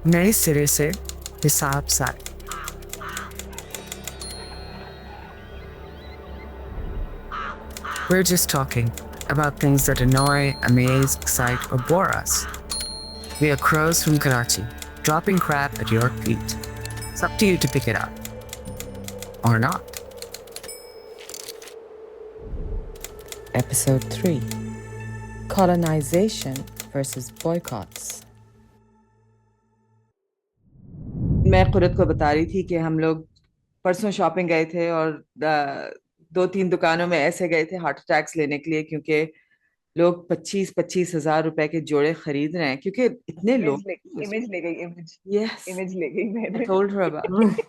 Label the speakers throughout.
Speaker 1: नए सिरे से हिसाब सारे. We're just talking about things that annoy, amaze, excite, or bore us. We are crows from Karachi, dropping crap at your feet. It's up to you to pick it up. Or not. Episode 3: Colonization versus Boycotts.
Speaker 2: मैं कुरत को बता रही थी कि हम लोग परसों shopping गए थे और दो तीन दुकानों में ऐसे गए थे हार्ट अटैक्स लेने के लिए, क्योंकि लोग 25-25 हजार रुपए के जोड़े खरीद रहे हैं क्योंकि इतने लोग.
Speaker 3: इमेज ले गई इमेज.
Speaker 2: यस,
Speaker 3: इमेज ले गई
Speaker 2: आई
Speaker 3: मैंने.
Speaker 2: Told her about.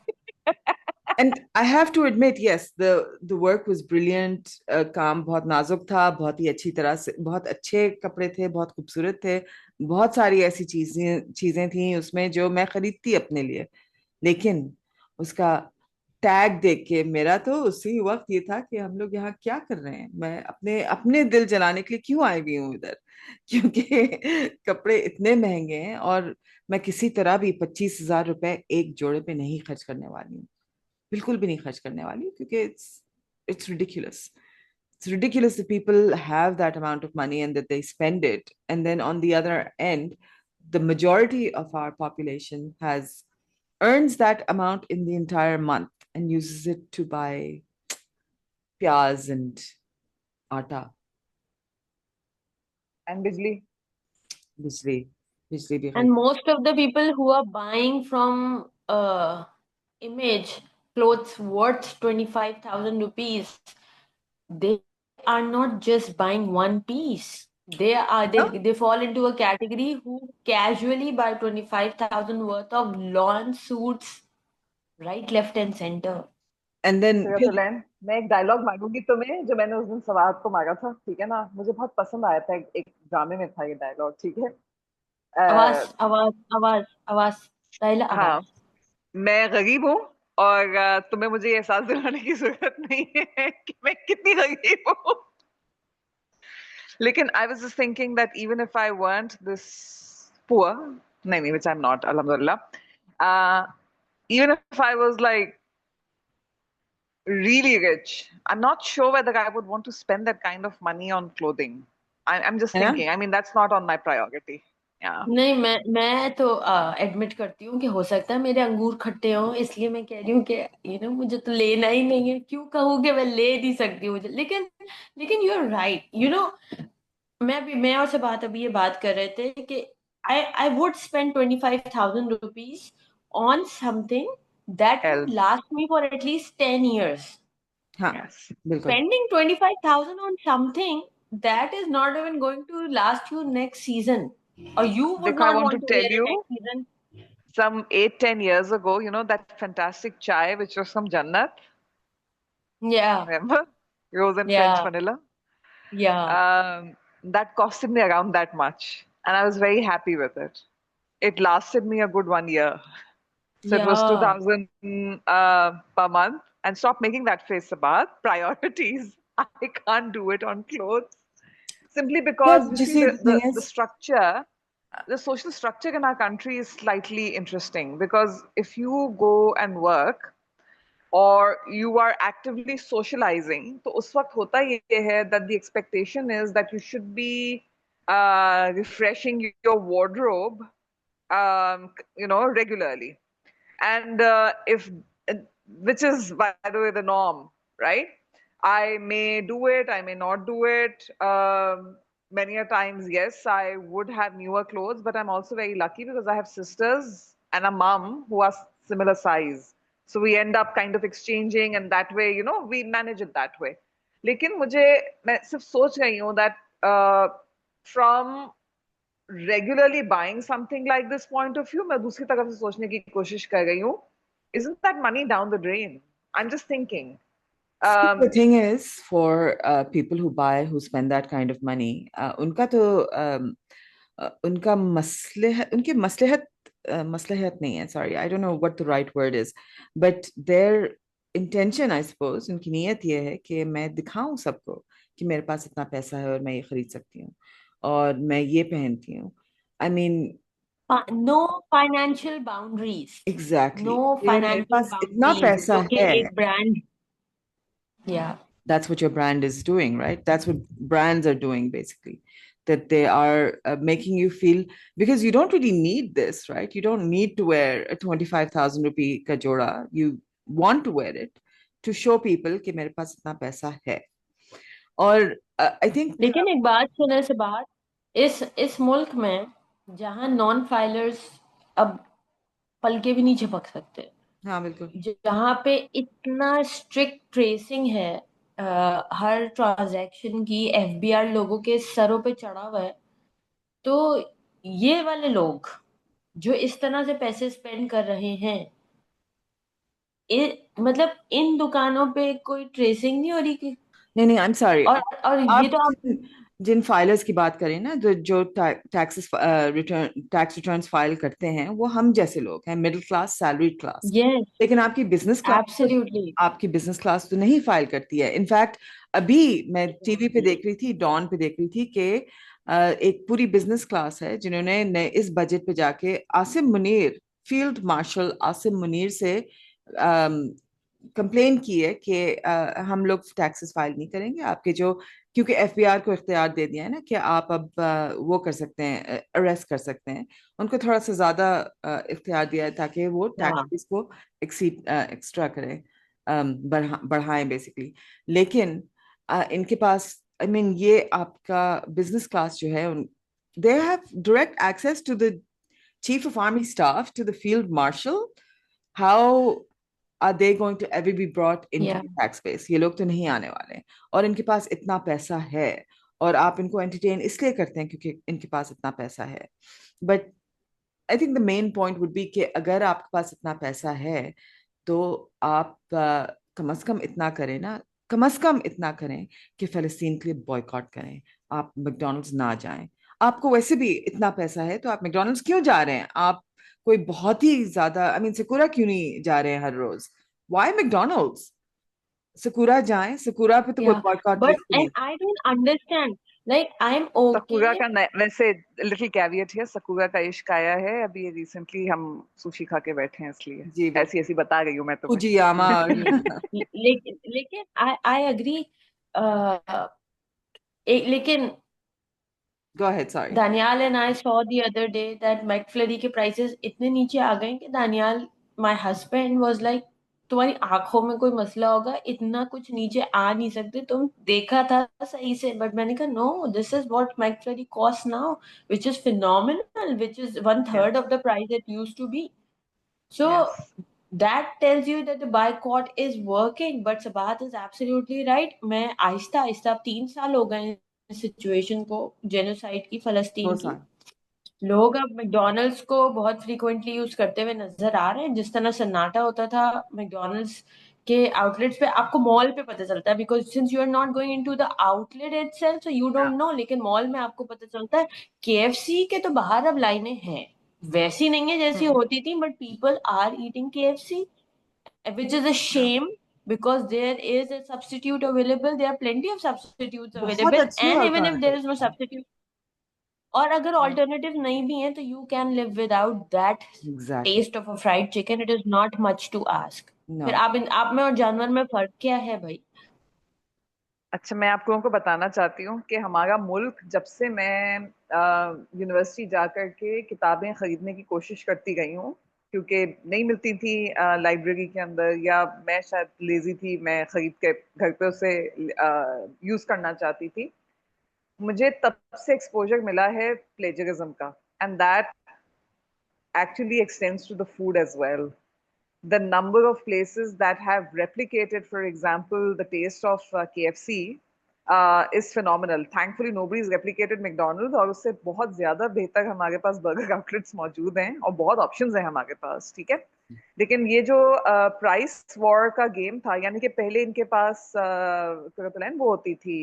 Speaker 2: And I have to admit, yes, the work was brilliant. काम बहुत नाजुक था, बहुत ही अच्छी तरह से, बहुत अच्छे कपड़े थे, बहुत खूबसूरत थे. बहुत सारी ऐसी चीजें चीजें थी उसमें जो मैं खरीदती अपने लिए. लेकिन उसका टैग देख के मेरा तो उसी वक्त ये था कि हम लोग यहाँ क्या कर रहे हैं. मैं अपने अपने दिल जलाने के लिए क्यों आई हुई हूँ इधर? क्योंकि कपड़े इतने महंगे हैं और मैं किसी तरह भी 25 हजार रुपए एक जोड़े पे नहीं खर्च करने वाली हूँ. बिल्कुल भी नहीं खर्च करने वाली, क्योंकि it's ridiculous. It's ridiculous that people have that amount of money and that they spend it. And then on the other end, the majority of our population has earns that amount in the entire month and uses it to buy pyaz and atta.
Speaker 3: And बिजली.
Speaker 2: बिजली. बिजली भी
Speaker 4: And
Speaker 2: खरीद.
Speaker 4: most of the people who are buying from Image clothes worth 25,000 rupees, they are not just buying one piece. They fall into a category who casually buy 25,000 worth of lawn suits right, left, and center.
Speaker 2: And then
Speaker 3: Switzerland. मैं एक dialogue मारूंगी तुम्हें जो मैंने उस दिन सवाद को मारा था, ठीक है ना? मुझे बहुत पसंद आया था. एक ड्रामे में था ये डायलॉग, ठीक है.
Speaker 4: आवाज
Speaker 3: अ,
Speaker 4: आवाज आवाज आवाज पहला
Speaker 3: हाँ.
Speaker 4: आवाज.
Speaker 3: मैं गरीब हूँ और तुम्हें मुझे ये एहसास दिलाने की जरूरत नहीं है कि मैं कितनी गरीब हूँ. लेकिन I was just thinking that even if I weren't this poor, नहीं, which I'm not, alhamdulillah, uh, even if I was like really rich, I'm not sure whether I would want to spend that kind of money on clothing. I'm just
Speaker 2: है ना.
Speaker 3: thinking. I mean, that's not on my priority. Yeah.
Speaker 4: नहीं, मैं तो admit करती हूँ कि हो सकता है मेरे अंगूर खट्टे हों, इसलिए मैं कह रही हूँ कि मुझे तो लेना ही नहीं है. क्यों कहूँ कि मैं ले नहीं सकती हूँ मुझे. लेकिन लेकिन यू आर राइट. मैं और से अभी ये बात कर रहे थे कि I would spend 25,000 rupees on something that would
Speaker 3: Else.
Speaker 4: Last me for at least 10 years.
Speaker 2: हाँ,
Speaker 3: Yes.
Speaker 2: बिल्कुल.
Speaker 4: Spending 25,000 on something that is not even going to last you next season, or you would
Speaker 3: If I
Speaker 4: not
Speaker 3: want to
Speaker 4: want to
Speaker 3: tell
Speaker 4: wear it
Speaker 3: you,
Speaker 4: next season.
Speaker 3: some 8-10 years ago, that fantastic chai which was from Jannat,
Speaker 4: Yeah,
Speaker 3: remember? Rose and French
Speaker 4: yeah,
Speaker 3: vanilla.
Speaker 4: yeah,
Speaker 3: That costed me around that much, and I was very happy with it. It lasted me a good 1 year. So it was
Speaker 4: yeah.
Speaker 3: 2,000 per month. And stop making that face about priorities. I can't do it on clothes simply
Speaker 2: No,
Speaker 3: because you
Speaker 2: you
Speaker 3: see
Speaker 2: see, the thing
Speaker 3: the
Speaker 2: is,
Speaker 3: structure, the social structure in our country is slightly interesting because if you go and work or you are actively socializing, तो उस वक्त होता ये है that the expectation is that you should be refreshing your wardrobe, regularly. And if which is by the way the norm, right? I may do it, I may not do it. Many a times, yes, I would have newer clothes, but I'm also very lucky because I have sisters and a mom who are similar size. So we end up kind of exchanging, and that way, we manage it that way. लेकिन मैं सिर्फ सोच रही हूँ that from regularly buying something like this point of view, मैं दूसरी तरफ से सोचने की कोशिश कर रही हूँ. Isn't that money down the drain? I'm just thinking.
Speaker 2: see, the
Speaker 3: Um,
Speaker 2: thing is, for people who buy, who spend that kind of money, उनका तो उनका उनकी मसलहत मसलहत नहीं है. Sorry, I don't know what the right word is, but their intention, I suppose, उनकी नीयत ये है कि मैं दिखाऊं सबको कि मेरे पास इतना पैसा है और मैं ये खरीद सकती हूँ और मैं ये पहनती हूँ. I mean,
Speaker 4: no financial boundaries,
Speaker 2: exactly
Speaker 4: no
Speaker 2: कि मेरे
Speaker 4: फाइनेंशियल
Speaker 2: पास इतना
Speaker 4: बाउंड्रीज
Speaker 2: पैसा
Speaker 4: जो कि
Speaker 2: है.
Speaker 4: एक ब्रांड, या
Speaker 2: That's what your brand is doing, right? That's what brands are doing basically, that they are making you feel, because you don't really need this, right? You don't need to wear a 25,000 rupee ka joda. You want to wear it to show people कि मेरे पास इतना पैसा है. और I think
Speaker 4: लेकिन एक बात सुने से बात, इस मुल्क में जहां नॉन फाइलर्स अब पलके भी नहीं झपक सकते,
Speaker 2: हाँ बिल्कुल,
Speaker 4: जहाँ पे इतना स्ट्रिक्ट ट्रेसिंग है हर ट्रांजैक्शन की, एफबीआर लोगों के सरों पे चढ़ा हुआ है, तो ये वाले लोग जो इस तरह से पैसे स्पेंड कर रहे हैं, मतलब इन दुकानों पे कोई ट्रेसिंग नहीं हो रही कि,
Speaker 2: नहीं आई एम सॉरी.
Speaker 4: और ये
Speaker 2: आप
Speaker 4: तो आप
Speaker 2: जिन फाइलर्स की बात करें ना, जो टैक्सेस टैक्स रिटर्न्स फाइल करते हैं, वो हम जैसे लोग हैं, middle class, salary class.
Speaker 4: Yes,
Speaker 2: लेकिन आपकी बिजनेस क्लास,
Speaker 4: एब्सोल्युटली,
Speaker 2: आपकी बिजनेस क्लास तो नहीं फाइल करती है. इनफैक्ट अभी मैं टीवी पे देख रही थी, डॉन पे देख रही थी कि एक पूरी बिजनेस क्लास है जिन्होंने इस बजट पे जाके आसिम मुनीर, फील्ड मार्शल आसिम मुनीर से कंप्लेन की है कि हम लोग टैक्सेस फाइल नहीं करेंगे आपके, जो क्योंकि एफबीआर को इख्तियार दे दिया है ना कि आप अब वो कर सकते हैं, अरेस्ट कर सकते हैं. उनको थोड़ा सा ज्यादा इख्तियार दिया है ताकि वो
Speaker 4: हाँ,
Speaker 2: टैक्सेस को एक्स्ट्रा करें, बढ़ाएं बेसिकली. लेकिन इनके पास, आई मीन, ये आपका बिजनेस क्लास जो है, they have direct access to the chief of army staff, to the field marshal. How are they going to ever be brought into
Speaker 4: या
Speaker 2: the tax base? ये लोग तो नहीं आने वाले. और इनके पास इतना पैसा है, और आप इनको एंटरटेन इसलिए करते हैं क्योंकि इनके पास इतना पैसा है. But I think the main point would be कि अगर आपके पास इतना पैसा है, तो आप कम से कम इतना करें ना, कम से कम इतना करें कि फिलिस्तीन के लिए बॉयकॉट करें. आप मैकडोनल्ड्स ना जाएं. आपको वैसे भी इतना पैसा है, तो आप मैकडोनल्ड्स क्यों जा रहे हैं? आप कोई बहुत ही ज्यादा, आई मीन, सकूरा क्यों नहीं जा रहे हैं हर रोज? Y McDonald's? सकूरा जाएं, सकूरा पे तो कोई
Speaker 4: या
Speaker 2: बॉयकॉट
Speaker 4: बट
Speaker 2: लिस्ट नहीं.
Speaker 4: And I don't understand, like I M
Speaker 3: सकूरा
Speaker 4: okay,
Speaker 3: का वैसे लिटिल कैवियट है, सकूरा का इश्क आया है अभी रिसेंटली, हम सुशी खा के बैठे हैं इसलिए
Speaker 2: जी
Speaker 3: ऐसी ऐसी बता रही हूँ मैं तुम्हें.
Speaker 2: फुजियामा.
Speaker 4: लेकिन लेकिन आई एग्री, लेकिन
Speaker 2: go ahead, sorry.
Speaker 4: Danielle and I saw the other day that McFlurry के prices इतने नीचे आ गए कि Danielle, my husband was like, तुम्हारी आंखों में कोई मसला होगा, इतना कुछ नीचे आ नहीं सकते तुम, देखा था सही से. बट मैंने कहा no, this is what McFlurry costs now, which is phenomenal, which is one third of the price it used to be. So
Speaker 3: Yes.
Speaker 4: that tells you that the boycott is working. But Sabahat is absolutely right. मैं आहिस्ता आहिस्ता, अब 3 साल हो गए situation को, genocide की,
Speaker 2: 2
Speaker 4: फलस्तीन की,
Speaker 2: साल.
Speaker 4: लोग अब मैकडोनल्ड्स को बहुत फ्रीक्वेंटली यूज करते हुए नजर आ रहे हैं. जिस तरह सन्नाटा होता था मैकडोनल्ड्स के आउटलेट्स पे, आपको मॉल पे पता चलता है, because since you are not going into the outlet itself, so you don't know. लेकिन मॉल में आपको पता चलता है. केएफसी के तो बाहर अब लाइनें हैं, वैसी नहीं है जैसी होती थी, but people are eating KFC, which is a shame, because there is a substitute available. There are plenty of substitutes
Speaker 2: बहुत
Speaker 4: available,
Speaker 2: अच्छे
Speaker 4: and even if there is no
Speaker 2: alternative.
Speaker 4: substitute, और अगर ऑल्टरनेटिव नहीं भी है, तो you can live without that
Speaker 2: exactly.
Speaker 4: taste of a fried chicken. It is not much to ask.
Speaker 2: No.
Speaker 4: फिर आप में और जानवर में फर्क क्या है भाई?
Speaker 3: अच्छा, मैं आप लोगों को बताना चाहती हूँ कि हमारा मुल्क, जब से मैं यूनिवर्सिटी जाकर के किताबें खरीदने की कोशिश करती गई हूँ, क्योंकि नहीं मिलती थी लाइब्रेरी के अंदर, या मैं शायद लेजी थी, मैं खरीद के घर पे उसे यूज करना चाहती थी, मुझे तब से एक्सपोजर मिला है प्लेजरिज्म का. And that actually extends to the food as well. The number of places that have replicated, for example, the taste of KFC is phenomenal. Thankfully, nobody's replicated McDonald's, और उससे बहुत ज्यादा बेहतर हमारे पास बर्गर आउटलेट्स मौजूद हैं और बहुत ऑप्शंस हैं हमारे पास, ठीक है. लेकिन ये जो प्राइस वॉर का गेम था, यानी कि पहले इनके पास वो होती थी,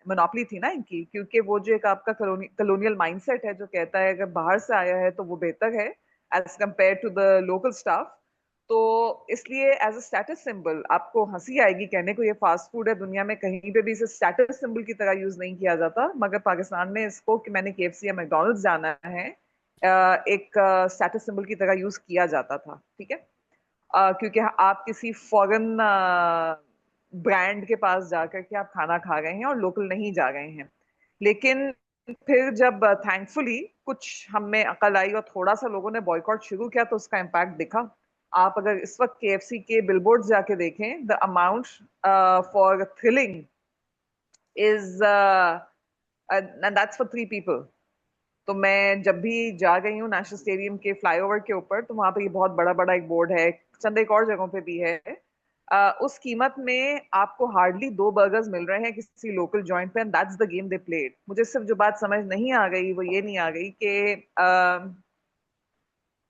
Speaker 3: मोनोपोली थी ना इनकी, क्योंकि वो जो एक आपका कलोनियल माइंडसेट है जो कहता है अगर बाहर से आया है तो वो बेहतर है as compared to the local staff. तो इसलिए एज अ स्टेटस सिंबल, आपको हंसी आएगी कहने को, ये फास्ट फूड है, दुनिया में कहीं पे भी इसे स्टेटस सिंबल की तरह यूज नहीं किया जाता, मगर पाकिस्तान में इसको कि मैंने केएफसी या मैकडोनल्ड्स जाना है, एक स्टेटस सिंबल की तरह यूज किया जाता था, ठीक है। क्योंकि आप किसी फॉरेन ब्रांड के पास जाकर के आप खाना खा रहे हैं और लोकल नहीं जा रहे हैं। लेकिन फिर जब थैंकफुली कुछ हम में अकल आई और थोड़ा सा लोगों ने बॉयकॉट शुरू किया तो उसका इम्पैक्ट दिखा। आप अगर इस वक्त KFC के बिलबोर्ड जाके देखें, the amount for thrilling is and that's for 3 people। तो मैं जब भी जा गई हूँ नेशनल स्टेडियम के फ्लाईओवर के ऊपर, तो वहां पे ये बहुत बड़ा बड़ा एक बोर्ड है, चंद एक और जगहों पे भी है। उस कीमत में आपको हार्डली 2 बर्गर्स मिल रहे हैं किसी लोकल जॉइंट पे, and that's the game they played. मुझे सिर्फ जो बात समझ नहीं आ गई वो ये नहीं आ गई कि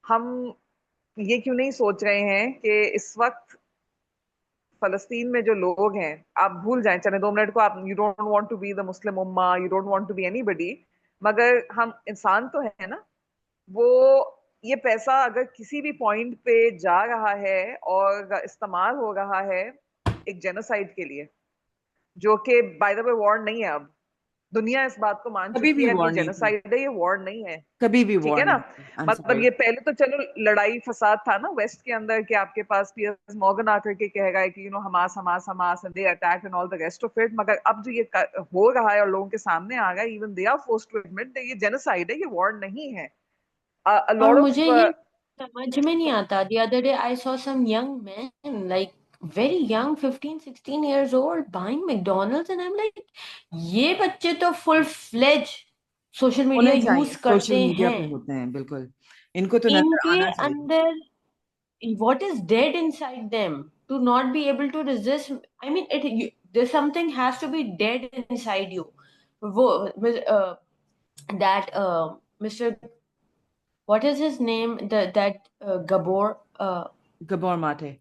Speaker 3: हम ये क्यों नहीं सोच रहे हैं कि इस वक्त फलस्तीन में जो लोग हैं, आप भूल जाएं, चले 2 मिनट को, आप you don't want to be the Muslim उम्मा, you don't want to be anybody, मगर हम इंसान तो है ना। वो ये पैसा अगर किसी भी पॉइंट पे जा रहा है और इस्तेमाल हो रहा है एक जेनोसाइड के लिए, जो कि बाय द वे वॉर नहीं है, अब दुनिया इस बात को मान
Speaker 2: कभी
Speaker 3: चुकी
Speaker 2: भी
Speaker 3: है, ये
Speaker 2: वॉर नहीं थी,
Speaker 3: जेनोसाइड है, ये वॉर नहीं है।
Speaker 2: कभी भी
Speaker 3: ठीक
Speaker 2: वॉर
Speaker 3: है ना।
Speaker 2: नहीं थी। आई एम
Speaker 3: मतलब
Speaker 2: सॉरी।
Speaker 3: ये पहले तो चलो लड़ाई फसाद था ना वेस्ट के अंदर, कि आपके पास पियर्स मॉर्गन आकर के कह रहा है कि Hamas Hamas Hamas and they attack and all the rest of it, मगर अब जो ये हो रहा है और लोगों के सामने आ गया, even they are forced to admit, ये जेनोसाइड है, ये वॉर नहीं है। a
Speaker 4: और
Speaker 3: lot of
Speaker 4: मुझे ये समझ में नहीं आता, the other day I saw some young men, like very young, 15 16 years old, buying McDonald's, and I'm like, ये बच्चे तो full fledged सोशल मीडिया
Speaker 2: होने चाहिए,
Speaker 4: यूज
Speaker 2: सोशल
Speaker 4: करते
Speaker 2: मीडिया
Speaker 4: हैं।
Speaker 2: पे होते हैं, बिल्कुल। इनको तो नजर
Speaker 4: इनके
Speaker 2: आना चाहिए।
Speaker 4: अंदर what is dead inside them to not be able to resist? I mean, there's something has to be dead inside you. वो that Mr. what is his name? That Gabor.
Speaker 2: Gabor माटे।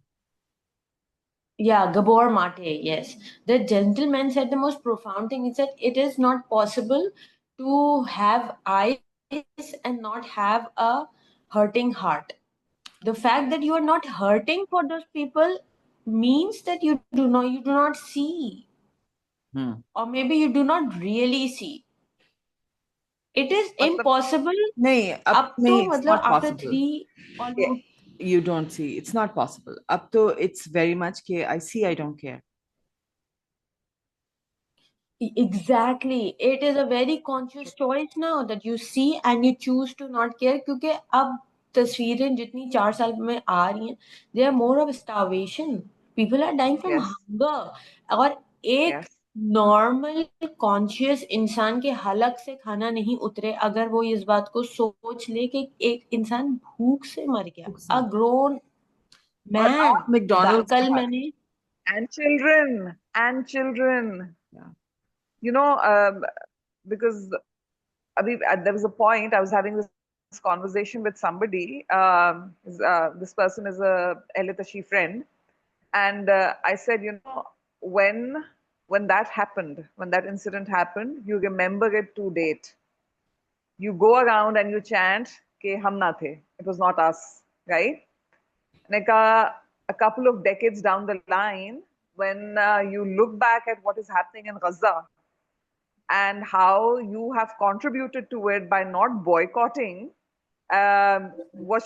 Speaker 4: Yeah, Gabor Mate, yes. The gentleman said the most profound thing. He said, it is not possible to have eyes and not have a hurting heart. The fact that you are not hurting for those people means that you do not see,
Speaker 2: hmm.
Speaker 4: or maybe you do not really see. It is
Speaker 3: मतलब
Speaker 4: impossible
Speaker 2: नहीं, अब
Speaker 4: up to
Speaker 2: नहीं, it's
Speaker 4: मतलब
Speaker 2: not
Speaker 4: after
Speaker 2: possible.
Speaker 4: three almost.
Speaker 2: You don't see, it's not possible अब तो। it's very much कि I see, I don't care.
Speaker 4: Exactly. It is a very conscious choice now that you see and you choose to not care, क्योंकि अब तस्वीरें जितनी 4 साल में आ रही हैं, they are more of starvation. People are dying from
Speaker 3: yes,
Speaker 4: hunger. और एक
Speaker 3: yes,
Speaker 4: नॉर्मल कॉन्शियस इंसान के हलक से खाना नहीं उतरे अगर वो इस बात को सोच ले कि एक इंसान भूख से मर गया, अ ग्रोन
Speaker 2: और
Speaker 4: मैन।
Speaker 2: आप मैकडोनल्ड्स के
Speaker 4: कल
Speaker 2: बारे
Speaker 4: मैंने
Speaker 3: and children,
Speaker 2: में। yeah.
Speaker 3: you know, because there was a point I was having this conversation with somebody. This person is a Elitashi friend, and I said, when that happened, when that incident happened, you remember it to date. You go around and you chant ke hum na the, it was not us, right? Like a couple of decades down the line, when you look back at what is happening in Gaza and how you have contributed to it by not boycotting, what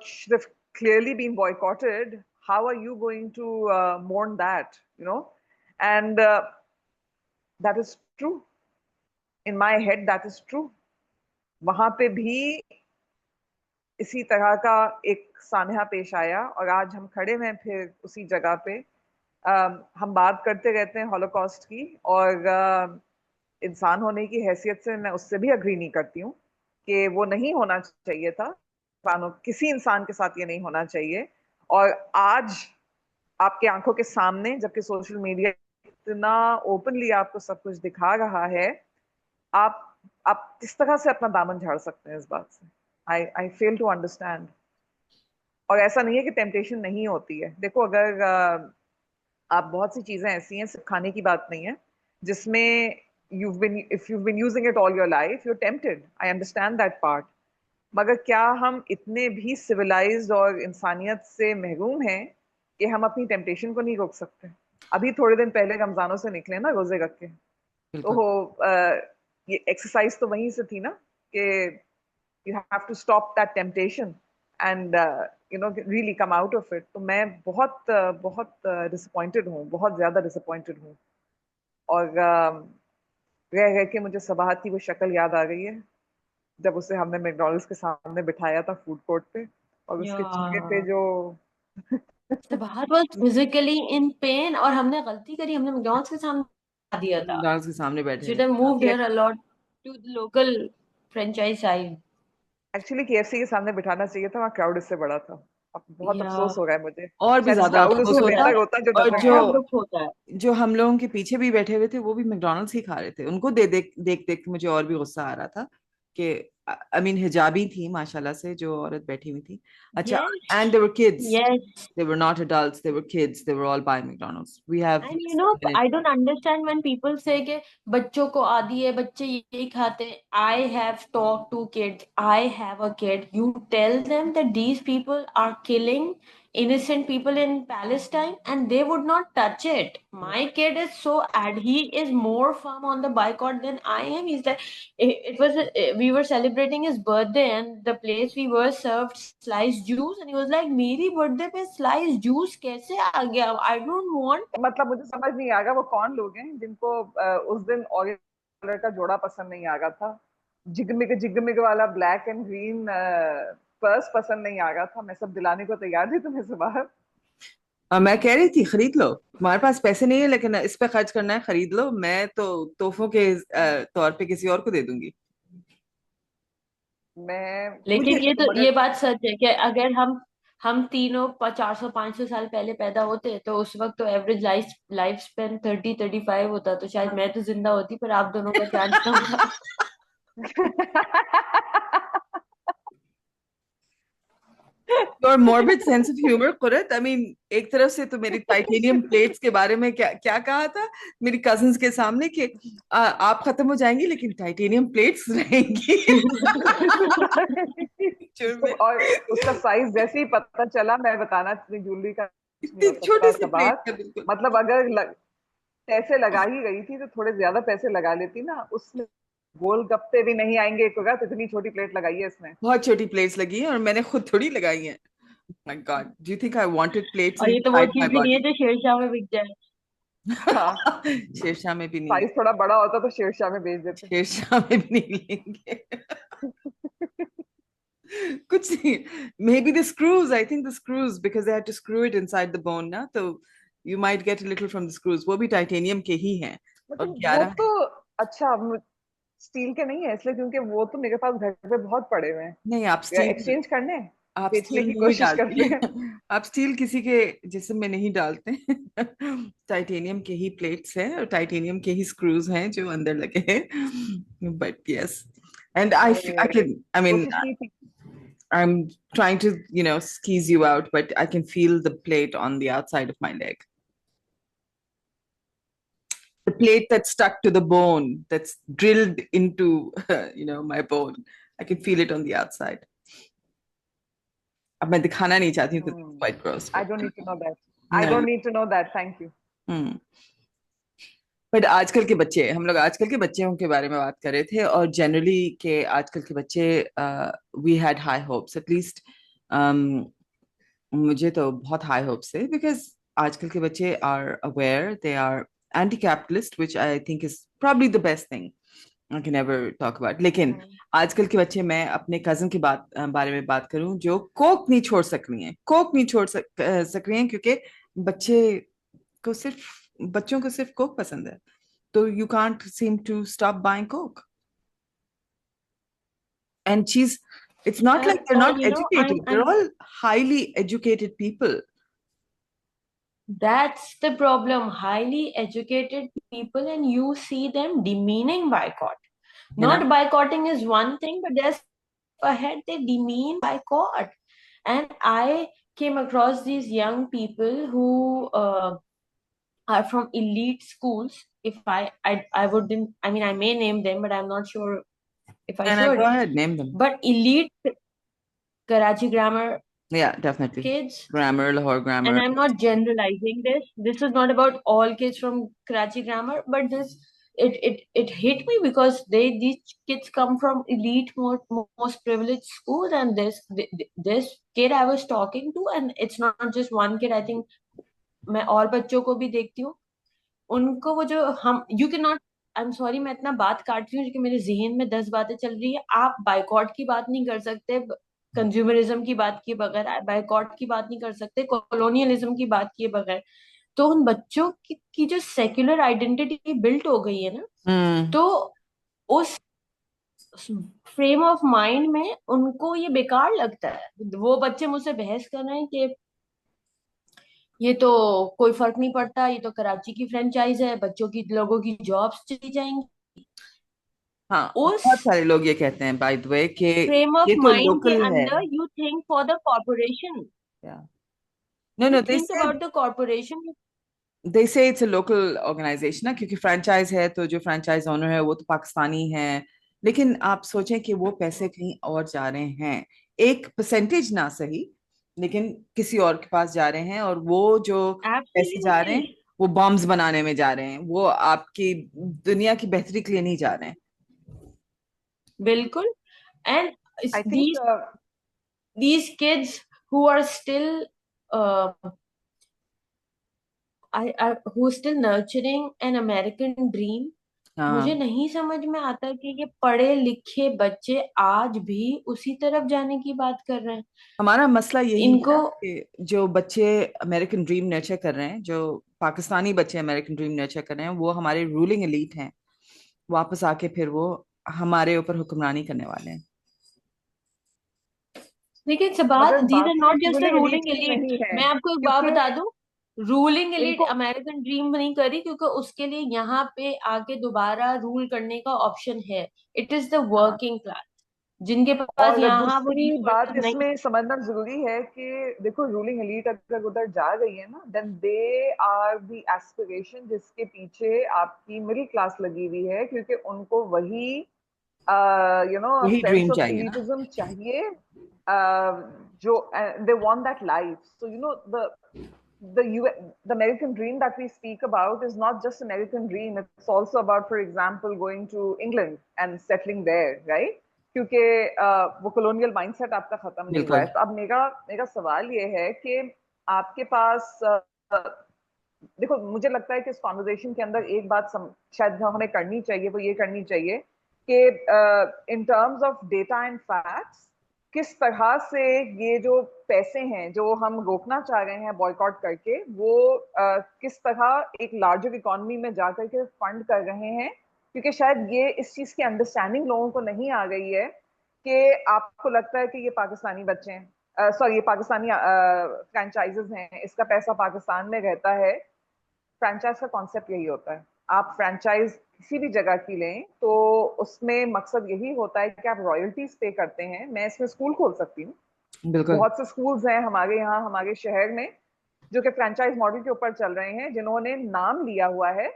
Speaker 3: should have clearly been boycotted, how are you going to mourn that? And that is true. In my head, that is true. वहां पे भी इसी तरह का एक सान्या पेश आया और आज हम खड़े हैं फिर उसी जगह पे। हम बात करते रहते हैं हॉलोकॉस्ट की, और इंसान होने की हैसियत से मैं उससे भी अग्री नहीं करती हूँ कि वो नहीं होना चाहिए था। किसी इंसान के साथ ये नहीं होना चाहिए। और आज आपके आंखों के सामने, जबकि सोशल मीडिया इतना ओपनली आपको सब कुछ दिखा रहा है, आप आप किस तरह से अपना दामन झाड़ सकते हैं इस बात से? आई फेल टू अंडरस्टैंड। और ऐसा नहीं है कि टेम्पटेशन नहीं होती है। देखो, अगर आप बहुत सी चीजें ऐसी हैं, सिर्फ खाने की बात नहीं है, जिसमें if you've been using it all your life, you're tempted. I understand that part. मगर क्या हम इतने भी सिविलाइज्ड और इंसानियत से महरूम हैं कि हम अपनी टेम्पटेशन को नहीं रोक सकते? अभी थोड़े दिन पहले रमजानों से निकले ना, रोजे रख के,
Speaker 2: बिल्कुल।
Speaker 3: तो ये एक्सरसाइज तो वहीं से थी ना, कि You have to stop that temptation and really come out of it. तो मैं बहुत disappointed हूँ, बहुत ज़्यादा disappointed हूँ. और रह रह के मुझे सबाहत की वो शक्ल याद आ गई है जब उसे हमने मैकडॉनल्ड्स के सामने बिठाया था फूड कोर्ट पे और उसके चेहरे पे
Speaker 4: Yeah.
Speaker 3: जो
Speaker 4: Sabahat was physically in pain और हमने गलती करी, हमने McDonald's के सामने बता दिया था.
Speaker 2: McDonald's के सामने बैठे
Speaker 4: Should
Speaker 2: हैं.
Speaker 4: have moved her a lot to the local franchise side.
Speaker 3: Actually KFC के सामने बिठाना चाहिए था, वहाँ क्राउड इससे बड़ा था. अब बहुत
Speaker 4: Yeah.
Speaker 3: अफसोस हो रहा है मुझे.
Speaker 2: और भी
Speaker 3: शायद
Speaker 2: ज्यादा
Speaker 3: क्राउड
Speaker 2: अफसोस
Speaker 3: उससे
Speaker 2: होता
Speaker 3: बेहतर होता जो
Speaker 2: और
Speaker 3: नजर
Speaker 2: जो
Speaker 3: आया.
Speaker 4: बहुत दुख होता है.
Speaker 2: जो हम लोगों के पीछे भी बैठे हुए थे वो भी मैकडोनल्ड्स ही खा रहे थे. उनको देख देख के मुझे और भी गुस्सा आ रहा था कि आई मीन हिजाबी थी माशाल्लाह से जो औरत बैठी हुई थी. अच्छा,
Speaker 4: Yes.
Speaker 2: and they were kids.
Speaker 4: Yes.
Speaker 2: They were not adults, they were kids. They were all buying McDonald's. We have
Speaker 4: And you know, I don't understand when people say कि बच्चों को आदी है, बच्चे यही खाते हैं. I have talked to kids. I have a kid. You tell them that these people are killing innocent people in Palestine and they would not touch it. My kid is so he is more firm on the boycott than I am. He's like, it was we were celebrating his birthday and the place we were served sliced juice and he was like, मेरी birthday पे sliced juice कैसे आ गया? I don't want.
Speaker 3: मतलब मुझे समझ नहीं आएगा वो कौन लोग हैं जिनको उस दिन ऑरेंज कलर का जोड़ा पसंद नहीं आ रहा था, जिगमिग वाला ब्लैक एंड ग्रीन पर्स पसंद नहीं आ रहा था. मैं सब दिलाने को तैयार थी तुम्हें सुबह.
Speaker 2: मैं कह रही थी खरीद लो, तुम्हारे पास पैसे नहीं है लेकिन इस पे खर्च करना है, खरीद लो. मैं तो तोहफों के तौर पे किसी और को दे दूंगी.
Speaker 4: लेकिन
Speaker 2: मुझे
Speaker 4: ये बात सच है कि अगर हम तीनों 400-500 साल पहले पैदा होते तो उस वक्त तो एवरेज लाइफ स्पेन 30-35 होता, तो शायद मैं तो जिंदा होती पर आप दोनों का चांस कम था.
Speaker 2: Your morbid sense of humor, कुरत. I mean, एक तरफ से तो मेरी टाइटेनियम प्लेट्स के बारे में क्या क्या कहा था मेरी कजिन्स के सामने कि आप खत्म हो जाएंगी लेकिन टाइटेनियम प्लेट्स रहेंगी.
Speaker 3: और उसका साइज जैसे ही पता चला, मैं बताना ज्वेलरी का
Speaker 2: छोटे से
Speaker 3: बात,
Speaker 2: प्लेट बिल्कुल.
Speaker 3: मतलब अगर पैसे लगा ही गई थी तो थोड़े ज्यादा पैसे लगा लेती ना. उसमें गोलगप्पे भी नहीं आएंगे एक वक्त, इतनी छोटी प्लेट लगाई है इसमें.
Speaker 2: बहुत छोटी प्लेट्स लगी हैं और मैंने खुद थोड़ी लगाई हैं. My God, do you think I wanted plates
Speaker 4: और ये तो वो
Speaker 2: inside
Speaker 4: चीज
Speaker 2: my
Speaker 4: भी नहीं है
Speaker 2: body?
Speaker 4: जो शेरशाह में बिक जाए.
Speaker 3: हाँ,
Speaker 2: शेरशाह में भी नहीं,
Speaker 3: साइज थोड़ा बड़ा होता तो शेरशाह में बेच देते.
Speaker 2: शेरशाह में भी नहीं लेंगे. कुछ नहीं. Maybe the screws. I think the screws because they had to screw it inside the bone ना, तो you might get a little from the screws. वो भी टाइटेनियम के ही हैं और
Speaker 3: मतलब
Speaker 2: 11
Speaker 3: वो तो अच्छा स्टील के नहीं है इसलिए क्योंकि वो तो मेरे पास घर पे बहुत पड़े हुए हैं.
Speaker 2: नहीं. आप स्टील
Speaker 3: एक्सचेंज करने,
Speaker 2: आप
Speaker 3: बेचने
Speaker 2: स्टील
Speaker 3: की
Speaker 2: नहीं
Speaker 3: कोशिश करते
Speaker 2: डालते
Speaker 3: हैं.
Speaker 2: हैं. आप स्टील किसी के जिस्म में नहीं डालते. टाइटेनियम के ही प्लेट्स हैं और टाइटेनियम के ही स्क्रूज हैं जो अंदर लगे हैं. But yes, and I can, I mean,
Speaker 3: कोशिश की थी.
Speaker 2: I'm trying to, squeeze you out, but I can feel the plate on the outside of my leg. The plate that's stuck to the bone, that's drilled into, my bone. I can feel it on the outside. अब मैं दिखाना नहीं चाहती हूँ because it's quite gross.
Speaker 3: I don't need to know that. I
Speaker 2: No.
Speaker 3: don't need to know that. Thank you.
Speaker 2: But आजकल के बच्चे, हम लोग आजकल के बच्चों के बारे में बात कर रहे थे और जनरली के आजकल के बच्चे, we had high hopes, at least मुझे तो बहुत हाई होप्स थे बिकॉज आजकल के बच्चे are aware, they are anti capitalist, which I think is probably the best thing I can ever talk about. लेकिन आजकल के बच्चे, मैं अपने कजन के बारे में बात करूं जो कोक नहीं छोड़ सक रही हैं, कोक नहीं छोड़ सक रही हैं क्योंकि बच्चों को सिर्फ कोक पसंद है. तो you can't seem to stop buying coke. And it's not like they're not educated. They're all highly educated people.
Speaker 4: That's the problem. Highly educated people, and you see them demeaning boycott. Not boycotting is one thing, but there's ahead they demean boycott. And I came across these young people who are from elite schools. If I wouldn't, I mean, I may name them, but I'm not sure if I should.
Speaker 2: Go ahead, name them.
Speaker 4: But elite Karachi grammar.
Speaker 2: Yeah, definitely.
Speaker 4: Kids.
Speaker 2: Grammar, Lahore grammar.
Speaker 4: And I'm not generalizing this. This is not about all kids from Karachi grammar, but this it hit me because these kids come from elite, most privileged schools, and this kid I was talking to, and it's not just one kid. I think मैं और बच्चों को भी देखती हूँ, उनको वो जो हम you can not, I am sorry मैं इतना बात काट रही हूँ क्योंकि मेरे जहन में 10 बातें चल रही है। आप बाइकॉट की बात नहीं कर सकते कंज्यूमरिज्म की बात किए बगैर, बाइकॉट की बात नहीं कर सकते कॉलोनियलिज्म की बात किए बगैर। तो उन बच्चों की जो सेक्युलर आइडेंटिटी बिल्ट हो गई है ना, तो उस फ्रेम ऑफ माइंड में उनको ये बेकार लगता है। वो बच्चे मुझसे बहस कर रहे हैं कि ये तो कोई फर्क नहीं पड़ता, ये तो कराची की फ्रेंचाइज है, बच्चों की लोगों की जॉब्स चली जाएंगी।
Speaker 2: हाँ,
Speaker 4: उस
Speaker 2: बहुत सारे लोग ये कहते हैं बाय द वे कि
Speaker 4: फ्रेम ऑफ
Speaker 2: ये तो
Speaker 4: माइंड के
Speaker 2: लोकल है।
Speaker 4: अंदर you think for the corporation,
Speaker 2: no
Speaker 4: you
Speaker 2: know,
Speaker 4: think about the corporation.
Speaker 2: They say it's a local organisation ना, क्योंकि फ्रेंचाइज है तो जो फ्रेंचाइज ओनर है वो तो पाकिस्तानी है। लेकिन आप सोचें कि वो पैसे कहीं और जा रहे हैं, एक परसेंटेज ना सही, लेकिन किसी और के पास जा रहे हैं, और वो जो पैसे जा रहे
Speaker 4: एब्सोल्युटली,
Speaker 2: हैं वो बॉम्ब्स बनाने में जा रहे हैं, वो आपकी दुनिया की बेहतरी के लिए नहीं जा रहे हैं।
Speaker 4: बिल्कुल। And
Speaker 3: I think
Speaker 4: these kids who are still uh, who still nurturing an American dream, मुझे
Speaker 2: हाँ,
Speaker 4: नहीं समझ में आता कि ये पढ़े लिखे बच्चे आज भी उसी तरफ जाने की बात कर रहे हैं।
Speaker 2: हमारा मसला यही है
Speaker 4: इनको
Speaker 2: ना कि जो बच्चे अमेरिकन ड्रीम नर्चर कर रहे हैं, जो पाकिस्तानी बच्चे अमेरिकन ड्रीम नर्चर कर रहे हैं, वो हमारे रूलिंग एलीट हैं। वापस आके फिर वो हमारे ऊपर हुक्मरानी करने वाले हैं।
Speaker 4: देखिए सबात,
Speaker 3: मगर
Speaker 4: दीज आर
Speaker 3: बात
Speaker 4: नॉट
Speaker 3: सिर्फ
Speaker 4: just a
Speaker 3: ruling elite
Speaker 4: ruling
Speaker 3: की
Speaker 4: एलिट।
Speaker 3: नहीं है,
Speaker 4: मैं आपको एक बात
Speaker 3: क्योंकि
Speaker 4: बता दूं, रूलिंग एलिट
Speaker 3: इनको
Speaker 4: अमेरिकन ड्रीम नहीं करी क्योंकि उसके लिए यहाँ पे आके दोबारा रूल करने का ऑप्शन है। इट इज द
Speaker 2: हाँ,
Speaker 4: वर्किंग क्लास जिनके पास
Speaker 3: और
Speaker 4: यहाँ वो
Speaker 3: दूसरी बात
Speaker 4: रिसोर्सेज नहीं।
Speaker 3: इसमें समझना जरूरी है कि देखो, रूलिंग एलीट अगर उधर जा गई है ना, then they are the aspiration जिसके पीछे आपकी मिडिल क्लास लगी हुई है, क्योंकि उनको वही
Speaker 2: वही
Speaker 3: सेंस
Speaker 2: ड्रीम
Speaker 3: ऑफ
Speaker 2: चाहिए ना।
Speaker 3: elitism चाहिए, जो they want that life. So the the American dream that we speak about is not just American dream. It's also about, for example, going to England and settling there, right? क्योंकि वो colonial mindset आपका खत्म नहीं हुआ है।
Speaker 2: बिल्कुल।
Speaker 3: तो अब मेरा मेरा सवाल ये है कि आपके पास देखो, मुझे लगता है कि इस कॉन्वर्जेशन के अंदर एक बात शायद हमें करनी चाहिए, वो ये करनी चाहिए कि in terms of data and facts, किस तरह से ये जो पैसे हैं जो हम रोकना चाह रहे हैं बॉयकॉट करके, वो किस तरह एक लार्जर इकोनॉमी में जाकर के फंड कर रहे हैं। क्योंकि शायद ये इस चीज की अंडरस्टैंडिंग लोगों को नहीं आ गई है कि आपको लगता है कि ये पाकिस्तानी बच्चे हैं, सॉरी, ये पाकिस्तानी फ्रेंचाइजेस हैं, इसका पैसा पाकिस्तान में रहता है। फ्रेंचाइज का कॉन्सेप्ट यही होता है। आप फ्रेंचाइज किसी भी जगह की लें तो उसमें मकसद यही होता है कि आप रॉयल्टीज पे करते हैं। मैं इसमें स्कूल खोल सकती हूँ,
Speaker 2: बिल्कुल।
Speaker 3: बहुत से स्कूल्स हैं हमारे यहाँ, हमारे शहर में, जो कि फ्रेंचाइज मॉडल के ऊपर चल रहे हैं, जिन्होंने नाम लिया हुआ है।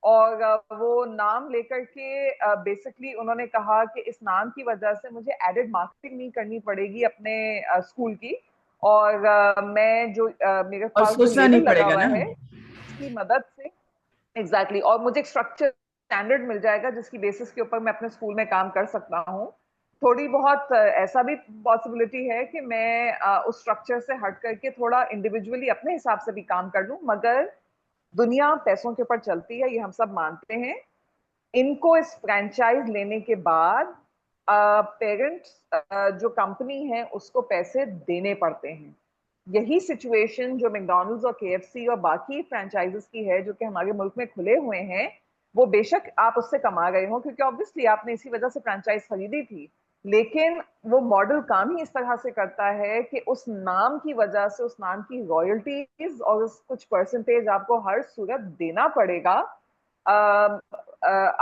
Speaker 3: और वो नाम लेकर के बेसिकली उन्होंने कहा कि इस नाम की वजह से मुझे एडेड मार्केटिंग नहीं करनी पड़ेगी अपने स्कूल की, और मैं जो मेरे
Speaker 2: और
Speaker 3: पास जो
Speaker 2: सोचना नहीं
Speaker 3: लेबल लगा
Speaker 2: पड़ेगा
Speaker 3: हुआ
Speaker 2: ना।
Speaker 3: है उसकी मदद से, एग्जैक्टली, और मुझे एक स्ट्रक्चर स्टैंडर्ड मिल जाएगा जिसकी बेसिस के ऊपर मैं अपने स्कूल में काम कर सकता हूँ। थोड़ी बहुत ऐसा भी पॉसिबिलिटी है कि मैं उस स्ट्रक्चर से हट करके थोड़ा इंडिविजुअली अपने हिसाब से भी काम कर लूँ, मगर दुनिया पैसों के ऊपर चलती है, ये हम सब मानते हैं। इनको इस फ्रेंचाइज लेने के बाद पेरेंट्स, जो कंपनी है, उसको पैसे देने पड़ते हैं। यही सिचुएशन जो मैकडॉनल्ड्स और केएफसी और बाकी फ्रेंचाइजेस की है जो कि हमारे मुल्क में खुले हुए हैं, वो बेशक आप उससे कमा गए हो क्योंकि ऑब्वियसली आपने इसी वजह से फ्रेंचाइज खरीदी थी, लेकिन वो मॉडल काम ही इस तरह से करता है कि उस नाम की वजह से, उस नाम की रॉयल्टीज और उस कुछ परसेंटेज आपको हर सूरत देना पड़ेगा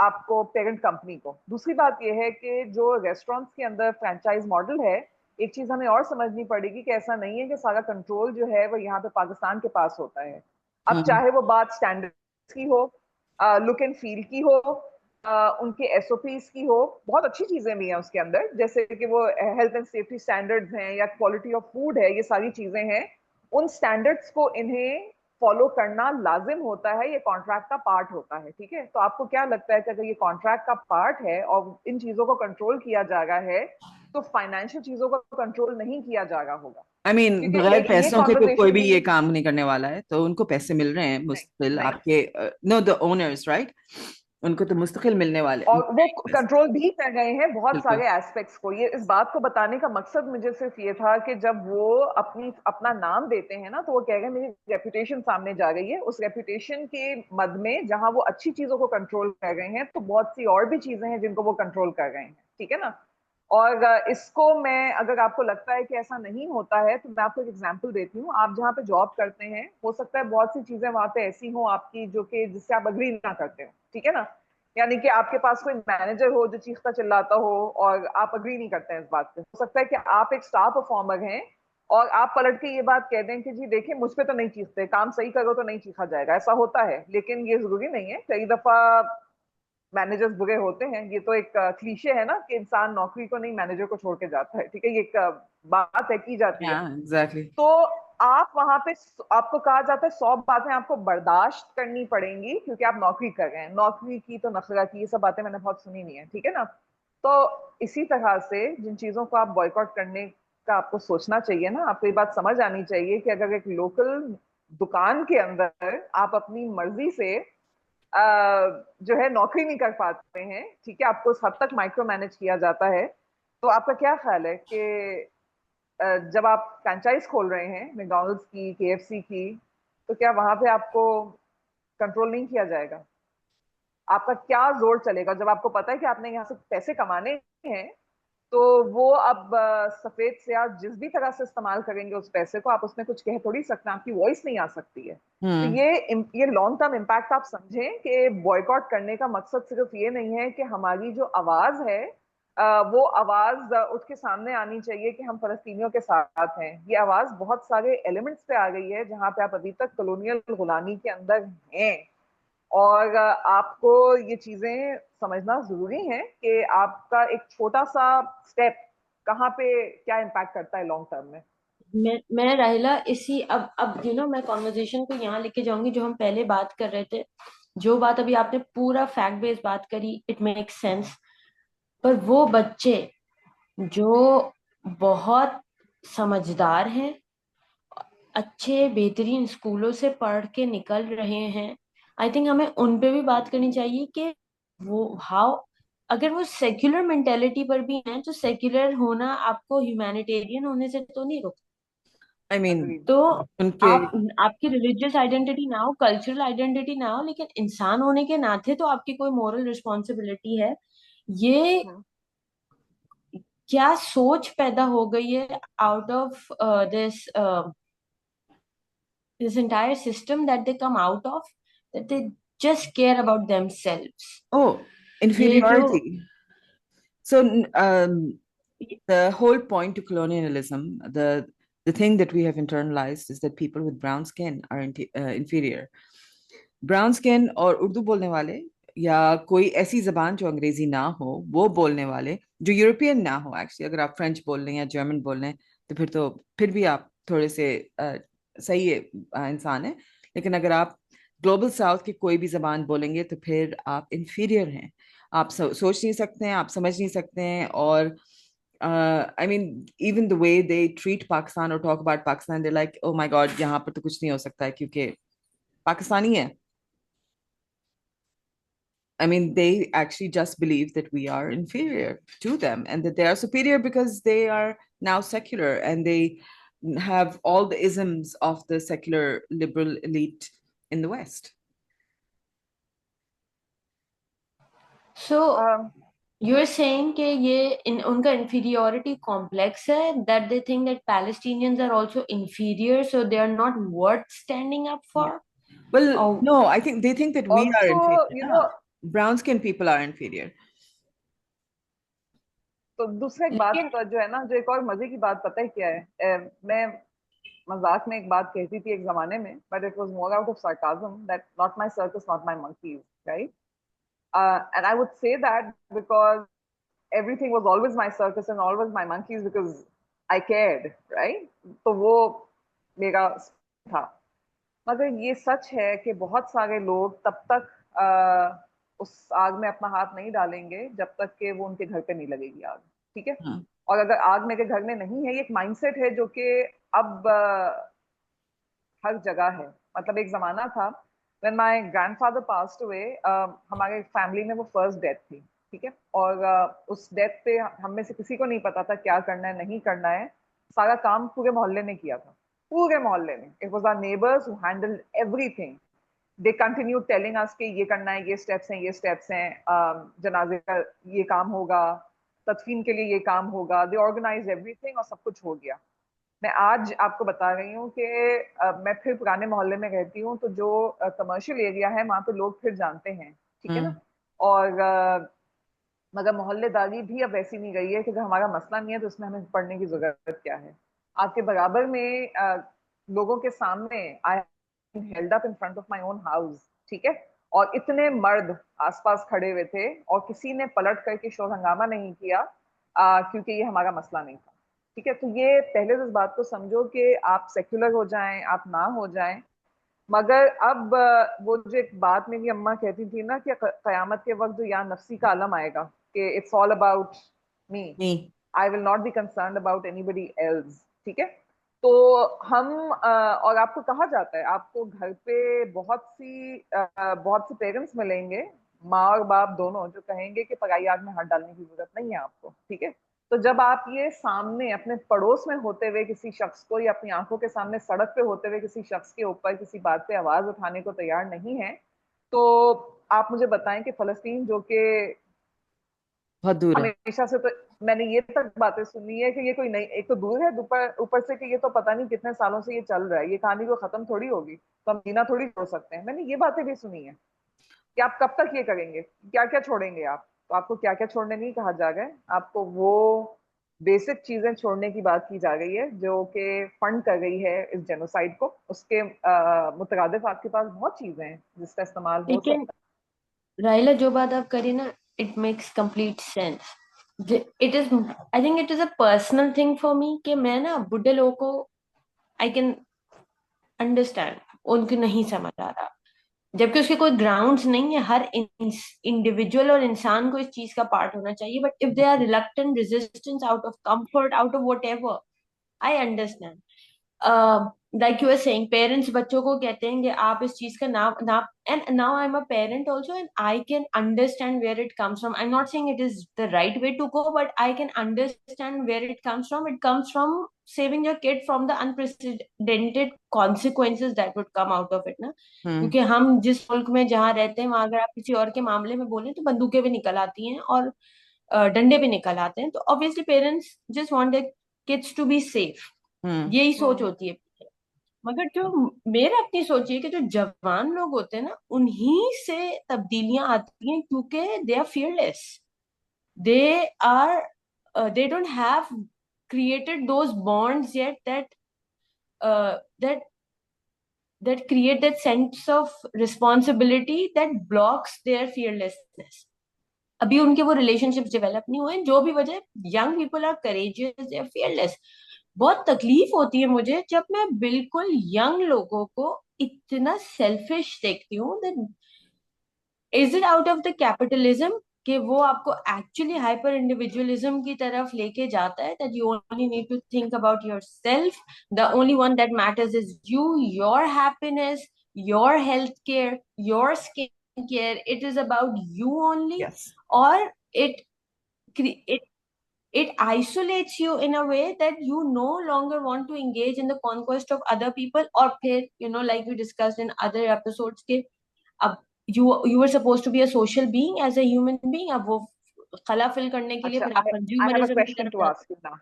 Speaker 3: आपको पेरेंट कंपनी को। दूसरी बात यह है कि जो रेस्टोरेंट्स के अंदर फ्रेंचाइज मॉडल है, एक चीज हमें और समझनी पड़ेगी कि ऐसा नहीं है कि सारा कंट्रोल जो है वो यहाँ पे पाकिस्तान के पास होता है। अब चाहे वो बात स्टैंडर्ड्स की हो, लुक एंड फील की हो, उनके एसओपीज की हो, बहुत अच्छी चीजें भी हैं उसके अंदर, जैसे कि वो हेल्थ एंड सेफ्टी स्टैंडर्ड्स हैं या क्वालिटी ऑफ फूड है, ये सारी चीजें हैं। उन स्टैंडर्ड्स को इन्हें फॉलो करना लाजिम होता है, ये कॉन्ट्रैक्ट का पार्ट होता है, ठीक है। तो आपको क्या लगता है कि अगर ये कॉन्ट्रैक्ट का पार्ट है और इन चीजों को कंट्रोल किया जा रहा है, तो फाइनेंशियल चीजों को कंट्रोल नहीं किया जा रहा होगा?
Speaker 2: आई मीन
Speaker 3: क्योंकि
Speaker 2: बगैर
Speaker 3: ये
Speaker 2: पैसों के तो कोई
Speaker 3: कॉन्वर्सेशन
Speaker 2: भी
Speaker 3: भी
Speaker 2: ये काम नहीं करने वाला है, तो उनको पैसे मिल रहे हैं
Speaker 3: नहीं
Speaker 2: मुस्तकिल
Speaker 3: नहीं
Speaker 2: आपके, नो द ओनर्स राइट, उनको तो मुस्तकिल मिलने वाले
Speaker 3: और वो कंट्रोल भी कर रहे हैं बहुत
Speaker 2: बिल्कुल।
Speaker 3: सारे एस्पेक्ट्स को। ये इस बात को बताने का मकसद मुझे सिर्फ ये था कि जब वो अपना नाम देते हैं ना, तो वो कह रहे हैं मेरी रेपुटेशन सामने जा रही है। उस रेपुटेशन के मद में जहां वो अच्छी चीजों को कंट्रोल कर रहे हैं, तो बहुत सी और भी चीजें हैं जिनको वो कंट्रोल कर रहे हैं, ठीक है ना। और इसको मैं, अगर आपको लगता है कि ऐसा नहीं होता है, तो मैं आपको एक एग्जांपल देती हूँ। आप जहाँ पे जॉब करते हैं, हो सकता है बहुत सी चीजें वहां पे ऐसी हो आपकी जो कि जिससे आप अग्री ना करते हो, ठीक है ना। यानी कि आपके पास कोई मैनेजर हो जो चीखता चिल्लाता हो और आप अग्री नहीं करते हैं इस बात पे। हो सकता है कि आप एक स्टार परफॉर्मर हैं और आप पलट के ये बात कह दें कि जी देखिए मुझ पे तो नहीं चीखते, काम सही करो तो नहीं चीखा जाएगा। ऐसा होता है, लेकिन ये जरूरी नहीं है। कई दफा मैनेजर्स बुरे होते हैं। ये तो एक क्लीशे है ना कि इंसान नौकरी को नहीं मैनेजर को छोड़ के जाता है, ठीक है। ये एक बात है की जाती है।
Speaker 2: एग्जैक्टली।
Speaker 3: तो आप वहां पे, आपको कहा जाता है 100 बातें आपको बर्दाश्त करनी पड़ेंगी क्योंकि आप नौकरी कर रहे हैं। नौकरी की तो नखरा की, ये सब बातें मैंने बहुत सुनी नहीं है, ठीक है ना। तो इसी तरह से जिन चीजों को आप बॉयकॉट करने का आपको सोचना चाहिए ना, आपको ये बात समझ आनी चाहिए कि अगर एक लोकल दुकान के अंदर आप अपनी मर्जी से जो है नौकरी नहीं कर पाते हैं, ठीक है, आपको उस हद तक माइक्रो मैनेज किया जाता है, तो आपका क्या ख्याल है कि जब आप फ्रेंचाइज खोल रहे हैं मैकडॉनल्ड्स की, केएफसी की, तो क्या वहां पे आपको कंट्रोल नहीं किया जाएगा? आपका क्या जोर चलेगा जब आपको पता है कि आपने यहाँ से पैसे कमाने हैं? तो वो अब सफेद से आप जिस भी तरह से इस्तेमाल करेंगे उस पैसे को, आप उसमें कुछ कह थोड़ी सकते हैं, आपकी वॉइस नहीं आ सकती है। तो ये लॉन्ग टर्म इम्पैक्ट आप समझें कि बॉयकॉट करने का मकसद सिर्फ ये नहीं है कि हमारी जो आवाज है वो आवाज उठ के सामने आनी चाहिए कि हम फलस्तीनियों के साथ हैं। ये आवाज बहुत सारे एलिमेंट्स पे आ गई है जहां पे आप अभी तक कॉलोनियल गुलामी के अंदर हैं। और आपको ये चीजें समझना जरूरी है कि आपका एक छोटा सा स्टेप कहाँ पे क्या इम्पैक्ट करता है लॉन्ग टर्म में।
Speaker 4: मैं राहिला इसी अब मैं कॉन्वर्जेशन को यहाँ लेके जाऊंगी जो हम पहले बात कर रहे थे। जो बात अभी आपने पूरा फैक्ट बेस्ड बात करी, इट मेक्स सेंस। पर वो बच्चे जो बहुत समझदार हैं, अच्छे बेहतरीन स्कूलों से पढ़ के निकल रहे हैं, आई थिंक हमें उन पे भी बात करनी चाहिए कि वो हाउ, अगर वो सेक्युलर मेंटेलिटी पर भी हैं, तो सेक्युलर होना आपको ह्यूमैनिटेरियन होने से तो नहीं रोक।
Speaker 2: I mean
Speaker 3: agreed.
Speaker 4: तो
Speaker 2: उनके,
Speaker 4: आप, आपकी रिलीजियस आइडेंटिटी ना हो, कल्चरल आइडेंटिटी ना हो, लेकिन इंसान होने के नाते तो आपकी कोई मोरल रिस्पॉन्सिबिलिटी है। ये क्या सोच पैदा हो गई है out of this this entire system that they come out of, that they just care about themselves.
Speaker 2: oh,
Speaker 4: ये जो
Speaker 2: inferiority. So the whole point to colonialism, the thing that we have internalized is that people with brown skin are inferior. Brown skin और उर्दू बोलने वाले, या कोई ऐसी जबान जो अंग्रेजी ना हो वो बोलने वाले, जो यूरोपियन ना हो एक्चुअली, अगर आप फ्रेंच बोल रहे हैं या जर्मन बोल रहे हैं तो फिर भी आप थोड़े से सही है, इंसान है। लेकिन अगर आप ग्लोबल साउथ की कोई भी जबान बोलेंगे तो फिर आप इंफीरियर हैं। आप सोच नहीं सकते हैं, आप समझ नहीं सकते हैं। और I mean even the way they treat Pakistan और talk about Pakistan, they like oh my God, यहाँ पर तो कुछ नहीं हो सकता है क्योंकि पाकिस्तानी है। I mean, they actually just believe that we are inferior to them and that they are superior because they are now secular and they have all the isms of the secular liberal elite in the West.
Speaker 4: so you're saying कि ये उनका inferiority complex है, that they think that Palestinians are also inferior, so they are not worth standing up for.
Speaker 2: Well,
Speaker 4: Oh,
Speaker 2: no, I think they think that we are
Speaker 3: also
Speaker 2: inferior.
Speaker 3: You know,
Speaker 2: No, brown skinned people are inferior.
Speaker 3: तो दूसरा एक
Speaker 4: लेकिन
Speaker 3: बात जो है ना, जो एक और मजे की बात पता है क्या है, मैं मजाक में एक बात कहती थी एक जमाने में, but it was more out of sarcasm, that not my circus not my monkeys, right? And I would say that because everything was always my circus and always my monkeys because I cared, right? तो वो मेरा था। मगर ये सच है कि बहुत सारे लोग तब तक उस आग में अपना हाथ नहीं डालेंगे जब तक कि वो उनके घर पे नहीं लगेगी आग। ठीक है।
Speaker 2: हाँ।
Speaker 3: और अगर आग मेरे घर में नहीं है, ये एक माइंडसेट है जो कि अब हर जगह है। मतलब एक जमाना था when my grandfather passed away, हमारे फैमिली में वो फर्स्ट डेथ थी। ठीक है। और उस डेथ पे हम में से किसी को नहीं पता था क्या करना है नहीं करना है। सारा काम पूरे मोहल्ले ने किया था, पूरे मोहल्ले ने। It was our neighbours who handled everything. They continue telling us कि ये करना है, ये स्टेप्स हैं, ये स्टेप्स हैं, जनाजे का ये काम होगा, तदफीन के लिए ये काम होगा। दे ऑर्गेनाइज एवरीथिंग और सब कुछ हो गया। मैं आज आपको बता रही हूँ कि मैं फिर पुराने मोहल्ले में रहती हूँ, तो जो कमर्शियल एरिया है वहां पे लोग फिर जानते हैं। ठीक है ना। और मगर मोहल्लेदारी भी अब वैसी नहीं रही है कि अगर हमारा मसला नहीं है तो उसमें हमें पढ़ने की जरूरत क्या है। आपके बराबर में लोगों के सामने I held up in front of my own house. ठीक है। और इतने मर्द आसपास खड़े हुए थे और किसी ने पलट करके शोर हंगामा नहीं किया, क्योंकि ये हमारा मसला नहीं था। ठीक है। तो ये पहले तो इस बात को समझो कि आप सेक्युलर हो जाएं, आप ना हो जाएं। मगर अब वो जो एक बात मेरी अम्मा कहती थी ना कि कयामत के वक्त जो या नफसी का आलम आएगा कि इट्स ऑल अबाउट मी,
Speaker 2: नहीं।
Speaker 3: I will not be concerned about anybody else. ठीक है। तो हम और आपको कहा जाता है, आपको घर पे बहुत सी पेरेंट्स मिलेंगे, माँ और बाप दोनों, जो कहेंगे कि पराई आग में हाथ डालने की जरूरत नहीं है आपको। ठीक है। तो जब आप ये सामने अपने पड़ोस में होते हुए किसी शख्स को, या अपनी आंखों के सामने सड़क पे होते हुए किसी शख्स के ऊपर किसी बात पे आवाज उठाने को तैयार नहीं है, तो आप मुझे बताएं कि फलस्तीन, जो कि
Speaker 2: बहुत दूर है।
Speaker 3: हमेशा से, तो मैंने ये तक बातें सुनी है कि ये कोई नहीं, एक तो दूर है, ऊपर ऊपर से कि ये तो पता नहीं कितने सालों से ये चल रहा है, ये कहानी को खत्म थोड़ी होगी, तो हम जीना थोड़ी छोड़ सकते हैं। मैंने ये बातें भी सुनी है कि आप कब तक ये करेंगे, क्या क्या छोड़ेंगे आप। तो आपको क्या क्या छोड़ने नहीं कहा जा रहा है, आपको वो बेसिक चीजें छोड़ने की बात की जा रही है जो कि फंड कर रही है इस जेनोसाइड को। उसके मुतरादिफ आपके पास बहुत चीजें हैं जिसका इस्तेमाल हो
Speaker 4: लेकिन
Speaker 3: सकता
Speaker 4: राइला, जो बात आप करी ना, it makes complete sense. It is, I think it is a personal thing for me कि मैं ना बुढ़े लोगों को आई कैन अंडरस्टैंड, उनको नहीं समझ आ रहा, जबकि उसके कोई ग्राउंड्स नहीं है। हर इंडिविजुअल और इंसान को इस चीज का पार्ट होना चाहिए, but if they are reluctant, resistance, out of comfort, out of whatever, I understand. Like you are saying, parents बच्चों को कहते हैं कि आप इस चीज का नाम ना, and now I am a parent also and I can understand where it comes from. I am not saying it is the right way to go, but I can understand where it comes from. It comes from saving your kid from the unprecedented consequences that would come out of it ना।
Speaker 2: हम्म।
Speaker 4: क्योंकि हम जिस मुल्क में जहाँ रहते हैं, वहां अगर आप किसी और के मामले में बोलें तो बंदूकें भी निकल आती हैं और डंडे भी निकल आते हैं। तो obviously parents just want their kids to be safe,
Speaker 2: hmm.
Speaker 4: यही सोच होती है। मगर जो मेरा अपनी सोच है कि जो जवान लोग होते हैं ना, उन्हीं से तब्दीलियां आती हैं, क्योंकि they are fearless, they are they don't have created those bonds yet that that create that sense of responsibility that blocks their fearlessness. अभी उनके वो रिलेशनशिप्स डेवलप नहीं हुए, जो भी वजह, young people are courageous, they are fearless. बहुत तकलीफ होती है मुझे जब मैं बिल्कुल यंग लोगों को इतना सेल्फिश देखती हूँ। Is it out of the capitalism कि वो आपको एक्चुअली हाइपर इंडिविजुअलिज्म की तरफ लेके जाता है, that you only need to think about yourself, the only one that matters is you, your happiness, your health care, your skin care, it is about you only.
Speaker 2: Yes.
Speaker 4: और it it it isolates you in a way that you no longer want to engage in the conquest of other people, or फिर like we discussed in other episodes के अब you were supposed to be a social being as a human being, अब वो खला fill करने के लिए
Speaker 3: अच्छा,
Speaker 4: फिर आप
Speaker 3: I have a
Speaker 4: कंज्यूमरिज्म की
Speaker 3: question
Speaker 4: तरफ
Speaker 3: to
Speaker 4: जाते
Speaker 3: ask you now.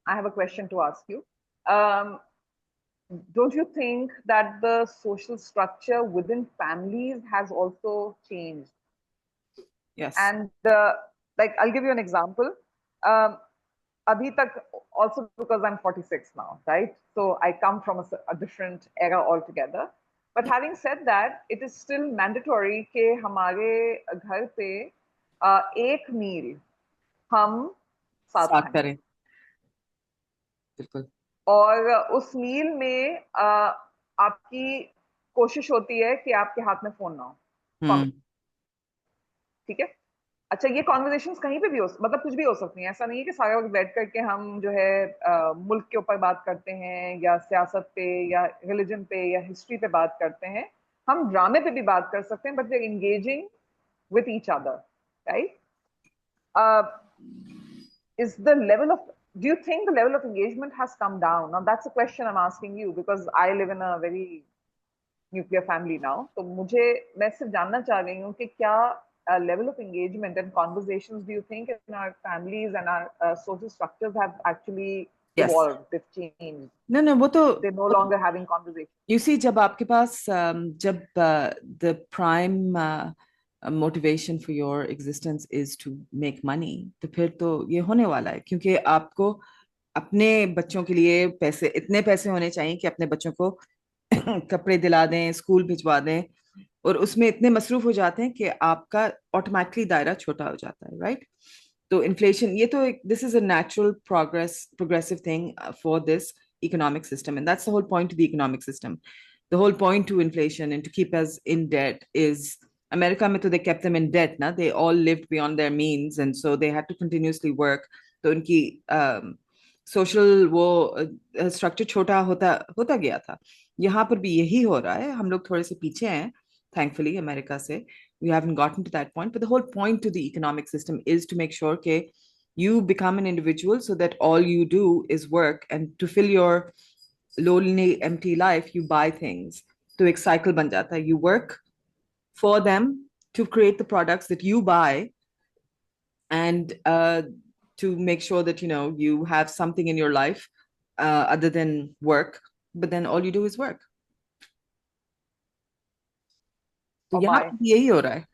Speaker 3: I have a question to ask you. Um, don't you think that the social structure within families has also changed?
Speaker 2: Yes.
Speaker 3: And like, I'll give you an example. Um, abhi tak, also because I'm 46 now, right? So I come from a different era altogether. But having said that, it is still mandatory कि हमारे घर पे एक मील हम साथ
Speaker 2: साथ
Speaker 3: खाएं।
Speaker 2: करें। बिल्कुल।
Speaker 3: और उस मील में आपकी कोशिश होती है कि आपके हाथ में फोन ना हो,
Speaker 2: हम्म
Speaker 3: ठीक है। अच्छा, ये कॉन्वर्जेशंस कहीं पे भी मतलब कुछ भी हो सकती हैं। ऐसा नहीं है कि सारा वक्त बैठ करके हम जो है मुल्क के ऊपर बात करते हैं या सियासत पे या रिलीजन पे या हिस्ट्री पे बात करते हैं। हम ड्रामे पे भी बात कर सकते हैं, but we are engaging with each other, right? Is the level of Do you think the level of engagement has come down? Now that's a question I'm asking you because I live in a very nuclear family now. तो मुझे मैं सिर्फ जानना चाह रही हूँ कि क्या level of engagement and conversations do you think in our families and our social structures have actually
Speaker 2: yes
Speaker 3: evolved? They've changed.
Speaker 2: no वो तो
Speaker 3: They're no longer having conversations.
Speaker 2: you see जब आपके पास जब the prime motivation for your existence is to make money, तो फिर तो ये होने वाला है, क्योंकि आपको अपने बच्चों के लिए पैसे, इतने पैसे होने चाहिए कि अपने बच्चों को कपड़े दिला दें, स्कूल भिजवा दें, और उसमें इतने मसरूफ हो जाते हैं कि आपका ऑटोमेटिकली दायरा छोटा हो जाता है, राइट? तो इन्फ्लेशन, ये तो एक, this is a natural progressive thing for this economic system, and that's the whole point of the economic system. The whole point to inflation and to keep us in debt is, America में तो they kept them in debt ना, they all lived beyond their means and so they had to continuously work. तो उनकी social वो structure छोटा होता होता गया था। यहाँ पर भी यही हो रहा है, हम लोग थोड़े से पीछे हैं thankfully अमेरिका से, we haven't gotten to that point, but the whole point to the economic system is to make sure that you become an individual so that all you do is work, and to fill your lonely empty life you buy things. तो एक cycle बन जाता है, you work for them to create the products that you buy, and to make sure that you have something in your life other than work, but then all you do is work. तो
Speaker 3: Or
Speaker 2: यहाँ
Speaker 3: buy.
Speaker 2: पर यही हो रहा है।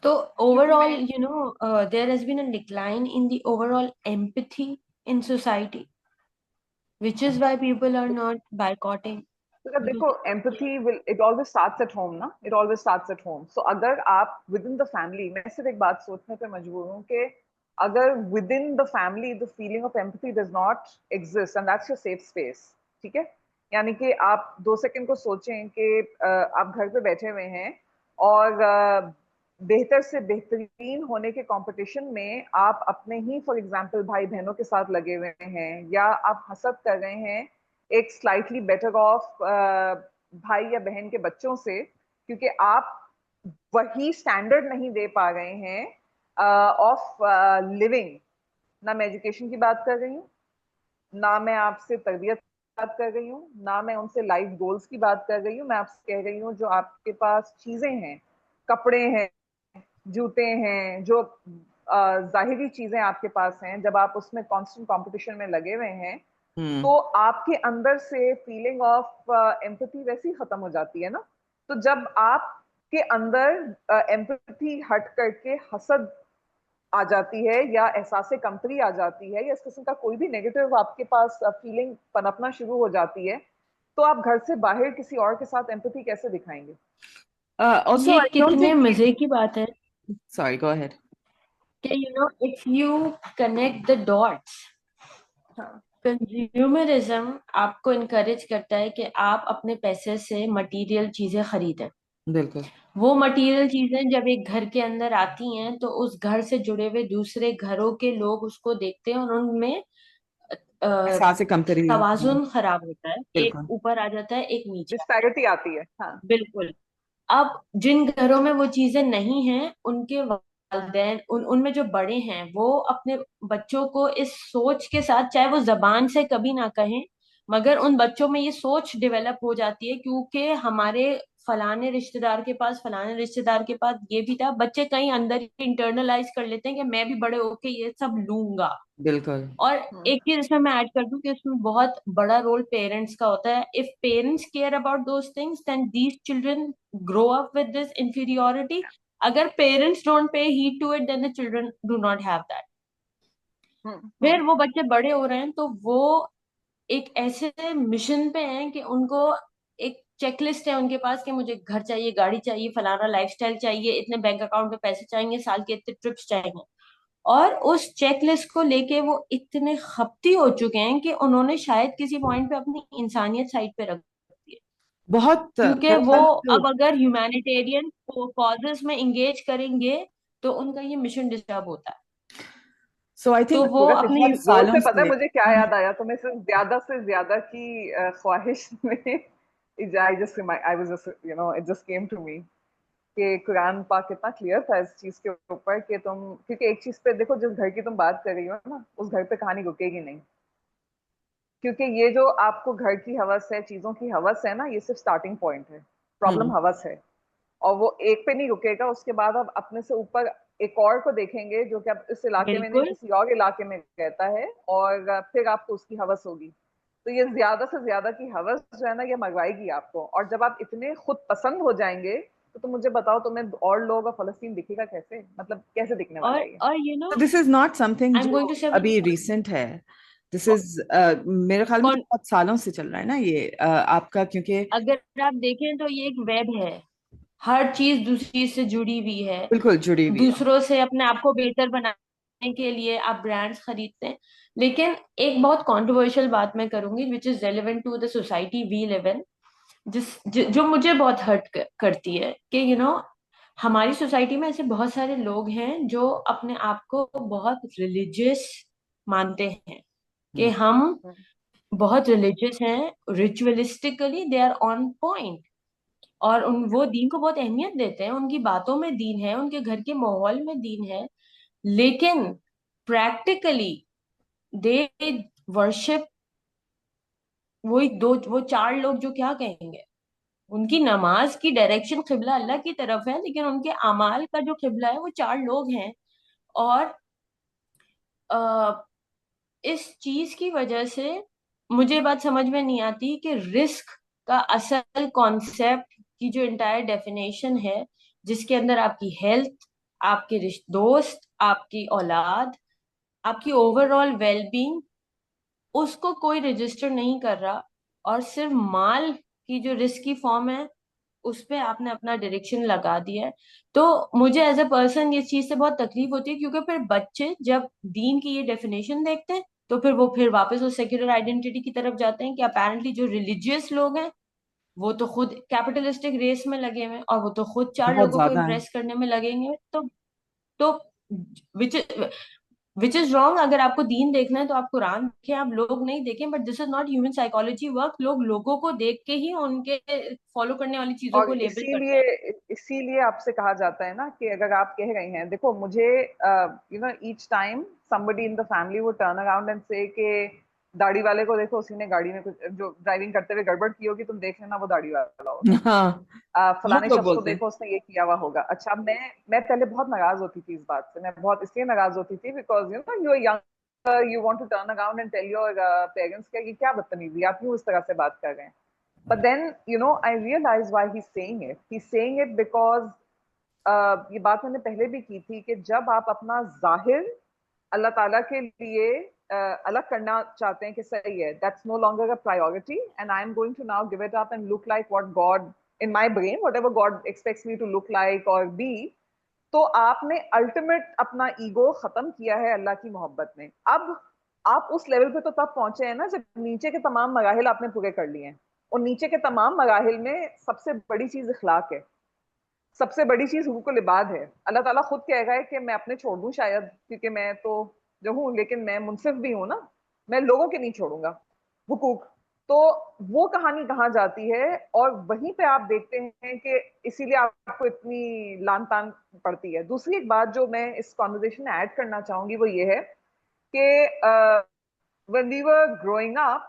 Speaker 4: So overall, there has been a decline in the overall empathy in society, which is why people are not boycotting.
Speaker 3: तो देखो, empathy will, it always starts at home ना, it always starts at home. So अगर आप within the family, मैं सिर्फ एक बात सोचने पे मजबूर हूँ कि अगर within the family the feeling of empathy does not exist and that's your safe space, ठीक है? यानी कि आप 2 सेकंड को सोचें कि आप घर पे बैठे हुए हैं और बेहतर से बेहतरीन होने के कंपटीशन में आप अपने ही फॉर एग्जांपल भाई बहनों के साथ लगे हुए हैं, या आप हसद कर रहे हैं एक स्लाइटली बेटर ऑफ भाई या बहन के बच्चों से, क्योंकि आप वही स्टैंडर्ड नहीं दे पा रहे हैं ऑफ लिविंग। ना मैं एजुकेशन की बात कर रही हूँ, ना मैं आपसे तरबियत की बात कर रही हूँ, ना मैं उनसे लाइफ गोल्स की बात कर रही हूँ। मैं आपसे कह रही हूँ जो आपके पास चीजें हैं, कपड़े हैं, जूते हैं, जो जाहिरी चीजें आपके पास हैं, जब आप उसमें कांस्टेंट कंपटीशन में लगे हुए हैं तो आपके अंदर से फीलिंग ऑफ एम्पैथी वैसी खत्म हो जाती है ना। तो जब आपके अंदर एम्पैथी हट करके हसद आ जाती है या एहसास कमतरी आ जाती है या इस किस्म का कोई भी नेगेटिव आपके पास फीलिंग पनपना शुरू हो जाती है, तो आप घर से बाहर किसी और के साथ एम्पैथी कैसे दिखाएंगे?
Speaker 2: Also,
Speaker 4: ये
Speaker 2: I don't
Speaker 4: कितने
Speaker 2: think.
Speaker 4: मजे की बात है
Speaker 2: Sorry, go ahead.
Speaker 4: कि if you connect the dots, consumerism आपको इनकरेज करता है कि आप अपने पैसे से मटेरियल चीजें खरीदें।
Speaker 2: बिल्कुल।
Speaker 4: वो मटेरियल चीजें जब एक घर के अंदर आती हैं तो उस घर से जुड़े हुए दूसरे घरों के लोग उसको देखते हैं और उनमें
Speaker 2: एहसास कमतरी होता है।
Speaker 4: तवाजुन खराब होता है, एक
Speaker 2: बिल्कुल।
Speaker 4: ऊपर आ जाता है, एक नीचे।
Speaker 3: डिस्पैरिटी आती है। हाँ,
Speaker 4: बिल्कुल। अब जिन घरों में वो चीजें नहीं हैं, उनके वालिदैन उनमें जो बड़े हैं वो अपने बच्चों को इस सोच के साथ, चाहे वो जबान से कभी ना कहें, मगर उन बच्चों में ये सोच डेवलप हो जाती है क्योंकि हमारे फलाने रिश्तेदार के पास, फलाने रिश्तेदार के पास ये भी था। बच्चे कहीं अंदर ही इंटरनलाइज कर लेते हैं कि मैं भी बड़े होके ये सब लूंगा।
Speaker 2: बिल्कुल।
Speaker 4: और एक चीज इसमें मैं ऐड कर दूं कि इसमें बहुत बड़ा रोल पेरेंट्स का होता है। If parents care about those things then these children grow up with this inferiority. अगर parents don't pay heed to it then the children do not have that. फिर वो बच्चे बड़े हो रहे हैं तो वो एक ऐसे मिशन पे हैं कि उनको एक चेकलिस्ट है उनके पास कि मुझे घर चाहिए, गाड़ी चाहिए, फलाना लाइफस्टाइल चाहिए, इतने बैंक अकाउंट में पैसे चाहिए, साल के इतने ट्रिप्स चाहिए। और उस चेकलिस्ट को लेके वो इतने खपती हो चुके हैं कि उन्होंने शायद किसी पॉइंट पे अपनी इंसानियत साइड पे रख दी है,
Speaker 2: बहुत
Speaker 4: क्योंकि
Speaker 2: मेरे
Speaker 4: वो
Speaker 2: ख्याल से
Speaker 4: अब अगर ह्यूमैनिटेरियन कॉजेस में इंगेज करेंगे तो उनका ये मिशन डिस्टर्ब होता है।
Speaker 2: सो आई
Speaker 4: तो
Speaker 2: थिंक
Speaker 4: वो
Speaker 3: सूरज,
Speaker 4: अपनी
Speaker 3: बहुत जोर
Speaker 2: सालों
Speaker 3: से, पता है
Speaker 2: से।
Speaker 3: मुझे क्या याद आया तुम्हें, सिर्फ ज्यादा से ज्यादा की ख्वाहिश में I just I was just you know it just came to me कि कुरान पाक कितना क्लियर था इस चीज के ऊपर कि तुम, क्योंकि एक चीज पे देखो, जिस घर की तुम बात कर रही हो ना, उस घर पे कहानी रुकेगी नहीं, क्योंकि ये जो आपको घर की हवस है, चीजों की हवस है ना, ये सिर्फ स्टार्टिंग पॉइंट है। प्रॉब्लम हवस है, और वो एक पे नहीं रुकेगा, उसके बाद आप अपने से ऊपर एक और को देखेंगे जो कि अब इस इलाके में नहीं
Speaker 4: बिल्कुल।
Speaker 3: किसी और इलाके में रहता है, और फिर आपको उसकी हवस होगी। तो ये ज्यादा से ज्यादा की हवस जो है ना, ये मंगवाएगी आपको, और जब आप इतने खुद पसंद हो जाएंगे तो तुम मुझे बताओ, तुम्हें और लोग और फलस्तीन दिखेगा कैसे, मतलब कैसे दिखने वाला है ये?
Speaker 4: और you know
Speaker 2: this is not something
Speaker 4: I am
Speaker 2: जो
Speaker 4: गोइंग टू से
Speaker 2: अभी रिसेंट है। दिस इज मेरे ख्याल में तो बहुत सालों से चल रहा है ना ये, आपका, क्योंकि
Speaker 4: अगर आप देखें तो ये एक वेब है, हर चीज दूसरी से जुड़ी हुई है।
Speaker 2: बिल्कुल जुड़ी हुई है।
Speaker 4: दूसरों से अपने आप को बेहतर बनाने के लिए आप ब्रांड्स खरीदते हैं। लेकिन एक बहुत कंट्रोवर्शियल बात मैं करूंगी which is relevant to the society we live in, जो मुझे बहुत हर्ट करती है कि हमारी सोसाइटी में ऐसे बहुत सारे लोग हैं जो अपने आप को बहुत रिलीजियस मानते हैं कि हम
Speaker 3: हम्म।
Speaker 4: बहुत रिलीजियस हैं, ritualistically they are on point, और वो दीन को बहुत अहमियत देते हैं, उनकी बातों में दीन है, उनके घर के माहौल में दीन है। लेकिन प्रैक्टिकली दे वर्शिप वही दो वो चार लोग जो क्या कहेंगे, उनकी नमाज की डायरेक्शन किबला अल्लाह की तरफ है, लेकिन उनके अमाल का जो किबला है वो चार लोग हैं। और अ, इस चीज की वजह से मुझे ये बात समझ में नहीं आती कि रिस्क का असल कॉन्सेप्ट की जो इंटायर डेफिनेशन है, जिसके अंदर आपकी हेल्थ, आपके दोस्त, आपकी औलाद, आपकी ओवरऑल वेलबींग, उसको कोई रजिस्टर नहीं कर रहा, और सिर्फ माल की जो रिस्क की फॉर्म है उस पे आपने अपना डायरेक्शन लगा दिया है। तो मुझे एज अ पर्सन ये चीज से बहुत तकलीफ होती है, क्योंकि फिर बच्चे जब दीन की ये डेफिनेशन देखते हैं तो फिर वो फिर वापस उस सेक्युलर आइडेंटिटी की तरफ जाते हैं कि अपेरेंटली जो रिलीजियस लोग हैं वो तो खुद कैपिटलिस्टिक रेस में लगे हुए हैं, और वो तो खुद चार
Speaker 2: बहुत
Speaker 4: लोगों को
Speaker 2: ज्यादा है।
Speaker 4: इम्प्रेस करने में लगेंगे। तो विच विच इज रॉन्ग। अगर आपको दीन देखना है तो आप कुरान देखें, आप लोग नहीं देखें, but this is not human psychology work. लोग लोगों को देख के ही उनके फॉलो करने वाली चीजों
Speaker 3: और
Speaker 4: को लेबल करते
Speaker 3: इसीलिए
Speaker 4: हैं।
Speaker 3: इसीलिए आपसे कहा जाता है ना कि अगर आप कह रहे हैं, देखो मुझे, you know each time somebody in the family वो टर्न अराउंड एंड से कि दाढ़ी वाले को देखो, उसी ने गाड़ी में कुछ जो ड्राइविंग करते हुए गड़बड़ की होगी, तुम देख लेना वो दाढ़ी वाला होगा।
Speaker 2: हाँ,
Speaker 3: फलाने
Speaker 2: बहुत लोग
Speaker 3: शख्स को
Speaker 2: बोलते हैं।
Speaker 3: देखो, उसने ये किया हुआ होगा। अच्छा, मैं पहले बहुत नाराज होती थी इस बात से, मैं बहुत इसलिए नाराज होती थी because you know you are young, you want to turn around and tell your parents कि ये क्या बदतमीजी, आप क्यों इस तरह से बात कर रहे हैं। But then, you know, I realize why he's saying it. He's saying it because ये बात मैंने पहले भी की थी कि जब आप अपना जाहिर अल्लाह ताला के लिए अलग करना चाहते हैं कि सही है, that's no longer a priority and I'm going to now give it up and look like what God in my brain, whatever God expects me to look like or be. तो आपने अल्टीमेट अपना ego खत्म किया है अल्लाह की मोहब्बत में। अब आप उस लेवल पे तो तब पहुंचे हैं ना जब नीचे के तमाम मराहिल आपने पूरे कर लिए हैं, और नीचे के तमाम मराहिल में सबसे बड़ी चीज इखलाक है, सबसे बड़ी चीज हुकूकुल इबाद है। अल्लाह ताला खुद कह रहा है कि मैं अपने छोड़ दूं शायद, क्योंकि मैं तो जो हूं, लेकिन मैं मुनसिफ भी हूं ना, मैं लोगों के नहीं छोड़ूंगा हुकूक। तो वो कहानी कहाँ जाती है, और वहीं पे आप देखते हैं कि इसीलिए आपको इतनी लान तान पड़ती है। दूसरी एक बात जो मैं इस कॉन्वर्जेशन में ऐड करना चाहूंगी वो ये है कि when we were growing up,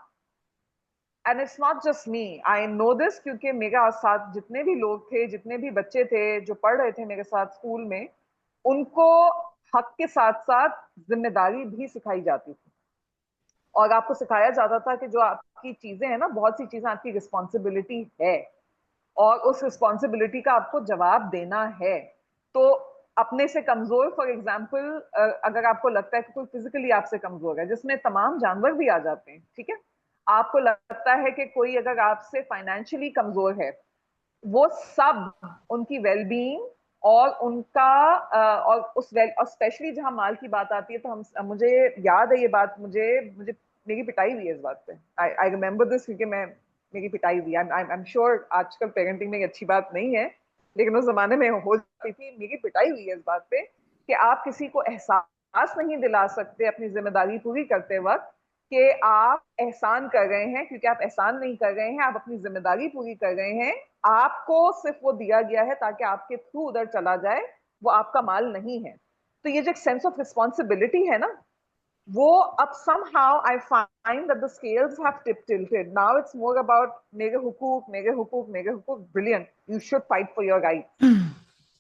Speaker 3: and it's not just me, I know this, क्योंकि मेरे साथ जितने भी लोग थे, जितने भी बच्चे थे जो पढ़ रहे थे मेरे साथ स्कूल में, उनको हक के साथ साथ जिम्मेदारी भी सिखाई जाती थी, और आपको सिखाया जाता था कि जो आपकी चीजें हैं ना, बहुत सी चीजें आपकी रिस्पॉन्सिबिलिटी है, और उस रिस्पॉन्सिबिलिटी का आपको जवाब देना है। तो अपने से कमजोर, फॉर एग्जाम्पल, अगर आपको लगता है कि कोई फिजिकली आपसे कमजोर है, जिसमें तमाम जानवर भी आ जाते हैं, ठीक है, आपको लगता है कि कोई अगर आपसे फाइनेंशियली कमजोर है, वो सब, उनकी वेलबींग और उनका और और स्पेशली जहां माल की बात आती है तो हम मुझे याद है ये बात, मुझे मुझे मेरी पिटाई हुई है इस बात पे। आई रिमेम्बर दिस क्योंकि मेरी पिटाई हुई। आई एम श्योर आजकल पेरेंटिंग में एक अच्छी बात नहीं है, लेकिन उस जमाने में हो जाती थी। मेरी पिटाई हुई है इस बात पे कि आप किसी को एहसास नहीं दिला सकते अपनी जिम्मेदारी पूरी करते वक्त कि आप एहसान कर रहे हैं, क्योंकि आप एहसान नहीं कर रहे हैं, आप अपनी जिम्मेदारी पूरी कर रहे हैं। आपको सिर्फ वो दिया गया है ताकि आपके थ्रू उधर चला जाए, वो आपका माल नहीं है। तो ये जो एक सेंस ऑफ रिस्पॉन्सिबिलिटी है ना, वो अब somehow I find that the scales have tilted. Now it's more about मेरे हुकूक, मेरे हुकूक, मेरे हुकूक. Brilliant. You should fight for your rights.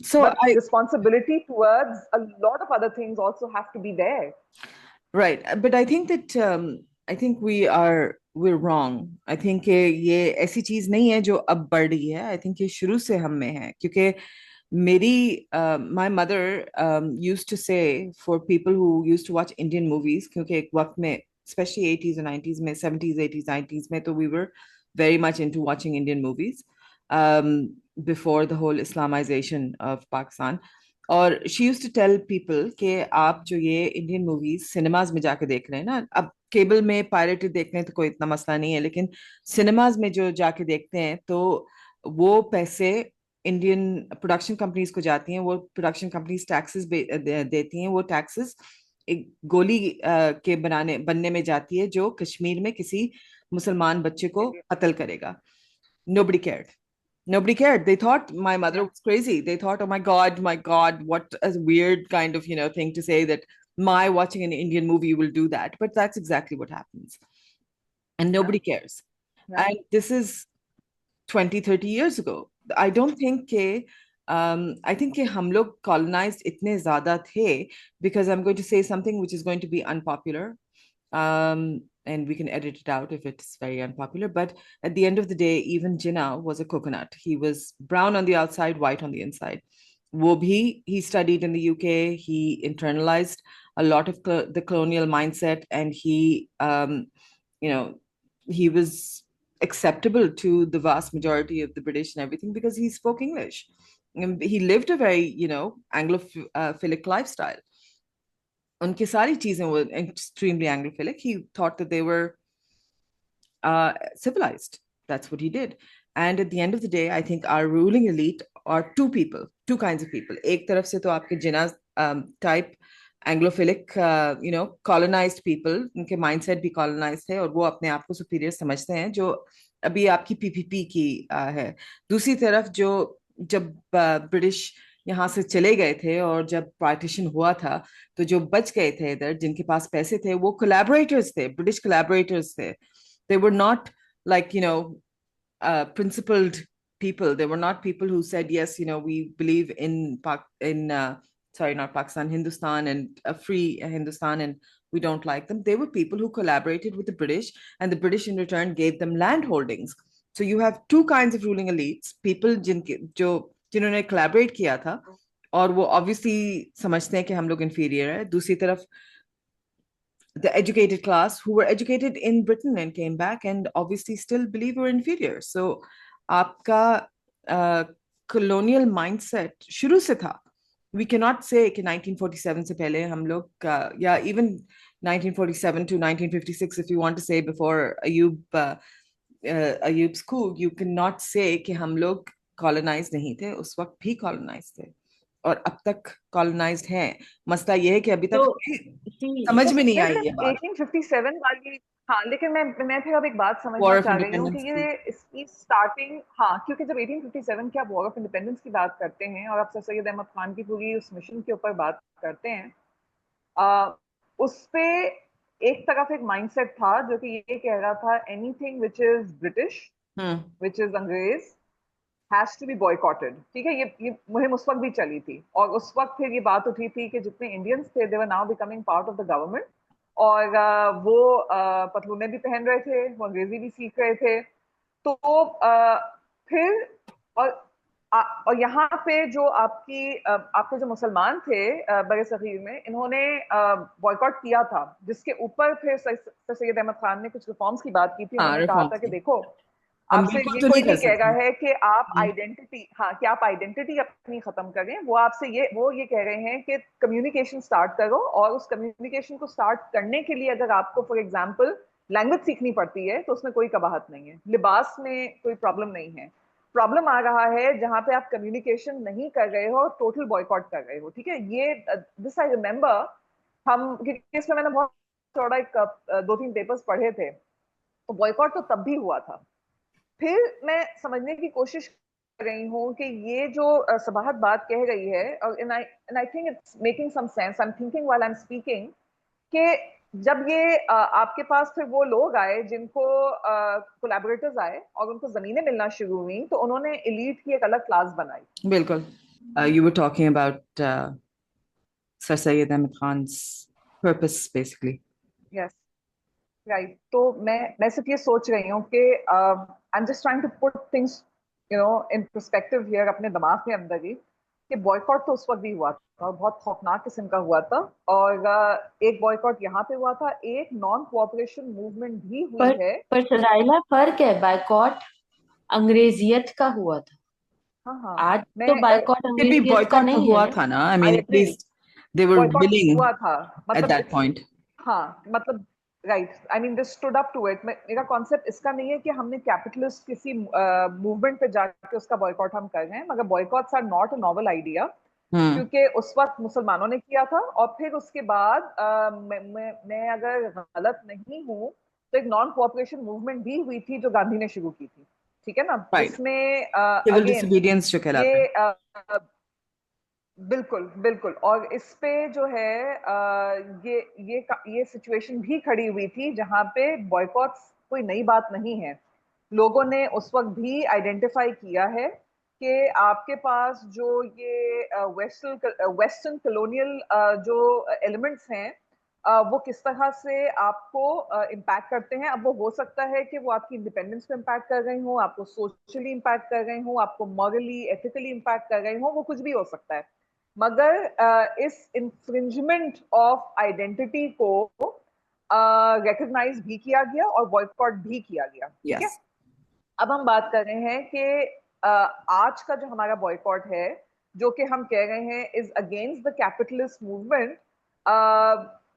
Speaker 2: So
Speaker 3: But responsibility towards a lot of other things also have to be there.
Speaker 2: Right, but I think that I think we're wrong. I think ये ऐसी चीज नहीं है जो अब बढ़ रही है. I think ये शुरू से हम में है, क्योंकि मेरी my mother used to say for people who used to watch Indian movies, क्योंकि एक वक्त में especially 80s and 90s में 70s 80s 90s में तो we were very much into watching Indian movies before the whole Islamization of Pakistan. और she use to tell people कि आप जो ये इंडियन मूवीज सिनेमाज में जाके देख रहे हैं ना, अब केबल में पायरेटेड देख रहे हैं तो कोई इतना मसला नहीं है, लेकिन सिनेमाज में जो जाके देखते हैं तो वो पैसे इंडियन प्रोडक्शन कंपनीज को जाती हैं, वो प्रोडक्शन कंपनीज टैक्सेस देती हैं, वो टैक्सेस एक गोली के बनने में जाती है जो कश्मीर में किसी मुसलमान बच्चे को कत्ल करेगा. Nobody cared. Nobody cared. They thought my mother was crazy. They thought, oh my God, what a weird kind of, thing to say that my watching an Indian movie will do that. But that's exactly what happens. And nobody cares.
Speaker 3: Yeah.
Speaker 2: And this is 20, 30 years ago. I don't think I think कि हम लोग colonized इतने ज़्यादा थे, because I'm going to say something which is going to be unpopular. And we can edit it out if it's very unpopular. But at the end of the day, even Jinnah was a coconut. He was brown on the outside, white on the inside. वो भी, he studied in the UK. He internalized a lot of the colonial mindset, and he was acceptable to the vast majority of the British and everything because he spoke English. And he lived a very, Anglophilic lifestyle. उनकी सारी चीजें were extremely Anglophilic. He thought that they were civilized. That's what he did. And at the end of the day, I think our ruling elite are two kinds of people. एक तरफ से तो आपके जिन्ना type Anglophilic, colonized people, उनके mindset भी colonized है और वो अपने आप को superior समझते हैं, जो अभी आपकी PPP की है. दूसरी तरफ जो जब ब्रिटिश यहाँ से चले गए थे और जब पार्टीशन हुआ था तो जो बच गए थे इधर, जिनके पास पैसे थे, वो कोलैबोरेटर्स थे, ब्रिटिश कोलैबोरेटर्स थे. They were not like, principled people. They were not people who said, yes, we believe in sorry, not Pakistan, Hindustan, and a free Hindustan, and we don't like them. They were people who collaborated with the British, and the British in return gave them land holdings. So you have two kinds of ruling elites, people जिन्होंने collaborate किया था और वो obviously समझते हैं कि हम लोग inferior है. दूसरी तरफ the educated class who were educated in Britain and came back and obviously still believe we're inferior. So आपका colonial mindset शुरू से था. We cannot say कि 1947 से पहले हम लोग या even 1947 to 1956, if you want to say before Ayub's coup, you cannot say कि हम लोग colonized नहीं थे. उस वक्त भी colonized थे और अब तक colonized हैं. मसला ये है कि अभी तक समझ में नहीं आई ये बात.
Speaker 3: 1857 वाली, हाँ, लेकिन मैं फिर अब एक बात समझना चाह रही हूँ कि ये इसकी स्टार्टिंग, हाँ, क्योंकि जब 1857 के आप वॉर ऑफ इंडिपेंडेंस की बात करते हैं और आप सर सैयद अहमद खान की पूरी उस मिशन के ऊपर बात करते हैं, उस पे एक तरफ एक माइंडसेट था जो कि ये कह रहा था anything which is British, which is अंग्रेज, has to be boycotted. ठीक है, ये मुहिम उस वक्त भी चली थी और उस वक्त फिर ये बात उठी थी कि जितने इंडियंस थे they were now becoming part of the government और वो पतलूने भी पहन रहे थे, वो अंग्रेजी भी सीख रहे थे. तो फिर और यहाँ पे जो आपके जो मुसलमान थे बड़े सगीर में, इन्होंने बॉयकॉट किया था, जिसके ऊपर फिर सैयद अहमद खान ने कुछ रिफॉर्म्स की बात की थी. उन्होंने कहा था कि देखो
Speaker 2: हम
Speaker 3: आपसे
Speaker 2: बिल्कुल
Speaker 3: ये
Speaker 2: तो
Speaker 3: कोई
Speaker 2: नहीं
Speaker 3: नहीं
Speaker 2: कर
Speaker 3: कह रहा
Speaker 2: सकते।
Speaker 3: है कि आप
Speaker 2: हम्म।
Speaker 3: आइडेंटिटी, हाँ, कि आप आइडेंटिटी अपनी खत्म करें। वो आपसे ये कह रहे हैं कि कम्युनिकेशन स्टार्ट करो, और उस कम्युनिकेशन को स्टार्ट करने के लिए अगर आपको फॉर एग्जांपल लैंग्वेज सीखनी पड़ती है तो उसमें कोई कबाहत नहीं है, लिबास में कोई प्रॉब्लम नहीं है। प्रॉब्लम आ रहा है जहां पे आप कम्युनिकेशन नहीं कर रहे हो, टोटल बॉयकॉट कर रहे हो, ठीक है। ये दिस आई रिमेम्बर, हम क्योंकि इसमें मैंने बहुत थोड़ा एक 2-3 पेपर्स पढ़े थे, तो बॉयकॉट तो तब भी हुआ था। फिर मैं समझने की कोशिश कर रही हूँ कि ये जो सबाहत बात कह रही है, और and I think it's making some sense, I am thinking while I am speaking, कि जब ये आपके पास फिर वो लोग आए जिनको कोलैबोरेटर्स आए और उनको जमीनें मिलना शुरू हुई, तो उन्होंने एलीट की एक अलग क्लास बनाई।
Speaker 2: बिल्कुल। You were talking about Sir Syed Ahmed Khan's purpose, basically.
Speaker 3: यस, राइट। तो मैं सिर्फ ये सोच रही हूँ कि I am just trying to put things in perspective here, अपने दिमाग के अंदर ही, कि बॉयकॉट तो उस वक्त भी हुआ था, बहुत खौफनाक किस्म का हुआ था। और एक बॉयकॉट यहाँ पे हुआ था, एक नॉन कोऑपरेशन मूवमेंट भी हुई है।
Speaker 4: पर सदाइला, फर्क है, बायकॉट अंग्रेजियत का हुआ था।
Speaker 3: हाँ हाँ,
Speaker 4: आज
Speaker 3: मैं
Speaker 4: तो बायकॉट
Speaker 2: फिर भी
Speaker 4: अंग्रेजियत का
Speaker 2: boycott तो
Speaker 4: नहीं है
Speaker 2: हुआ
Speaker 4: ना।
Speaker 2: था ना। I
Speaker 3: I
Speaker 2: mean, at
Speaker 3: agree,
Speaker 2: least they were
Speaker 3: boycott
Speaker 2: willing
Speaker 3: हुआ था,
Speaker 2: at
Speaker 3: मतलब
Speaker 2: that point.
Speaker 3: हाँ, मतलब right, I mean they stood up to it. मेरा कॉन्सेप्ट इसका नहीं है कि हमने कैपिटलिस्ट किसी मूवमेंट पे जाके उसका बॉयकॉट हम कर रहे हैं, मगर boycotts are not a novel idea,
Speaker 2: hmm.
Speaker 3: क्योंकि उस वक्त मुसलमानों ने किया था, और फिर उसके बाद मैं अगर गलत नहीं हूँ तो एक नॉन कोऑपरेशन मूवमेंट भी हुई थी जो गांधी ने शुरू की थी, ठीक है ना,
Speaker 2: Right.
Speaker 3: जिसमें
Speaker 2: Civil
Speaker 3: अगेन
Speaker 2: disobedience जो कहलाता है।
Speaker 3: ये बिल्कुल बिल्कुल, और इस पे जो है ये सिचुएशन भी खड़ी हुई थी जहां पे बॉयकॉट्स कोई नई बात नहीं है। लोगों ने उस वक्त भी आइडेंटिफाई किया है कि आपके पास जो ये वेस्टर्न कॉलोनियल जो एलिमेंट्स हैं, वो किस तरह से आपको इम्पैक्ट करते हैं। अब वो हो सकता है कि वो आपकी इंडिपेंडेंस को इम्पैक्ट कर रहे हो, आपको सोशली इम्पैक्ट कर रहे हो, आपको मॉरली एथिकली इम्पैक्ट कर रहे हो, वो कुछ भी हो सकता है। मगर इस इंफ्रिंजमेंट ऑफ आइडेंटिटी को रिकग्नाइज भी किया गया और बॉयकॉट भी किया गया, ठीक है।
Speaker 2: Yes.
Speaker 3: अब हम बात कर रहे हैं कि आज का जो हमारा बॉयकॉट है, जो कि हम कह रहे हैं is against the capitalist movement,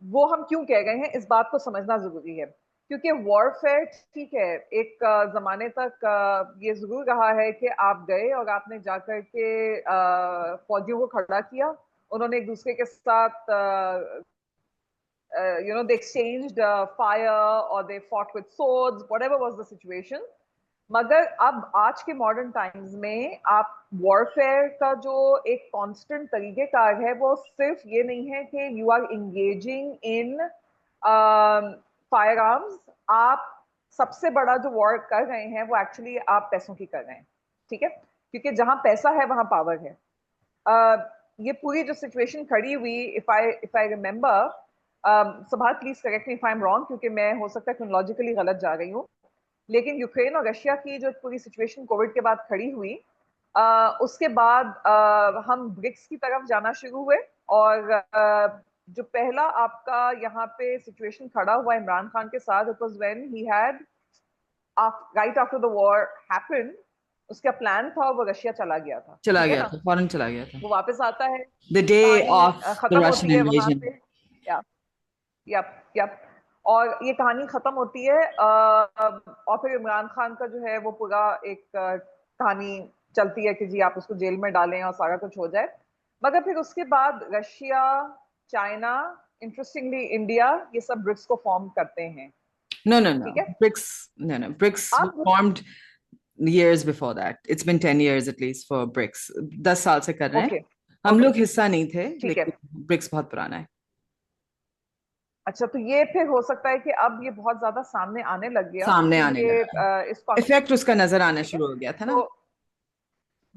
Speaker 3: वो हम क्यों कह रहे हैं, इस बात को समझना जरूरी है। क्योंकि वॉरफेयर ठीक है, एक जमाने तक ये जरूर रहा है कि आप गए और आपने जाकर के फौजियों को खड़ा किया, उन्होंने एक दूसरे के साथ they exchanged fire or they fought with swords, whatever was the situation. मगर अब आज के मॉडर्न टाइम्स में आप वॉरफेयर का जो एक कांस्टेंट तरीकेकार है, वो सिर्फ ये नहीं है कि you are engaging in firearms. आप सबसे बड़ा जो वॉर कर रहे हैं वो एक्चुअली आप पैसों की कर रहे हैं, ठीक है, क्योंकि जहां पैसा है वहां पावर है। ये पूरी जो सिचुएशन खड़ी हुई, इफ आई रिमेम्बर, सभात please correct me if I am wrong, क्योंकि मैं हो सकता है क्रोनोलॉजिकली गलत जा रही हूँ, लेकिन यूक्रेन और रशिया की जो पूरी सिचुएशन कोविड के बाद खड़ी हुई, उसके बाद हम ब्रिक्स की तरफ जाना शुरू हुए। और जो पहला आपका यहाँ पे सिचुएशन खड़ा हुआ इमरान खान के साथ, it was when he had right after the war happened, उसका प्लान था, वो रशिया चला गया था,
Speaker 2: चला
Speaker 3: ठीक है
Speaker 2: गया
Speaker 3: ना।
Speaker 2: था, फौरन चला गया था।
Speaker 3: वो वापस आता है,
Speaker 2: The day
Speaker 3: कहानी
Speaker 2: of the
Speaker 3: खत्म
Speaker 2: Russian
Speaker 3: होती है वहां
Speaker 2: invasion.
Speaker 3: पे। या यप यप, और ये कहानी खत्म होती है, और फिर इमरान खान का जो है वो पूरा एक कहानी चलती है कि जी आप उसको जेल में डालें और सारा कुछ हो जाए। मगर फिर उसके बाद रशिया, चाइना, इंटरेस्टिंगली इंडिया, ये सब ब्रिक्स को फॉर्म करते हैं,
Speaker 2: No, no,
Speaker 3: ठीक
Speaker 2: no.
Speaker 3: है।
Speaker 2: BRICS, no, no. BRICS were
Speaker 3: अब
Speaker 2: formed years before that. It's been 10 years at least for BRICS. 10 साल से कर रहे हैं।
Speaker 3: ओके
Speaker 2: हम
Speaker 3: ओके,
Speaker 2: लोग हिस्सा नहीं थे,
Speaker 3: ठीक है।
Speaker 2: लेकिन ब्रिक्स बहुत पुराना है।
Speaker 3: अच्छा, तो ये फिर हो सकता है कि अब ये बहुत ज्यादा सामने आने लग गया,
Speaker 2: सामने आने
Speaker 3: क्योंकि
Speaker 2: लगा है।
Speaker 3: इस कॉन्फ्लिक्ट,
Speaker 2: इफेक्ट उसका नजर आना
Speaker 3: ठीक है,
Speaker 2: शुरू हो गया था ना।
Speaker 3: तो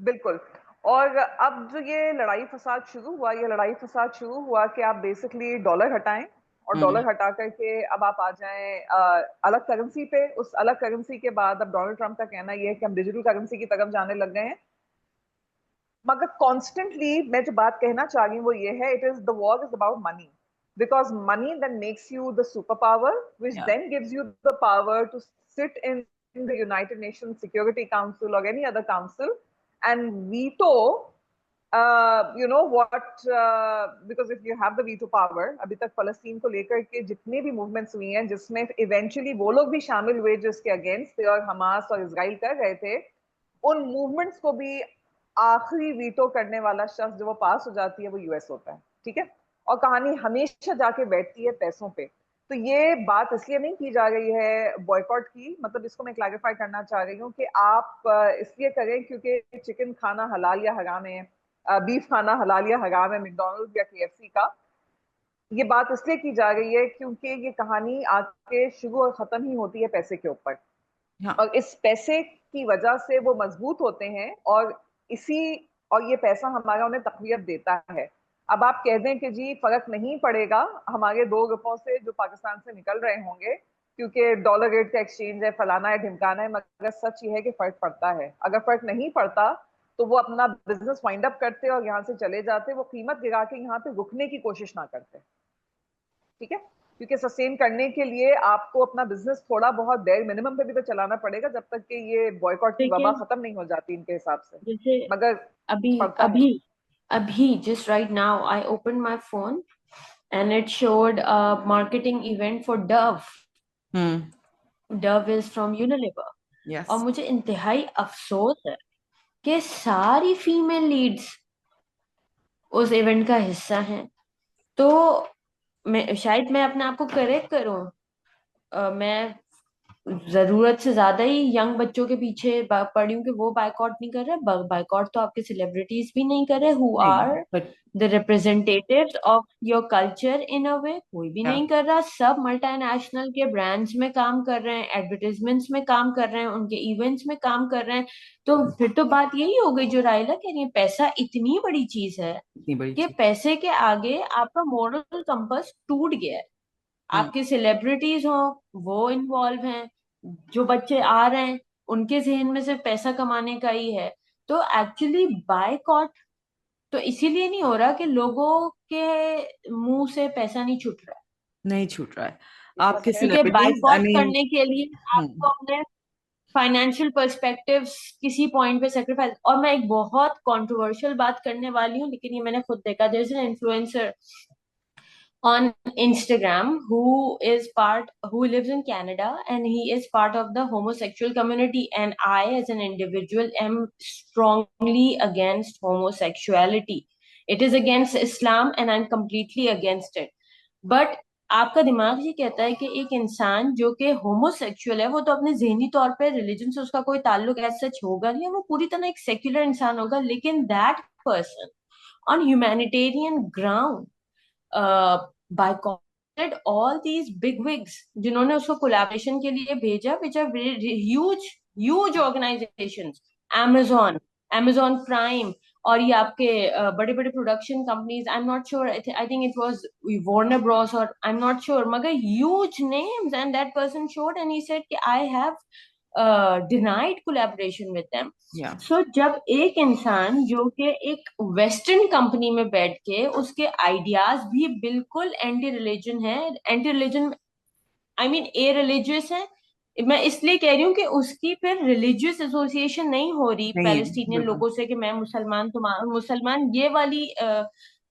Speaker 3: बिल्कुल। और अब जो ये लड़ाई फसाद शुरू हुआ, ये लड़ाई फसाद शुरू हुआ कि आप बेसिकली डॉलर हटाएं, और डॉलर हटा करके अब आप आ जाएं अलग करेंसी पे। उस अलग करेंसी के बाद अब डोनाल्ड ट्रंप का कहना ये है कि हम डिजिटल करेंसी की तरफ जाने लग गए हैं। मगर कॉन्स्टेंटली मैं जो बात कहना चाह रही हूँ वो ये है, it is the war is about money, because money then makes you the superpower, which
Speaker 2: Yeah.
Speaker 3: then gives you the power to sit in the United Nations Security Council or any other council and veto, because if you have the veto power, अभी तक फलस्तीन को लेकर के जितने भी movements हुई हैं जिसमें इवेंचुअली वो लोग भी शामिल हुए जिसके अगेंस्ट थे और हमास और इजराइल कर रहे थे, उन मूवमेंट्स को भी आखिरी वीटो करने वाला शख्स जो वो पास हो जाती है वो यूएस होता है, ठीक है। और कहानी हमेशा जाके बैठती है पैसों पे। तो ये बात इसलिए नहीं की जा रही है बॉयकॉट की, मतलब इसको मैं क्लैरिफाई करना चाह रही हूँ कि आप इसलिए करें क्योंकि चिकन खाना हलाल या हराम है, बीफ खाना हलाल या हराम है मैकडॉनल्ड्स या केएफसी का। ये बात इसलिए की जा रही है क्योंकि ये कहानी आके शुरू और खत्म ही होती है पैसे के ऊपर।
Speaker 2: हाँ।
Speaker 3: और इस पैसे की वजह से वो मजबूत होते हैं और ये पैसा हमारा उन्हें तकवीत देता है। अब आप कह दें कि जी फर्क नहीं पड़ेगा हमारे 2 रुपयों से जो पाकिस्तान से निकल रहे होंगे क्योंकि डॉलर रेट का एक्सचेंज है, फलाना है, ढिमकाना है, मगर सच ये है कि फर्क पड़ता है। अगर फर्क नहीं पड़ता तो वो अपना बिजनेस वाइंड अप करते और यहाँ से चले जाते, वो कीमत गिरा के यहाँ पे रुकने की कोशिश ना करते, ठीक है। क्योंकि सस्टेन करने के लिए आपको अपना बिजनेस थोड़ा बहुत बेयर मिनिमम पे भी तो चलाना पड़ेगा जब तक कि ये बॉयकॉट की वबा
Speaker 4: लेकिन
Speaker 3: खत्म नहीं हो जाती इनके हिसाब से,
Speaker 4: जैसे
Speaker 3: मगर
Speaker 4: अभी
Speaker 3: पड़ता है।
Speaker 4: अभी अभी just right now I opened my phone and it showed a marketing event for Dove. Dove is from Unilever.
Speaker 2: Yes.
Speaker 4: और मुझे इंतहाई अफसोस है कि सारी फीमेल लीड्स उस इवेंट का हिस्सा हैं। तो शायद मैं अपने आप को करेक्ट करूं, मैं जरूरत से ज्यादा ही यंग बच्चों के पीछे पड़ी हूँ कि वो बायकॉट नहीं कर रहे। बायकॉट तो आपके सेलिब्रिटीज भी नहीं कर रहे who are the representatives of your culture in a way, कोई भी नहीं कर रहा। सब मल्टीनेशनल के ब्रांड्स में काम कर रहे हैं, एडवर्टाइजमेंट्स में काम कर रहे हैं, उनके इवेंट्स में काम कर रहे हैं। तो फिर तो बात यही हो गई जो रायला कह रही है, पैसा इतनी बड़ी चीज है कि पैसे के आगे आपका मॉरल कंपास टूट गया है। आपके सेलिब्रिटीज हो वो इन्वॉल्व हैं, जो बच्चे आ रहे हैं उनके जहन में सिर्फ पैसा कमाने का ही है। तो एक्चुअली बायकॉट तो इसीलिए नहीं हो रहा कि लोगों के मुंह से पैसा नहीं छूट रहा है,
Speaker 2: नहीं छूट रहा है आपके
Speaker 4: क्योंकि बायकॉट करने के लिए आपको अपने फाइनेंशियल पर्सपेक्टिव्स किसी पॉइंट पे सेक्रीफाइस। और मैं एक बहुत कंट्रोवर्शियल बात करने वाली हूँ, लेकिन ये मैंने खुद देखा। There is an influencer on Instagram who lives in Canada, and he is part of the homosexual community, and I as an individual am strongly against homosexuality. It is against Islam and I'm completely against it. But आपका दिमाग ये कहता है कि एक इंसान जो कि होमोसेक्सुअल है वो तो अपने जहनी तौर पे रिलीजन से उसका कोई ताल्लुक एज सच होगा नहीं, वो पूरी तरह एक सेक्युलर इंसान होगा। लेकिन that person on humanitarian ground boycotted all these big wigs जिन्होंने उसको कोलैबोरेशन के लिए भेजा, which are huge organizations, Amazon Prime, और ये आपके बड़े बड़े production companies, I am not sure, I think it was Warner Bros और आई एम नॉट श्योर, मगर huge names. And that person showed and he said कि I have denied collaboration with them. So जब एक इंसान जो कि एक western company में बैठ के उसके आइडियाज भी बिल्कुल एंटी रिलीजन है, anti religion I mean a religious है, मैं इसलिए कह रही हूँ कि उसकी फिर रिलीजियस एसोसिएशन नहीं हो रही पैलेस्टीनियन लोगों से कि मैं मुसलमान, तुम्हारा मुसलमान, ये वाली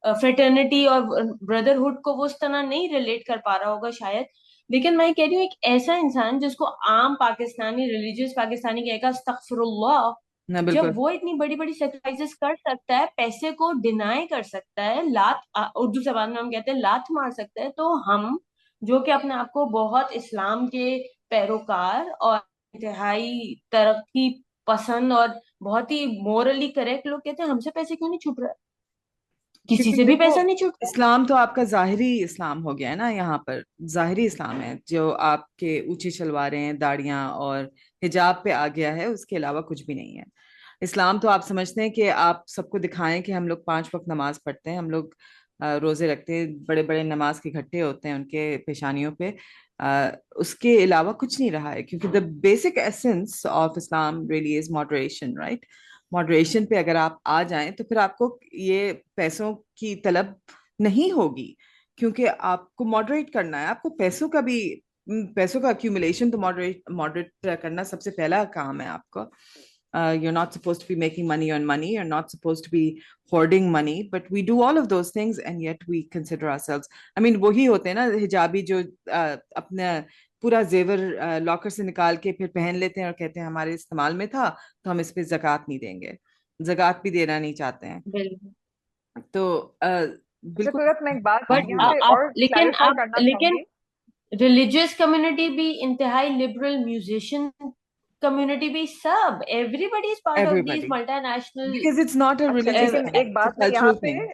Speaker 4: फ्रेटर्निटी और ब्रदरहुड को वो उस तरह नहीं रिलेट कर पा रहा होगा शायद। लेकिन मैं कह रही हूँ एक ऐसा इंसान जिसको आम पाकिस्तानी रिलीजियस पाकिस्तानी कहेगा अस्तगफिरुल्लाह, जब वो इतनी बड़ी बड़ी सेक्रीफाइसेस कर सकता है, पैसे को डिनाई कर सकता है, लात उर्दू जबान में हम कहते हैं लात मार सकता है, तो हम जो कि अपने आप को बहुत इस्लाम के पैरोकार और इंतहाई तरक्की पसंद और बहुत ही मोरली करेक्ट लोग कहते हैं हमसे पैसे क्यों नहीं छूट रहा, किसी से भी पैसा नहीं छूटता।
Speaker 2: इस्लाम तो आपका जाहिरी इस्लाम हो गया है ना, यहाँ पर जाहिरी इस्लाम है जो आपके ऊंची शलवारें, दाढ़ियां और हिजाब पे आ गया है, उसके अलावा कुछ भी नहीं है। इस्लाम तो आप समझते हैं कि आप सबको दिखाएं कि हम लोग 5 वक्त नमाज पढ़ते हैं, हम लोग रोजे रखते हैं, बड़े बड़े नमाज के घट्टे होते हैं उनके पेशानियों पे, उसके अलावा कुछ नहीं रहा है। क्योंकि the basic essence of Islam really is moderation, right. Moderation पे अगर आप आ जाएं तो फिर आपको ये पैसों की तलब नहीं होगी, क्योंकि आपको मॉडरेट करना है, आपको पैसों का भी पैसों का accumulation तो moderate करना सबसे पहला काम है आपका. You're not supposed to be making money on money. You're not supposed to be hoarding money. But we do all of those things, and yet we consider ourselves. I mean, वही होते हैं ना हिजाबी जो अपने पूरा जेवर लॉकर से निकाल के फिर पहन लेते हैं और कहते हैं हमारे इस्तेमाल में था तो हम इस पे ज़कात नहीं देंगे, ज़कात भी देना नहीं चाहते हैं.
Speaker 4: बिल्कुल.
Speaker 2: तो
Speaker 3: अच्छा
Speaker 2: बिल्कुल.
Speaker 3: कुदरत, मैं एक बात
Speaker 4: बट
Speaker 3: यहाँ पे और
Speaker 4: लेकिन
Speaker 3: क्लैरिफाई
Speaker 4: आप
Speaker 3: करना
Speaker 4: लेकिन
Speaker 3: चाहूंगी.
Speaker 4: रिलीजियस कम्युनिटी भी, इंतहाई लिबरल म्यूजिशियन कम्युनिटी भी, सब everybody is part of these
Speaker 2: Everybody,
Speaker 4: multinational.
Speaker 2: because it's not a
Speaker 3: अच्छा,
Speaker 2: religious
Speaker 3: लेकिन
Speaker 2: thing,
Speaker 3: एक
Speaker 2: it's a
Speaker 3: बात मैं यहाँ
Speaker 2: cultural
Speaker 3: पे
Speaker 2: thing.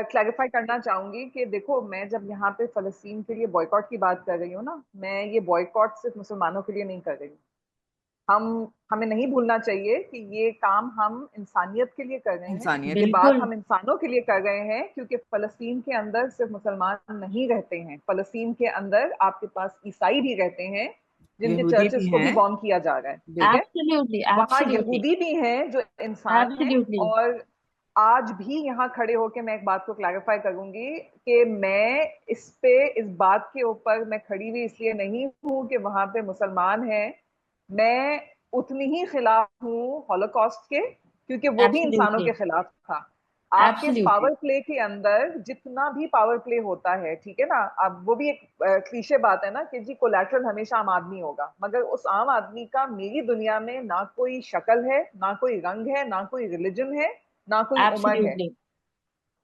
Speaker 3: क्लैरिफाई करना चाहूंगी कि देखो, मैं जब यहाँ पे फलस्तीन के लिए बॉयकॉट की बात कर रही हूँ ना, मैं ये बॉयकॉट सिर्फ मुसलमानों के लिए नहीं कर रही हूँ. हमें नहीं भूलना चाहिए कि ये काम हम इंसानियत के लिए कर रहे हैं.
Speaker 2: इंसानियत.
Speaker 3: ये बात
Speaker 4: बिल्कुल.
Speaker 3: हम इंसानों के लिए कर रहे हैं, क्योंकि फलस्तीन के अंदर सिर्फ मुसलमान नहीं रहते हैं. फलस्तीन के अंदर आपके पास ईसाई भी रहते हैं, जिनके
Speaker 2: यहूदी
Speaker 3: चर्चेस
Speaker 2: भी
Speaker 3: को भी
Speaker 2: हैं.
Speaker 3: बॉम्ब किया जा रहा है. ठीक है,
Speaker 4: एब्सोल्युटली,
Speaker 3: वहां
Speaker 4: एब्सोल्युटली,
Speaker 3: यहूदी भी हैं जो इंसान हैं.
Speaker 4: एब्सोल्युटली.
Speaker 3: और आज भी यहाँ खड़े होके मैं एक बात को क्लैरिफाई करूंगी कि मैं इस बात के ऊपर मैं खड़ी हुई इसलिए नहीं हूँ कि वहां पे मुसलमान हैं. मैं उतनी ही खिलाफ हूँ हॉलोकॉस्ट के, क्योंकि वो भी इंसानों
Speaker 4: एब्सोल्युटली,
Speaker 3: के खिलाफ था. आपके
Speaker 4: एब्सोल्युटली.
Speaker 3: पावर प्ले के अंदर जितना भी पावर प्ले होता है, ठीक है ना, अब वो भी एक क्लीशे बात है ना कि जी कोलैटरल हमेशा आम आदमी होगा, मगर उस आम आदमी का मेरी दुनिया में ना कोई शक्ल है, ना कोई रंग है, ना कोई रिलीजन है, ना कोई उम्र है.
Speaker 4: एब्सोल्युटली.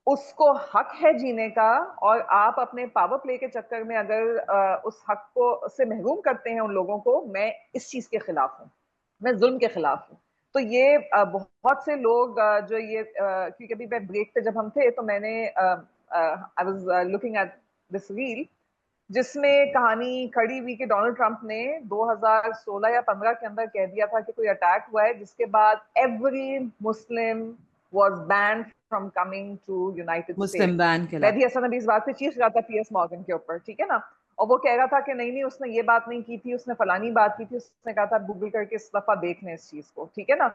Speaker 3: उसको हक है जीने का, और आप अपने पावर प्ले के चक्कर में अगर उस हक को से महरूम करते हैं उन लोगों को, मैं इस चीज के खिलाफ हूँ. मैं जुल्म के खिलाफ हूँ. तो ये बहुत से लोग जो ये क्योंकि अभी मैं ब्रेक पे जब हम थे तो मैंने I was looking at this reel, जिसमें कहानी खड़ी हुई कि डोनाल्ड ट्रंप ने 2016 या 15 के अंदर कह दिया था कि कोई अटैक हुआ है, जिसके बाद every Muslim was banned from coming to united
Speaker 2: Muslim
Speaker 3: states.
Speaker 2: Ban
Speaker 3: मैं भी
Speaker 2: कहलाता
Speaker 3: ऐसा नबी इस बात पे चीख रहा था पीएस मॉर्गन के ऊपर, ठीक है ना, और वो कह रहा था कि नहीं नहीं उसने ये बात नहीं की थी, उसने फलानी बात की थी. उसने कहा था गूगल करके इस दफा देख लें इस चीज को, ठीक है ना.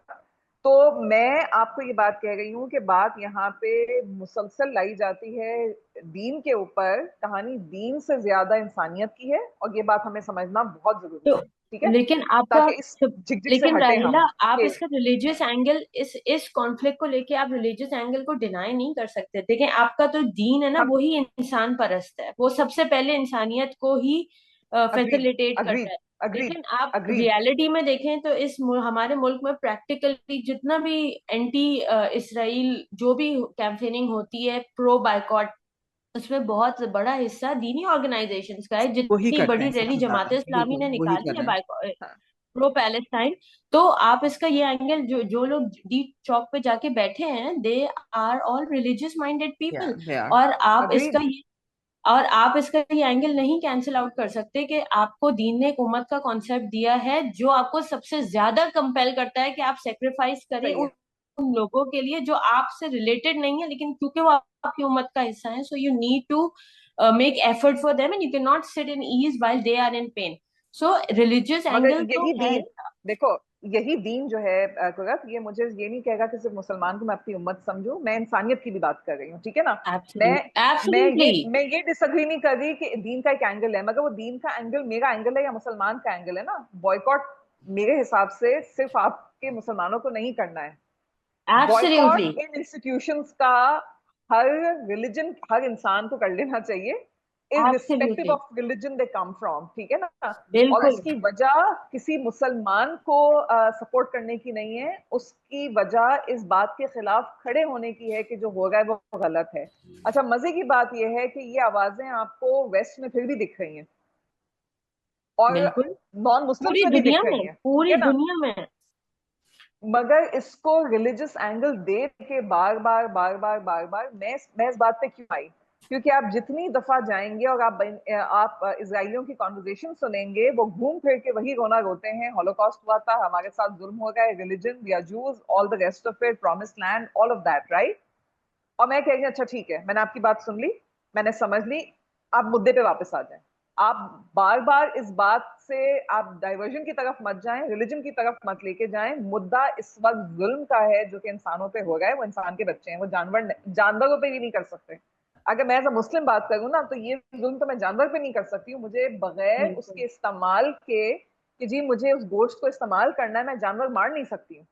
Speaker 3: तो मैं आपको ये बात कह रही हूँ कि बात यहाँ पे मुसलसल लाई जाती है दीन के ऊपर. कहानी दीन से ज्यादा इंसानियत की है, और ये बात हमें समझना बहुत जरूरी
Speaker 4: तो
Speaker 3: है, ठीक है,
Speaker 4: लेकिन आपका
Speaker 3: ताकि इस झिकझिक से
Speaker 4: लेकिन
Speaker 3: हटे हम.
Speaker 4: राहिला, आप
Speaker 3: कि
Speaker 4: इसका रिलीजियस एंगल, इस कॉन्फ्लिक्ट को लेके आप रिलीजियस एंगल को डिनाई नहीं कर सकते. देखिए, आपका तो दीन है ना,
Speaker 3: हम
Speaker 4: वही इंसान परस्त है, वो सबसे पहले इंसानियत को ही
Speaker 3: अग्रीड
Speaker 4: फैसिलिटेट करता
Speaker 3: अग्रीड
Speaker 4: है.
Speaker 3: अग्रीड
Speaker 4: लेकिन आप
Speaker 3: अग्रीड
Speaker 4: रियलिटी में देखें तो हमारे मुल्क में प्रैक्टिकली जितना भी एंटी इसराइल जो भी कैंपेनिंग होती है, प्रो बायकॉट, उसमें बहुत बड़ा हिस्सा दीनी ऑर्गेनाइजेशंस का है.
Speaker 2: वही
Speaker 4: जितनी
Speaker 2: करते
Speaker 4: बड़ी
Speaker 2: हैं
Speaker 4: रैली
Speaker 2: सबसे
Speaker 4: जमात
Speaker 2: ज्यादा.
Speaker 4: इस्लामी
Speaker 2: बिल्कुल
Speaker 4: ने
Speaker 2: वही
Speaker 4: निकाली
Speaker 2: कर
Speaker 4: है
Speaker 2: रहे हैं. हाँ.
Speaker 4: प्रो पैलेस्टाइन, तो आप इसका ये एंगल, जो लोग डी चौक पे जाके बैठे हैं, they are all religious minded
Speaker 2: Yeah,
Speaker 4: people.
Speaker 2: they are.
Speaker 4: और आप इसका
Speaker 3: अग्रीड.
Speaker 4: ये और आप इसका ये एंगल नहीं कैंसिल आउट कर सकते कि आपको दीन ने एक उम्मत का कॉन्सेप्ट दिया है जो आपको सबसे ज्यादा कंपेल करता है कि आप सेक्रीफाइस करें
Speaker 3: सही है.
Speaker 4: उन लोगों के लिए जो आपसे रिलेटेड नहीं है, लेकिन क्योंकि वो आपकी उम्मत का हिस्सा है, so you need to make effort for them, and you can not sit in ease while they are in pain. So religious
Speaker 3: मगर
Speaker 4: एंगल तो
Speaker 3: यही
Speaker 4: है.
Speaker 3: दीन, देखो, यही दीन जो है कुरत, ये मुझे ये नहीं कहेगा कि सिर्फ मुसलमान को मैं अपनी उम्मत समझूं. मैं इंसानियत की भी बात कर रही हूँ, ठीक है ना. मैं
Speaker 4: एब्सोल्युटली.
Speaker 3: मैं ये डिसएग्री नहीं कर रही कि दीन का एक एंगल है, मगर वो दीन का एंगल मेरा एंगल है या मुसलमान का एंगल है ना. बॉयकॉट मेरे हिसाब से सिर्फ आपके मुसलमानों को नहीं करना है.
Speaker 4: एब्सोल्युटली.
Speaker 3: बॉयकॉट इन इंस्टीट्यूशंस का हर रिलीजन, हर इंसान को कर लेना चाहिए, irrespective
Speaker 4: absolutely.
Speaker 3: Of religion they come from, ठीक है ना. और
Speaker 4: बिल्कुल.
Speaker 3: इसकी वजह किसी मुसलमान को सपोर्ट करने की नहीं है, उसकी वजह इस बात के खिलाफ खड़े होने की है कि जो हो रहा है वो गलत है. अच्छा, मजे की बात यह है कि ये आवाजें आपको वेस्ट में फिर भी दिख रही हैं, और
Speaker 4: बिल्कुल.
Speaker 3: नॉन मुस्लिम्स
Speaker 4: पूरी
Speaker 3: में भी दिख
Speaker 4: दुनिया
Speaker 3: रही
Speaker 4: में,
Speaker 3: हैं, ठीक
Speaker 4: पूरी
Speaker 3: है ना.
Speaker 4: दुनिया में.
Speaker 3: मगर इसको रिलीजियस एंगल दे के बार बार बार बार बार बार मैं इस बात पे क्यों आई, क्योंकि आप जितनी दफा जाएंगे और आप इजराइलियों की कॉन्वर्जेशन सुनेंगे, वो घूम फिर के वही रोना रोते हैं. हॉलोकॉस्ट हुआ था, हमारे साथ जुल्म हो गया, religion, we are Jews, all the rest of it, promised land, all of that, right. और मैं कह रही अच्छा ठीक है, मैंने आपकी बात सुन ली, मैंने समझ ली, आप मुद्दे पे वापस आ जाएं. आप बार बार इस बात से आप डाइवर्जन की तरफ मत जाएं, रिलीजन की तरफ मत लेके जाएं. मुद्दा इस वक्त जुल्म का है जो कि इंसानों पे हो रहा है. वो इंसान के बच्चे हैं, वो जानवरों पे भी नहीं कर सकते. अगर मैं एज अ मुस्लिम बात करूँ ना, तो ये जुल्म तो मैं जानवर पे नहीं कर सकती हूँ। मुझे बगैर उसके इस्तेमाल के कि जी मुझे उस गोश्त को इस्तेमाल करना है, मैं जानवर मार नहीं सकती हूँ।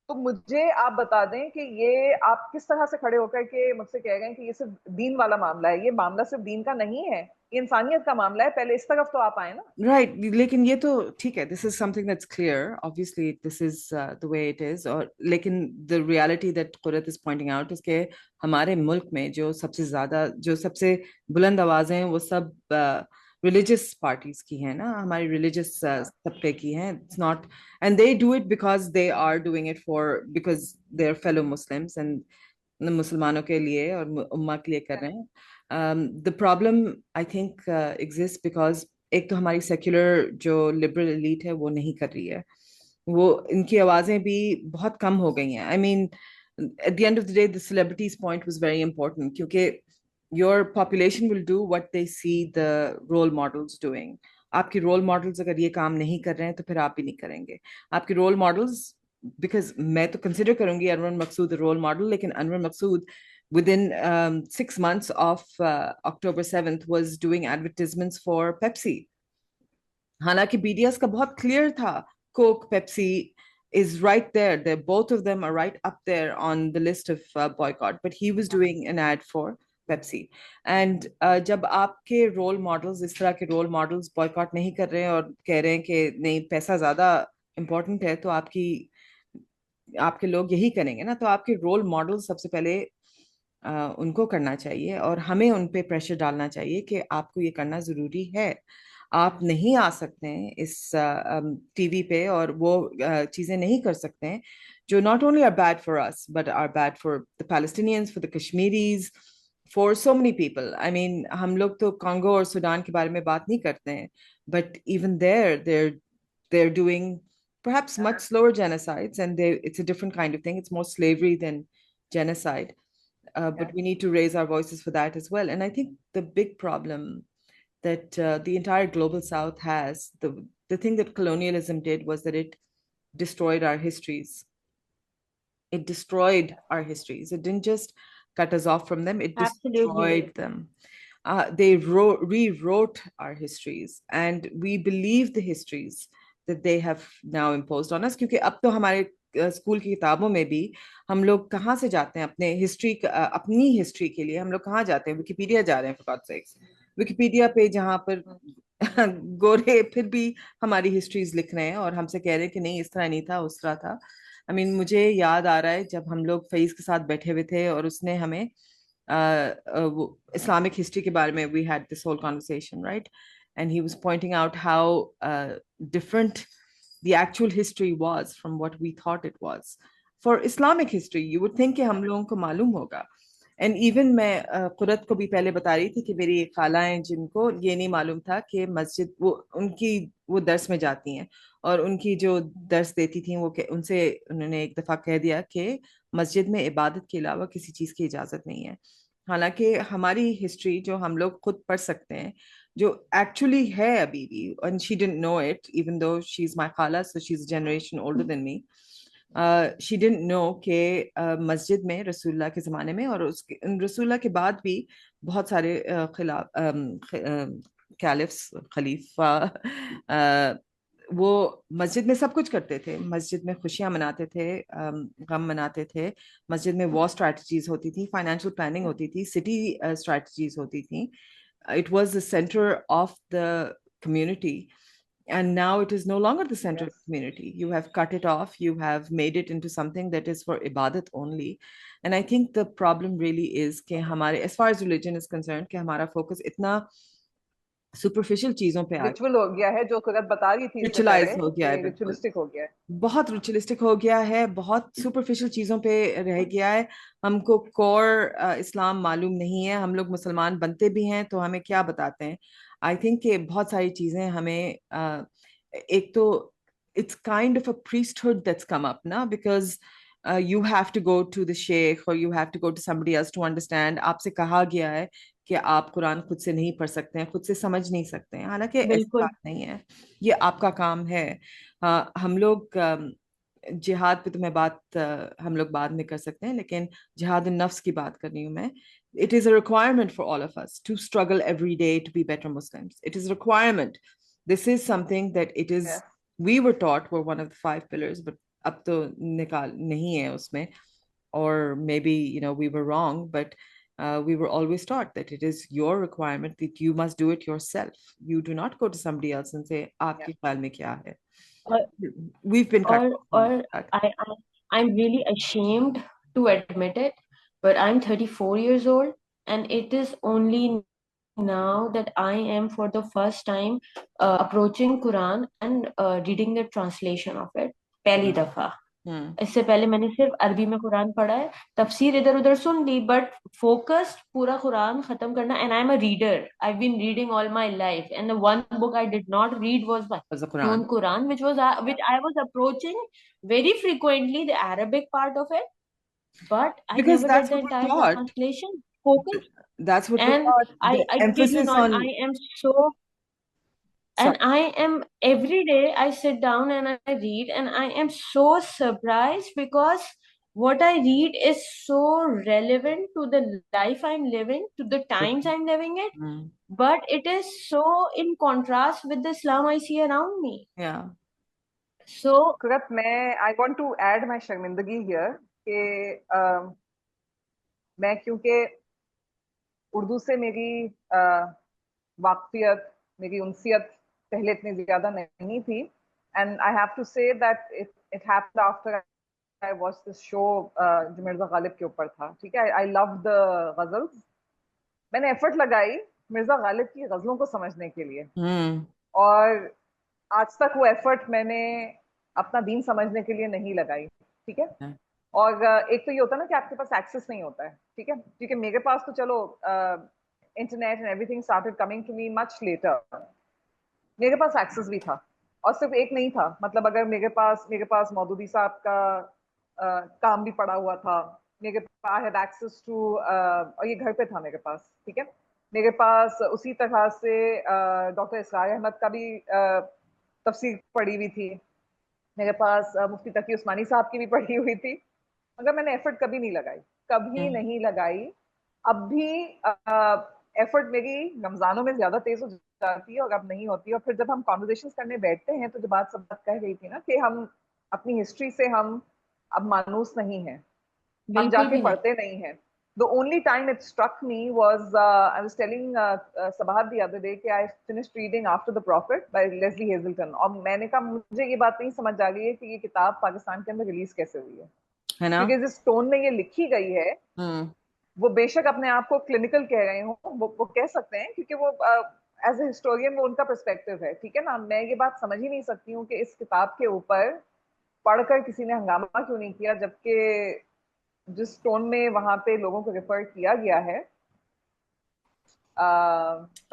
Speaker 3: तो मुझे आप बता दें कि ये आप किस तरह से खड़े होकर के मुझसे कह रहे हैं कि ये सिर्फ दीन वाला मामला है। ये मामला सिर्फ दीन का नहीं है, ये इंसानियत का मामला है। पहले इस तरफ तो आप आए ना।
Speaker 2: राइट लेकिन ये तो ठीक है, this is something that's clear, obviously this is the way it is. और लेकिन the reality that कुरत is pointing out is के हमारे मुल्क में जो सबसे बुलंद आवाजें हैं वो सब रिलीजियस पार्टीज की हैं ना, हमारी रिलीजियस तबके की हैं। It's not, and they do it because they are doing it for because they are fellow Muslims and मुसलमानों के लिए और उम्मा के लिए कर रहे हैं। The problem I think exist because एक तो हमारी सेक्युलर जो लिबरल एलीट है वो नहीं कर रही है, वो इनकी आवाजें भी बहुत कम हो गई हैं। I mean at the end of the day the celebrities point was very important, क्योंकि your population will do what they see the role models doing. आपके रोल मॉडल्स अगर ये काम नहीं कर रहे हैं तो फिर आप भी नहीं करेंगे। आपके रोल मॉडल्स, बिकॉज मैं तो कंसिडर करूंगी अनवर मकसूद रोल मॉडल, लेकिन अनवर मकसूद within 6 months of October 7th was doing advertisements for Pepsi. हालांकि BDS का बहुत क्लियर था, Coke, Pepsi is right there. They're both of them are right up there on the list of boycott. But he was doing an ad for Pepsi. And जब आपके role models इस तरह के role models boycott नहीं कर रहे हैं और कह रहे हैं कि नहीं पैसा ज्यादा इम्पोर्टेंट है, तो आपके लोग यही करेंगे ना। तो आपके रोल मॉडल सबसे पहले उनको करना चाहिए और हमें उन पे प्रेशर डालना चाहिए कि आपको ये करना जरूरी है। आप नहीं आ सकते हैं इस टीवी पे और वो चीजें नहीं कर सकते हैं जो not only are bad for us but are bad for the Palestinians, for the Kashmiris, for so many people. I mean हम लोग तो कॉन्गो और सूडान के बारे में बात नहीं करते हैं, but even they're doing perhaps much slower genocides, and it's a different kind of thing. It's more slavery than genocide. But we need to raise our voices for that as well. And I think the big problem that the entire global south has, the thing that colonialism did was that it destroyed our histories. It destroyed our histories. It didn't just cut us off from them, it
Speaker 4: Absolutely.
Speaker 2: destroyed them. They rewrote our histories, and we believe the histories that they have now imposed on us. क्योंकि अब तो हमारे school की किताबों में भी हम लोग कहाँ से जाते हैं अपने अपनी हिस्ट्री के लिए हम लोग कहाँ जाते हैं? विकिपीडिया जा रहे हैं, फॉर गॉड्स सेक्स। विकिपीडिया पे जहाँ पर गोरे फिर भी हमारी हिस्ट्रीज लिख रहे हैं और हमसे कह रहे हैं कि नहीं इस तरह नहीं था, उस तरह था। आई मीन मुझे याद आ रहा है जब हम लोग फईज के साथ बैठे हुए थे और उसने हमें इस्लामिक हिस्ट्री के बारे में, we had this whole conversation, right, and he was pointing out how different the actual history was from what we thought it was. For Islamic history, you would think कि हम लोगों को मालूम होगा। And even मैं कुरत को भी पहले बता रही थी कि मेरी खालाएं जिनको ये नहीं मालूम था कि मस्जिद वो दर्स में जाती हैं और उनकी जो दर्स देती थी वो उनसे उन्होंने एक दफा कह दिया कि मस्जिद में इबादत के अलावा किसी चीज की इजाजत नहीं है। हालांकि हमारी हिस्ट्री जो हम लोग खुद पढ़ सकते हैं, जो एक्चुअली है अभी भी, and she didn't know it even though she's my khala, so she's a generation older than me. She didn't know कि मस्जिद में रसूलुल्लाह के ज़माने में और उसके रसूलुल्लाह के बाद भी बहुत सारे कैलिफ्स, खलीफा, वो मस्जिद में सब कुछ करते थे। मस्जिद में खुशियां मनाते थे, गम मनाते थे। मस्जिद में वॉर स्ट्रैटेजीज होती थी, फाइनेंशियल प्लानिंग होती थी, सिटी स्ट्रैटेजीज होती थी। It was the center of the community, and now it is no longer the center of the community. You have cut it off, you have made it into something that is for ibadat only. And I think the problem really is कि हमारे, as far as religion is concerned, कि हमारा focus इतना superficial चीजों पे आ
Speaker 3: ritual हो गया है, जो कुरत बता रही थी,
Speaker 2: रिचुअलाइज हो गया है,
Speaker 3: रिचुअलिस्टिक हो गया है,
Speaker 2: बहुत रिचुअलिस्टिक हो गया है, बहुत सुपरफिशियल चीजों पे रह गया है। हमको कोर इस्लाम मालूम नहीं है। हम लोग मुसलमान बनते भी हैं तो हमें क्या बताते हैं? आई थिंक कि बहुत सारी चीजें हमें एक तो it's kind of a priesthood that's come up ना, because you have to go to the sheikh or you have to go to somebody else to understand. आपसे कहा गया है कि आप कुरान खुद से नहीं पढ़ सकते हैं, खुद से समझ नहीं सकते हैं, हालांकि ऐसी
Speaker 4: बिल्कुल।
Speaker 2: बात नहीं है, ये आपका काम है। हम लोग जिहाद पे तो मैं बात हम लोग बाद में कर सकते हैं, लेकिन जिहाद नफ्स की बात कर रही हूँ मैं. It is a requirement for all of us to struggle every day to be better Muslims. It is a requirement. This is something that it is,
Speaker 3: Yes.
Speaker 2: we were taught were one of the 5 pillars, but अब तो निकाल नहीं है उसमें. Or maybe, we were wrong, but we were always taught that it is your requirement, that you must do it yourself. You do not go to somebody else and say, आपके ख्याल में क्या है?
Speaker 4: और
Speaker 2: We've been cut off from
Speaker 4: और
Speaker 2: that.
Speaker 4: I'm really ashamed to admit it, but I'm 34 years old, and it is only now that I am for the first time approaching Quran and reading the translation of it. पहली दफा. इससे पहले मैंने सिर्फ अरबी में कुरान पढ़ा है, तफसीर इधर उधर सुन ली, बट फोकस्ड पूरा कुरान खत्म करना. And I am a reader, I have been reading all my life, and the one book I did not read was
Speaker 2: Was the
Speaker 4: known
Speaker 2: Quran.
Speaker 4: Quran, which I was approaching very frequently, the Arabic part of it, but I
Speaker 2: Because
Speaker 4: never read
Speaker 2: that's
Speaker 4: the
Speaker 2: what we're
Speaker 4: entire
Speaker 2: taught.
Speaker 4: translation. Focus.
Speaker 2: That's what we're
Speaker 4: And
Speaker 2: taught.
Speaker 4: I
Speaker 2: The
Speaker 4: kid you
Speaker 2: emphasis
Speaker 4: not,
Speaker 2: on.
Speaker 4: I am so, and I am every day I sit down and I read, and I am so surprised because what I read is so relevant to the life I'm living, to the times I'm living it, but it is so in contrast with the Islam I see around me.
Speaker 2: Yeah.
Speaker 4: So
Speaker 3: Kurat, I want to add my शर्मिंदगी here कि मैं क्योंकि उर्दू से मेरी वाकफियत, मेरी उनसियत पहले इतनी ज्यादा नहीं थी. And I have to say that it happened after I watch this show जो मिर्जा गालिब के ऊपर था. ठीक है, आई लव द गजल्स. मैंने एफर्ट लगाई मिर्जा गालिब की गजलों को समझने के लिए, और आज तक वो एफर्ट मैंने अपना दीन समझने के लिए नहीं लगाई. ठीक है. और एक तो ये होता है ना कि आपके पास एक्सेस नहीं होता है. ठीक है, क्योंकि मेरे पास तो चलो internet and everything started coming to me much later. मेरे पास एक्सेस भी था, और सिर्फ एक नहीं था. मतलब अगर मेरे पास मौदूदी साहब का काम भी पड़ा हुआ था. मेरे पास आई हैड एक्सेस टू, और ये घर पे था मेरे पास. ठीक है, मेरे पास उसी तरह से डॉक्टर इसरार अहमद का भी तफसीर पढ़ी हुई थी. मेरे पास मुफ्ती तकी उस्मानी साहब की भी पढ़ी हुई थी. मगर मैंने एफर्ट कभी नहीं लगाई, कभी नहीं लगाई. अब भी एफर्ट मेरी रमजानों में ज्यादा तेज हो जाती है और अब नहीं होती. और फिर जब हम कॉन्वर्सेशंस करने बैठते हैं तो जो बात सब बात कह रही थी ना कि हम अपनी हिस्ट्री से हम अब मानूस नहीं हैं, हम जाके पढ़ते नहीं हैं. The only time it struck me was I was telling Sabahat the other day कि I finished reading After the Prophet by Leslie Hazelton, और मैंने कहा मुझे ये बात नहीं समझ आ गई है कि ये किताब पाकिस्तान के अंदर रिलीज कैसे हुई है ना, क्योंकि जिस टोन में ये लिखी गई है वो बेशक अपने आप को क्लिनिकल कह रहे हो, वो कह सकते हैं, क्योंकि वो एज ए हिस्टोरियन वो उनका पर्सपेक्टिव है. ठीक है ना. मैं ये बात समझ ही नहीं सकती हूँ कि इस किताब के ऊपर पढ़कर किसी ने हंगामा क्यों नहीं किया, जबकि जिस टोन में वहां पे लोगों को रेफर किया गया है,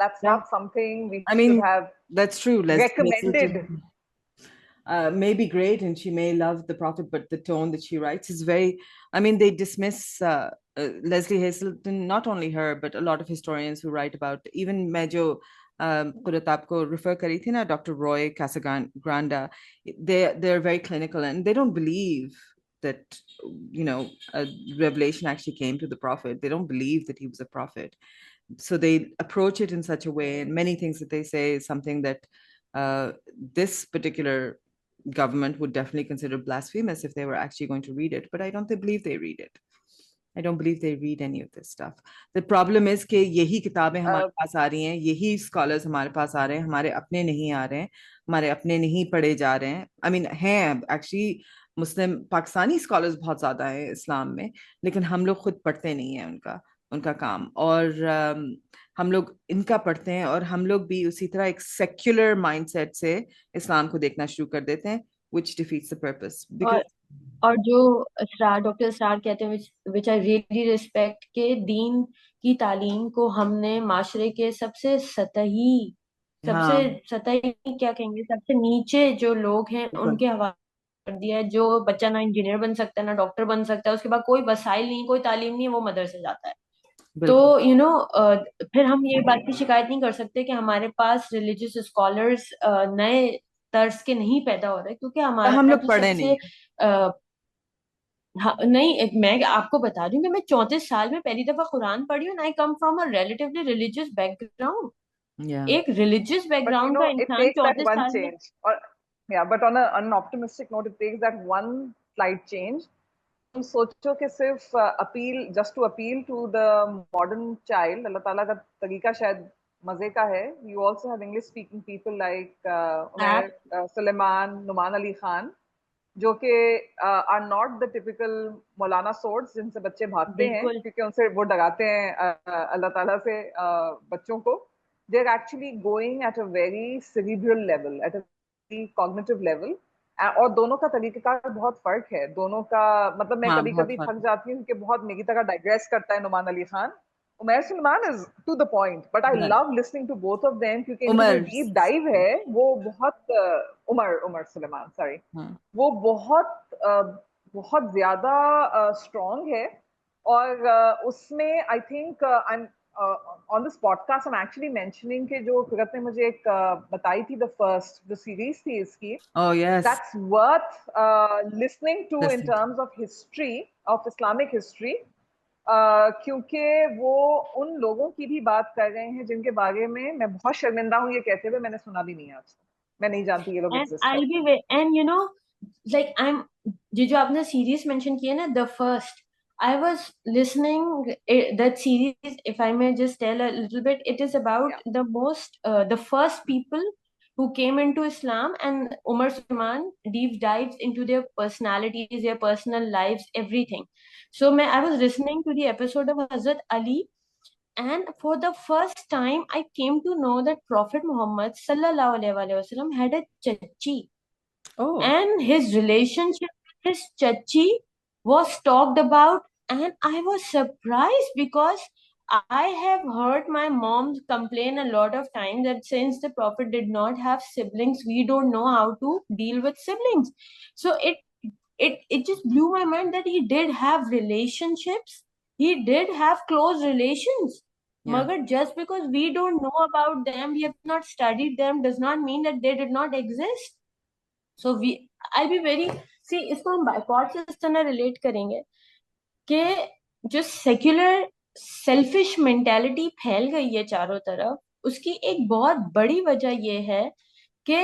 Speaker 3: that's not something we should have.
Speaker 2: That's true.
Speaker 3: Recommended.
Speaker 2: May be great and she may love the Prophet, but the tone that she writes is very, I mean, they dismiss Leslie Hazelton, not only her, but a lot of historians who write about, even मैं जो कुरत आपको refer करी थी ना, Dr. Roy Casagranda, they're very clinical and they don't believe that a revelation actually came to the Prophet. They don't believe that he was a prophet, so they approach it in such a way, and many things that they say is something that this particular government would definitely consider blasphemous if they were actually going to read it. But I don't believe they read it. I don't believe they read any of this stuff. The problem is कि यही किताबें हमारे पास आ रही हैं, यही scholars हमारे पास आ रहे हैं, हमारे अपने नहीं आ रहे हैं, हमारे अपने नहीं पढ़े जा रहे हैं. I mean, हैं actually मुस्लिम पाकिस्तानी स्कॉलर्स बहुत ज्यादा है इस्लाम में, लेकिन हम लोग खुद पढ़ते नहीं है उनका काम, और हम लोग इनका पढ़ते हैं, और हम लोग भी उसी तरह एक सेक्युलर माइंडसेट से इस्लाम को देखना शुरू कर देते हैं, which defeats the purpose.
Speaker 4: और जो डॉक्टर इसरार कहते हैं, which I really respect, के दीन की तालीम को हमने माशरे के सबसे सतही क्या कहेंगे, सबसे नीचे जो लोग हैं उनके हवाले कर दिया है. जो बच्चा ना इंजीनियर बन सकता है, ना डॉक्टर बन सकता है, उसके बाद कोई वसाइल नहीं, कोई तालीम नहीं है, वो मदरसे जाता है. तो फिर हम ये बात की शिकायत नहीं कर सकते कि हमारे पास रिलीजियस स्कॉलर्स नए तर्स के नहीं पैदा हो रहे, क्योंकि
Speaker 2: हम
Speaker 4: हमारा
Speaker 2: लोग
Speaker 4: जो
Speaker 2: पढ़े
Speaker 4: सबसे
Speaker 2: नहीं।
Speaker 4: हाँ, नहीं, मैं आपको बता रही हूँ कि मैं 34 साल में पहली दफा कुरान पढ़ी हूँ। I come from a relatively religious background.
Speaker 2: या
Speaker 4: एक रिलीजियस
Speaker 3: But
Speaker 4: बैकग्राउंड का
Speaker 3: it
Speaker 4: इंसान
Speaker 3: takes that
Speaker 4: 34
Speaker 3: one
Speaker 4: साल में।
Speaker 3: change. Or yeah, but on an optimistic note, it takes that one slight change. तुम सोचो कि सिर्फ appeal just to appeal to the modern child, Allah ताला का तरीका शायद मजे का है. You also have English speaking people like Omar Suleiman, Nouman Ali Khan, जो कि आर नॉट द टिपिकल मौलाना सोर्ड्स जिनसे बच्चे भागते हैं,
Speaker 4: बिल्कुल
Speaker 3: क्योंकि उनसे वो डराते हैं अल्लाह ताला से बच्चों को. They are actually going at a very cerebral level, at a cognitive level. और दोनों का तरीकेकार बहुत फर्क है. दोनों का मतलब मैं
Speaker 2: हाँ,
Speaker 3: कभी
Speaker 2: बहुत
Speaker 3: कभी
Speaker 2: फर्क
Speaker 3: थक
Speaker 2: है।
Speaker 3: जाती हूँ कि बहुत मेरी तरह डाइग्रेस करता है Nouman Ali Khan. Omar Suleiman is to the point, but I
Speaker 2: Right.
Speaker 3: Love listening to both of them, क्योंकि इनकी जो
Speaker 2: उमर,
Speaker 3: डीप डाइव है वो बहुत उमर उमर सुलेमान, सॉरी,
Speaker 2: हाँ,
Speaker 3: वो बहुत ज्यादा स्ट्रॉन्ग है. और उसमें I think I am on this podcast I am actually mentioning कि जो कुरत ने मुझे एक बताई थी, द फर्स्ट जो सीरीज थी इसकी,
Speaker 2: oh yes,
Speaker 3: that's worth listening to in
Speaker 2: listening to.
Speaker 3: terms of history, of Islamic history. क्योंकि वो उन लोगों की भी बात कर रहे हैं जिनके बारे में मैं बहुत शर्मिंदा हूँ ये कहते हुए मैंने सुना भी नहीं आज तक. मैं नहीं जानती ये लोग
Speaker 4: एंड
Speaker 3: एग्जिस्ट
Speaker 4: आई
Speaker 3: करते हैं.
Speaker 4: Be and you know like I am, ये जो आपने सीरीज मेंशन किया ना, the first, I was listening that series. If I may just tell a little bit, it is about
Speaker 3: Yeah.
Speaker 4: the first people who came into Islam, and Umar Sulman deep dives into their personalities, their personal lives, everything. So I was listening to the episode of Hazrat Ali, and for the first time I came to know that Prophet Muhammad sallallahu alaihi wasallam had a chachi,
Speaker 2: Oh,
Speaker 4: and his relationship with his chachi was talked about. And I was surprised because I have heard my mom complain a lot of times that since the prophet did not have siblings, we don't know how to deal with siblings. So it just blew my mind that he did have relationships, he did have close relations.
Speaker 2: yeah,
Speaker 4: Magar, just because we don't know about them, we have not studied them, does not mean that they did not exist. So we I be very see, इसको हम boycott से इस तरह relate करेंगे कि जो secular selfish mentality फैल गई है चारों तरफ, उसकी एक बहुत बड़ी वजह यह है कि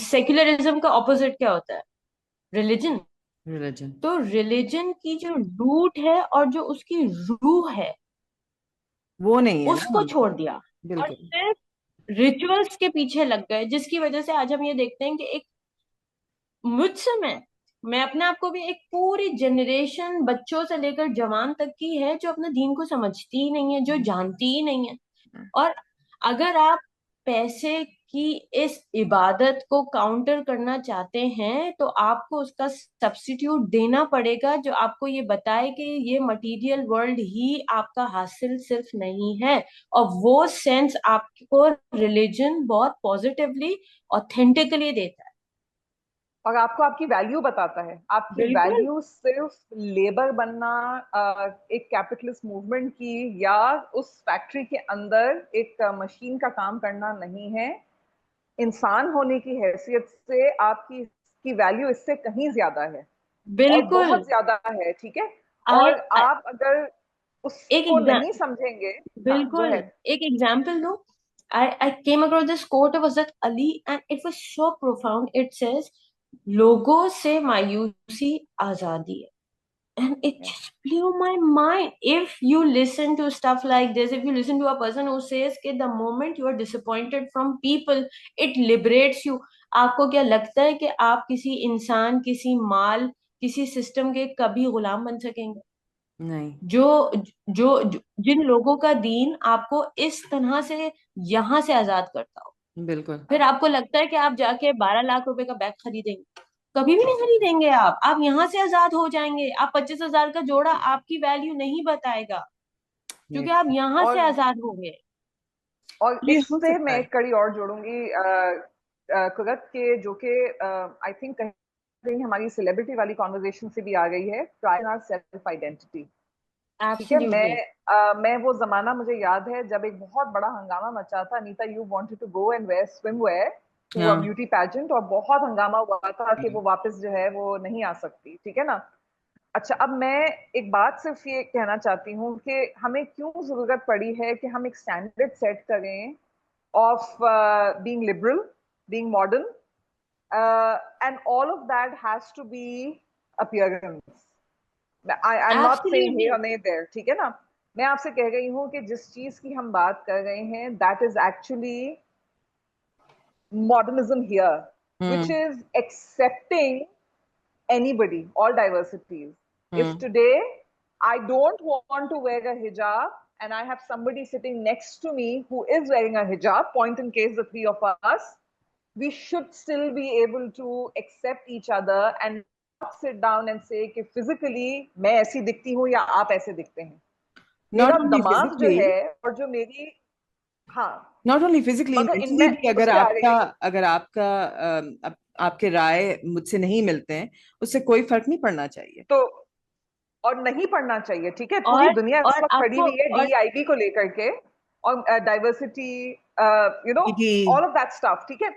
Speaker 4: सेक्युलरिज्म का ऑपोजिट क्या होता है? रिलीजन.
Speaker 2: religion.
Speaker 4: तो रिलीजन की जो रूट है और जो उसकी रूह है,
Speaker 2: वो नहीं है
Speaker 4: उसको
Speaker 2: ना,
Speaker 4: छोड़ दिया और
Speaker 2: बिल्कुल.
Speaker 4: सिर्फ रिचुअल्स के पीछे लग गए, जिसकी वजह से आज हम ये देखते हैं कि एक मुझसे मैं अपने आप को भी, एक पूरी जनरेशन बच्चों से लेकर जवान तक की है जो अपने दीन को समझती ही नहीं है, जो जानती ही नहीं है. और अगर आप पैसे की इस इबादत को काउंटर करना चाहते हैं तो आपको उसका सब्स्टिट्यूट देना पड़ेगा जो आपको ये बताए कि ये मटेरियल वर्ल्ड ही आपका हासिल सिर्फ नहीं है. और वो सेंस आपको रिलीजन बहुत पॉजिटिवली, ऑथेंटिकली देता है.
Speaker 3: और आपको आपकी वैल्यू बताता है. आपकी
Speaker 4: बिल्कुल
Speaker 3: वैल्यू सिर्फ लेबर बनना, एक कैपिटलिस्ट मूवमेंट की, या उस फैक्ट्री के अंदर एक मशीन का काम करना नहीं है. इंसान होने की हैसियत से आपकी की वैल्यू इससे कहीं ज्यादा है, और
Speaker 4: बिल्कुल.
Speaker 3: बहुत ज्यादा है. ठीक है.
Speaker 4: आई
Speaker 3: और आप अगर
Speaker 4: एक
Speaker 3: उसको नहीं समझेंगे. हाँ, गो
Speaker 4: बिल्कुल
Speaker 3: अहेड.
Speaker 4: एक एग्जाम्पल दो. I came across this quote of Hazrat Ali and it was so profound. It says, लोगों से मायूसी आजादी है. And it
Speaker 3: Yeah.
Speaker 4: just blew my mind. If you listen to stuff like this, if you listen to a person who says कि the moment you are disappointed from people, it liberates you. आपको क्या लगता है कि आप किसी इंसान, किसी माल, किसी सिस्टम के कभी गुलाम बन सकेंगे?
Speaker 2: नहीं,
Speaker 4: जो जिन लोगों का दीन आपको इस तरह से यहाँ से आजाद करता हो,
Speaker 2: बिल्कुल.
Speaker 4: फिर आपको लगता है कि आप जाके 12 लाख रुपए का बैग खरीदेंगे? कभी भी नहीं खरीदेंगे. आप यहाँ से आजाद हो जाएंगे. आप 25,000 का जोड़ा आपकी वैल्यू नहीं बताएगा, क्योंकि आप यहाँ से
Speaker 3: और
Speaker 4: आजाद होंगे.
Speaker 3: और
Speaker 2: ये हो
Speaker 3: इससे
Speaker 2: सकता
Speaker 3: मैं
Speaker 2: है.
Speaker 3: एक कड़ी और जोड़ूंगी कुगत के, जो कि आई थिंक कहीं कहीं हमारी सेलिब्रिटी वाली कॉन्वर्जेशन से भी आ गई है, प्राइड आवर सेल्फ आइडेंटिटी. ठीक है.
Speaker 4: एब्सोल्युटली.
Speaker 3: मैं वो जमाना मुझे याद है जब एक बहुत बड़ा हंगामा मचा था. Anita, you wanted to go and wear swimwear, to a
Speaker 2: हाँ
Speaker 3: ब्यूटी पैजेंट, और बहुत हंगामा हुआ था कि वो वापस जो है वो नहीं आ सकती, ठीक है ना। अच्छा, अब मैं एक बात सिर्फ ये कहना चाहती हूँ कि हमें क्यों जरूरत पड़ी है कि हम एक स्टैंडर्ड सेट करें of being liberal, being modern, and all of that has to be appearance. I am not saying
Speaker 4: Absolutely.
Speaker 3: Here और देयर, ठीक है ना। मैं आपसे कह रही हूँ कि जिस चीज की हम बात कर रहे हैं, that is actually modernism here, which
Speaker 2: hmm
Speaker 3: is accepting anybody, all diversities. If
Speaker 2: hmm
Speaker 3: today I don't want to wear a hijab and I have somebody sitting next to me who is wearing a hijab, point in case the three of us, we should still be able to accept each other and not sit down and say कि physically मैं ऐसी दिखती हूँ या आप ऐसे दिखते हैं।
Speaker 2: नॉट
Speaker 3: मेरा
Speaker 2: ओनली
Speaker 3: दिमाग जो
Speaker 2: फिजिकली,
Speaker 3: है और जो मेरी, हाँ,
Speaker 2: नॉट ओनली फिजिकली,
Speaker 3: मगर
Speaker 2: मेंटली
Speaker 3: इनमें
Speaker 2: भी
Speaker 3: उस पे आ रही हूँ।
Speaker 2: अगर आपका आपके राय मुझसे नहीं मिलते हैं, उससे कोई फर्क नहीं पड़ना चाहिए।
Speaker 3: तो और नहीं पढ़ना चाहिए, ठीक है। पूरी
Speaker 4: और
Speaker 3: दुनिया इस
Speaker 4: और
Speaker 3: वक्त खड़ी
Speaker 4: आपको
Speaker 3: हुई है
Speaker 4: और
Speaker 3: डीईआईबी को लेकर के, और diversity, you know,
Speaker 2: D
Speaker 3: all of that stuff, ठीक है।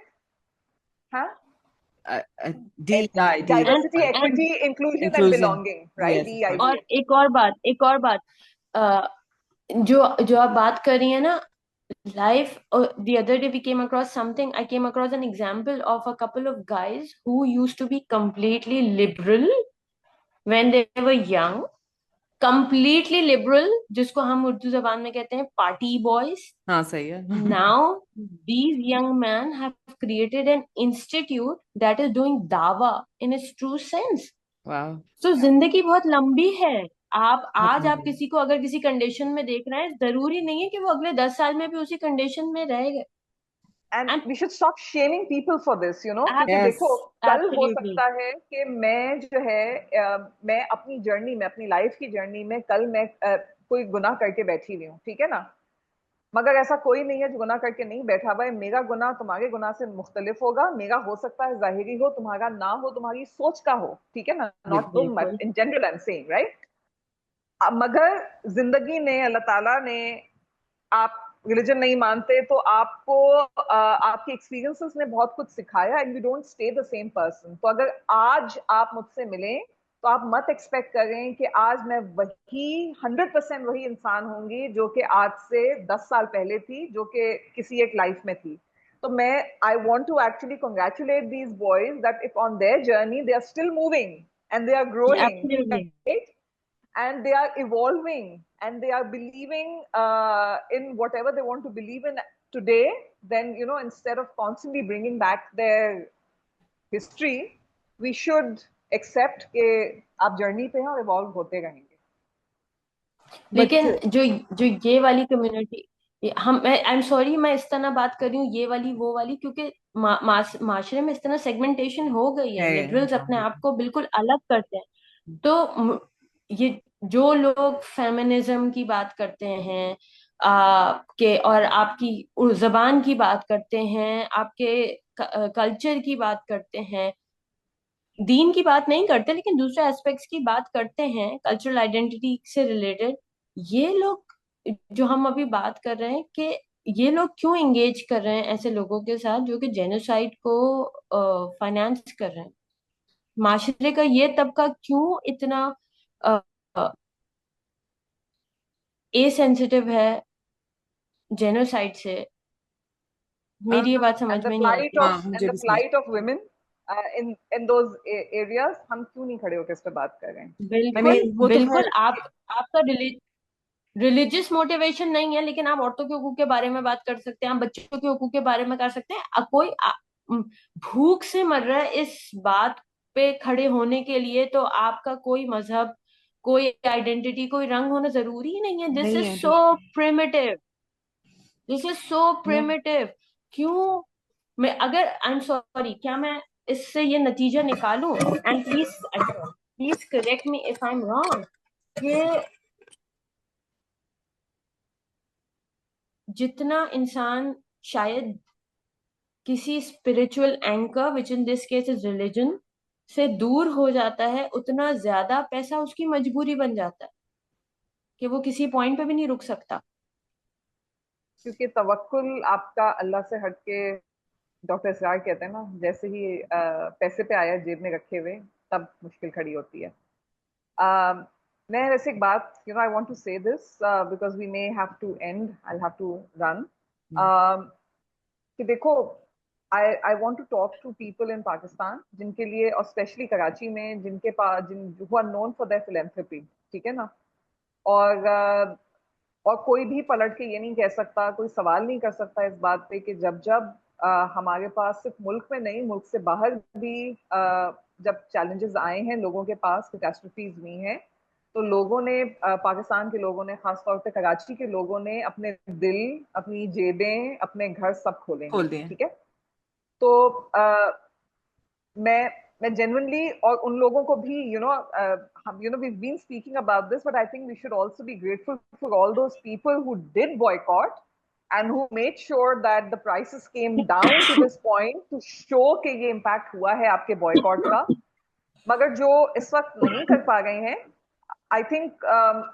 Speaker 3: हाँ,
Speaker 2: D I D
Speaker 3: diversity,
Speaker 4: and
Speaker 3: equity, inclusion and
Speaker 2: inclusion,
Speaker 3: belonging, right,
Speaker 2: yes
Speaker 3: DEIB.
Speaker 4: और एक और बात अ, जो जो आप बात कर रही है ना, life. The other day we came across something. I came across an example of a couple of guys who used to be completely liberal when they were young, completely liberal, जिसको हम उर्दू जबान में कहते हैं पार्टी बॉयज.
Speaker 2: हाँ सही है।
Speaker 4: Now these young men have created an institute that is doing dawa in its true sense.
Speaker 2: वाह,
Speaker 4: तो जिंदगी बहुत लंबी है. आप
Speaker 2: बहुत
Speaker 4: आज आप
Speaker 2: लंबी।
Speaker 4: किसी को अगर किसी कंडीशन में देख रहे हैं, जरूरी नहीं है कि वो अगले 10 साल में भी उसी कंडीशन में रहेगा.
Speaker 3: And
Speaker 4: and
Speaker 3: we should stop shaming people for this, you know, क्योंकि
Speaker 2: यस,
Speaker 3: देखो कल हो
Speaker 4: एब्सोल्युटली.
Speaker 3: सकता है कि मैं जो है मैं अपनी जर्नी में, अपनी लाइफ की जर्नी में, कल मैं कोई गुनाह करके बैठी हुई हूँ, ठीक है ना। मगर ऐसा कोई नहीं है जो गुनाह करके नहीं बैठा हुआ है। मेरा गुनाह तुम्हारे गुनाह से मुख्तलिफ होगा। मेरा हो सकता है जाहिरी हो, तुम्हारा ना हो, तुम्हारी सोच का हो, ठीक है ना, नॉट तुम,
Speaker 4: बिल्कुल.
Speaker 3: In general I am saying, right. मगर जिंदगी ने, अल्लाह ताला ने, आप रिलीजन नहीं मानते तो आपको आपके एक्सपीरियंसेस ने बहुत कुछ सिखाया, and you don't stay the same person. तो अगर आज आप मुझसे मिलें तो आप मत एक्सपेक्ट करें कि आज मैं वही 100% वही इंसान होंगी जो कि आज से 10 साल पहले थी, जो कि किसी एक लाइफ में थी। तो मैं, I want to actually congratulate these boys that if on their journey they are still moving and they are growing,
Speaker 4: absolutely.
Speaker 3: Right, and they are evolving and they are believing in whatever they want to believe in today. Then, you know, instead of constantly bringing back their history, we should accept कि आप journey पे हैं और evolve होते रहेंगे।
Speaker 2: But
Speaker 4: लेकिन जो ये वाली कम्युनिटी, हम, आई एम सॉरी मैं इस तरह बात कर रही हूँ, ये वाली वो वाली, क्योंकि माशरे में इस तरह सेगमेंटेशन हो गई है.
Speaker 2: है,
Speaker 4: लिबरल्स अपने आप को बिल्कुल अलग करते हैं. तो ये जो लोग फेमिनिज्म की बात करते हैं, के और आपकी जबान की बात करते हैं, आपके कल्चर की बात करते हैं, दीन की बात नहीं करते लेकिन दूसरे एस्पेक्ट्स की बात करते हैं कल्चरल आइडेंटिटी से रिलेटेड, ये लोग जो हम अभी बात कर रहे हैं कि ये लोग क्यों एंगेज कर रहे हैं ऐसे लोगों के साथ जो कि जेनोसाइड को फाइनेंस कर रहे हैं. माशरे का ये तबका क्यों इतना ए सेंसिटिव है जेनोसाइड से, मेरी ये बात समझ
Speaker 3: And the
Speaker 4: में नहीं
Speaker 3: plight
Speaker 4: आती.
Speaker 3: of
Speaker 2: हाँ मुझे भी समझ।
Speaker 3: women in those areas, हम क्यों नहीं खड़े होकर इस पे बात कर रहे हैं।
Speaker 2: आई
Speaker 4: बिल्कुल
Speaker 2: मीन वो तो
Speaker 4: बिल्कुल.
Speaker 2: खैर,
Speaker 4: आपका रिलीजियस मोटिवेशन नहीं है, लेकिन आप औरतों के हकूक के बारे में बात कर सकते हैं, आप बच्चों के हकूक के बारे में कर सकते हैं. भूख से मर रहा है इस बात पे खड़े होने के लिए, तो आपका कोई मजहब, कोई आइडेंटिटी, कोई रंग होना जरूरी ही नहीं है. दिस
Speaker 2: नहीं
Speaker 4: इज
Speaker 2: है
Speaker 4: so primitive. This is so primitive. क्यों? मैं, अगर, आई एम सॉरी, क्या मैं इससे ये नतीजा निकालूं, and please please correct me if I am wrong, कि जितना इंसान शायद किसी spiritual anchor, which in this case is religion, से दूर हो जाता है, उतना ज्यादा पैसा उसकी मजबूरी बन जाता है कि वो किसी पॉइंट पे भी नहीं रुक सकता.
Speaker 3: क्योंकि तवक्कुल आपका अल्लाह से हटके डॉक्टर इसरार कहते हैं ना, जैसे ही पैसे पे आया जेब में रखे हुए तब मुश्किल खड़ी होती है. मैं वैसे एक बात, I want to say this because we may have to end. I'll have to run. कि देखो, I want to talk to people in Pakistan जिनके लिए, और स्पेशली कराची में, जिनके पास who are known for their philanthropy, ठीक है ना. और कोई भी पलट के ये नहीं कह सकता, कोई सवाल नहीं कर सकता इस बात पे कि जब हमारे पास सिर्फ मुल्क में नहीं, मुल्क से बाहर भी जब चैलेंजेस आए हैं, लोगों के पास कैटास्ट्रोफीज हुई हैं, तो लोगों ने, पाकिस्तान के लोगों ने, खासतौर पे कराची के लोगों ने अपने दिल, अपनी जेबें, अपने घर सब खोले हैं, ठीक है. तो मैं genuinely, और उन लोगों को भी, we've been speaking about this, but I think we should also be grateful for all those people who did boycott and who made sure that the prices came down to this point to show कि ये impact हुआ है आपके boycott का. मगर जो इस वक्त नहीं कर पा रहे हैं, I think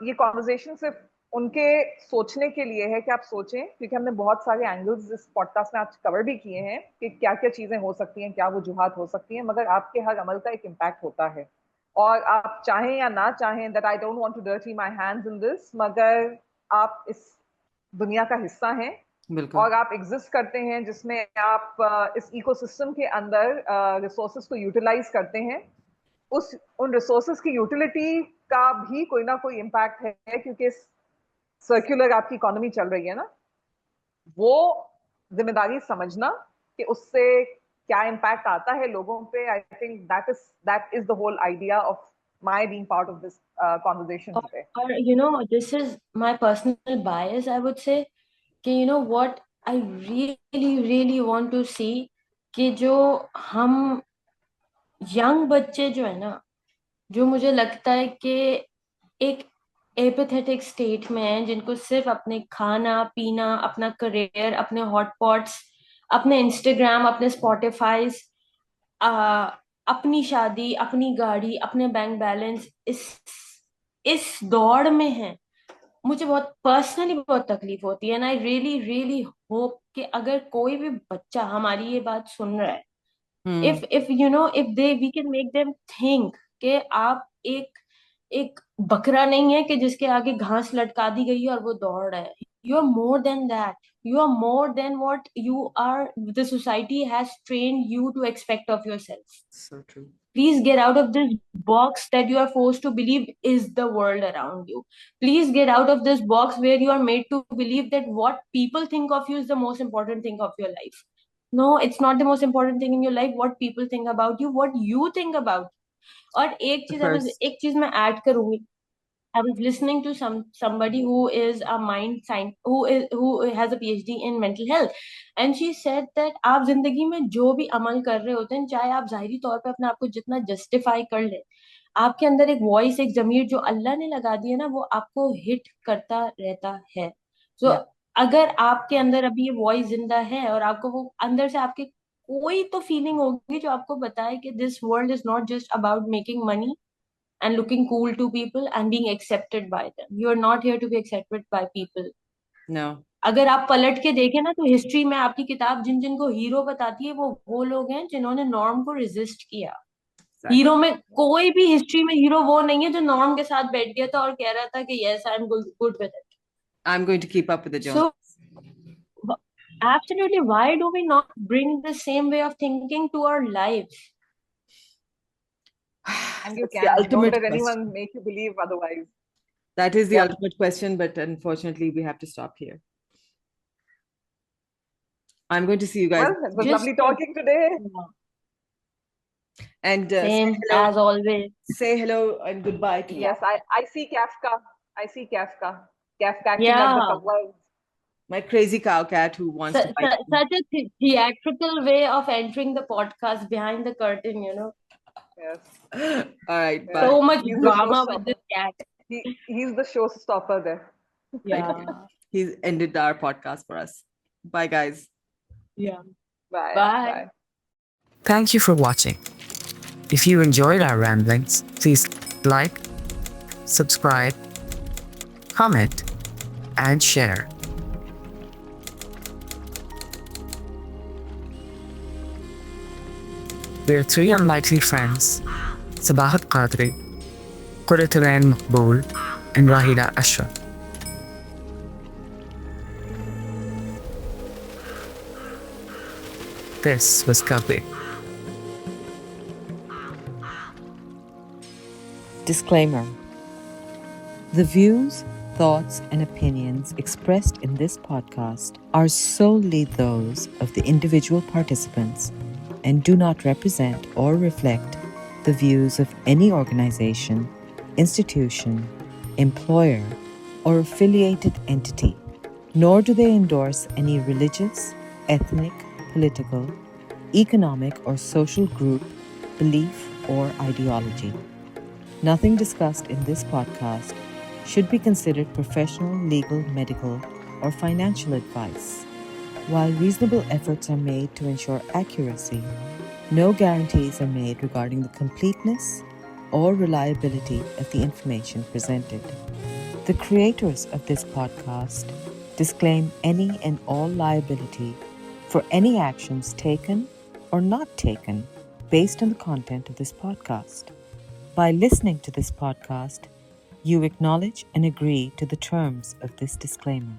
Speaker 3: ये conversation सिर्फ उनके सोचने के लिए है कि आप सोचें, क्योंकि हमने बहुत सारे एंगल्स इस पॉडकास्ट में आज कवर भी किए हैं कि क्या क्या चीजें हो सकती हैं, क्या वजूहात हो सकती हैं, मगर आपके हर अमल का एक इम्पैक्ट होता है. और आप चाहें या ना चाहें, that I don't want to dirty my hands in this, मगर आप इस दुनिया का हिस्सा हैं और आप एग्जिस्ट करते हैं जिसमें आप इस इकोसिस्टम के अंदर रिसोर्सेज को यूटिलाइज करते हैं. उन रिसोर्सेज की यूटिलिटी का भी कोई ना कोई इम्पैक्ट है, क्योंकि सर्कुलर आपकी इकोनॉमी चल रही है ना, वो जिम्मेदारी समझना कि उससे क्या इम्पैक्ट आता है लोगों पे. I think that is the whole idea of my being part of this conversation today.
Speaker 4: Or this is my personal bias, I would say, कि what I really really want to see, कि जो हम young बच्चे जो है ना, जो मुझे लगता है कि एक एपेथेटिक स्टेट में है, जिनको सिर्फ अपने खाना पीना, अपना करियर, अपने हॉटपॉट्स, अपने इंस्टाग्राम, अपने स्पॉटिफाइज, अपनी शादी, अपनी गाड़ी, अपने बैंक बैलेंस, इस दौड़ में है. मुझे बहुत पर्सनली बहुत तकलीफ होती है. And I really really hope कि अगर कोई भी बच्चा हमारी ये बात सुन रहा है, if we can make them think कि आप एक बकरा नहीं है कि जिसके आगे घास लटका दी गई है और वो दौड़ रहा है. You are more than that. You are more than what you are. The society has trained you to expect of yourself.
Speaker 2: So true.
Speaker 4: Please get out of this box that you are forced to believe is the world around you. Please get out of this box where you are made to believe that what people think of you is the most important thing of your life. No, it's not the most important thing in your life. What people think about you, what you think about. और एक चीज मैं add करूंगी. I was listening to somebody who is a mind scientist, who has a PhD in mental health, and she said that आप जिंदगी में जो भी अमल कर रहे होते हैं, चाहे आप जाहिरी तौर पे अपने आप को जितना जस्टिफाई कर ले, आपके अंदर एक वॉइस, एक जमीर जो अल्लाह ने लगा दी है ना, वो आपको हिट करता रहता है. So अगर आपके अंदर अभी ये वॉइस जिंदा है और आपको वो अंदर से आपके कोई तो फीलिंग होगी जो आपको बताए कि this world is not just about making money and looking cool to people and being accepted by them. You are not here to be accepted by people.
Speaker 2: No.
Speaker 4: अगर आप पलट के देखें ना, तो हिस्ट्री में आपकी किताब जिन को हीरो बताती है, वो लोग हैं जिन्होंने नॉर्म को रेजिस्ट किया. हीरो में कोई भी हिस्ट्री में हीरो वो नहीं है जो नॉर्म के साथ बैठ गया था और कह रहा था कि yes, I'm good with it.
Speaker 2: I'm going to keep up with the Joneses.
Speaker 4: So, absolutely, why do we not bring the same way of thinking to our lives?
Speaker 3: And you can't. Don't let anyone make you believe otherwise.
Speaker 2: That is the ultimate question, but unfortunately, we have to stop here. I'm going to see you guys.
Speaker 3: Well, it was lovely talking today.
Speaker 2: And
Speaker 4: same as always.
Speaker 2: Say hello and goodbye to
Speaker 3: Yes, I see Kafka. I see Kafka. Kafka
Speaker 4: Yeah.
Speaker 3: at the covers.
Speaker 2: My crazy cow cat who wants to bite me.
Speaker 4: Such a theatrical way of entering the podcast, behind the curtain,
Speaker 3: Yes.
Speaker 2: All right.
Speaker 3: Yeah.
Speaker 2: Bye.
Speaker 4: So much drama with this cat.
Speaker 3: He's the showstopper there.
Speaker 4: Yeah.
Speaker 2: He's ended our podcast for us. Bye, guys.
Speaker 4: Yeah.
Speaker 3: Bye.
Speaker 4: Bye.
Speaker 1: Thank you for watching. If you enjoyed our ramblings, please like, subscribe, comment, and share. We're three unlikely friends, Sabahat Qadri, Qurratu'l-Ain Maqbool, and Wahida Ashraf. This was Kabir.
Speaker 5: Disclaimer. The views, thoughts, and opinions expressed in this podcast are solely those of the individual participants and do not represent or reflect the views of any organization, institution, employer, or affiliated entity, nor do they endorse any religious, ethnic, political, economic, or social group, belief, or ideology. Nothing discussed in this podcast should be considered professional, legal, medical, or financial advice. While reasonable efforts are made to ensure accuracy, no guarantees are made regarding the completeness or reliability of the information presented. The creators of this podcast disclaim any and all liability for any actions taken or not taken based on the content of this podcast. By listening to this podcast, you acknowledge and agree to the terms of this disclaimer.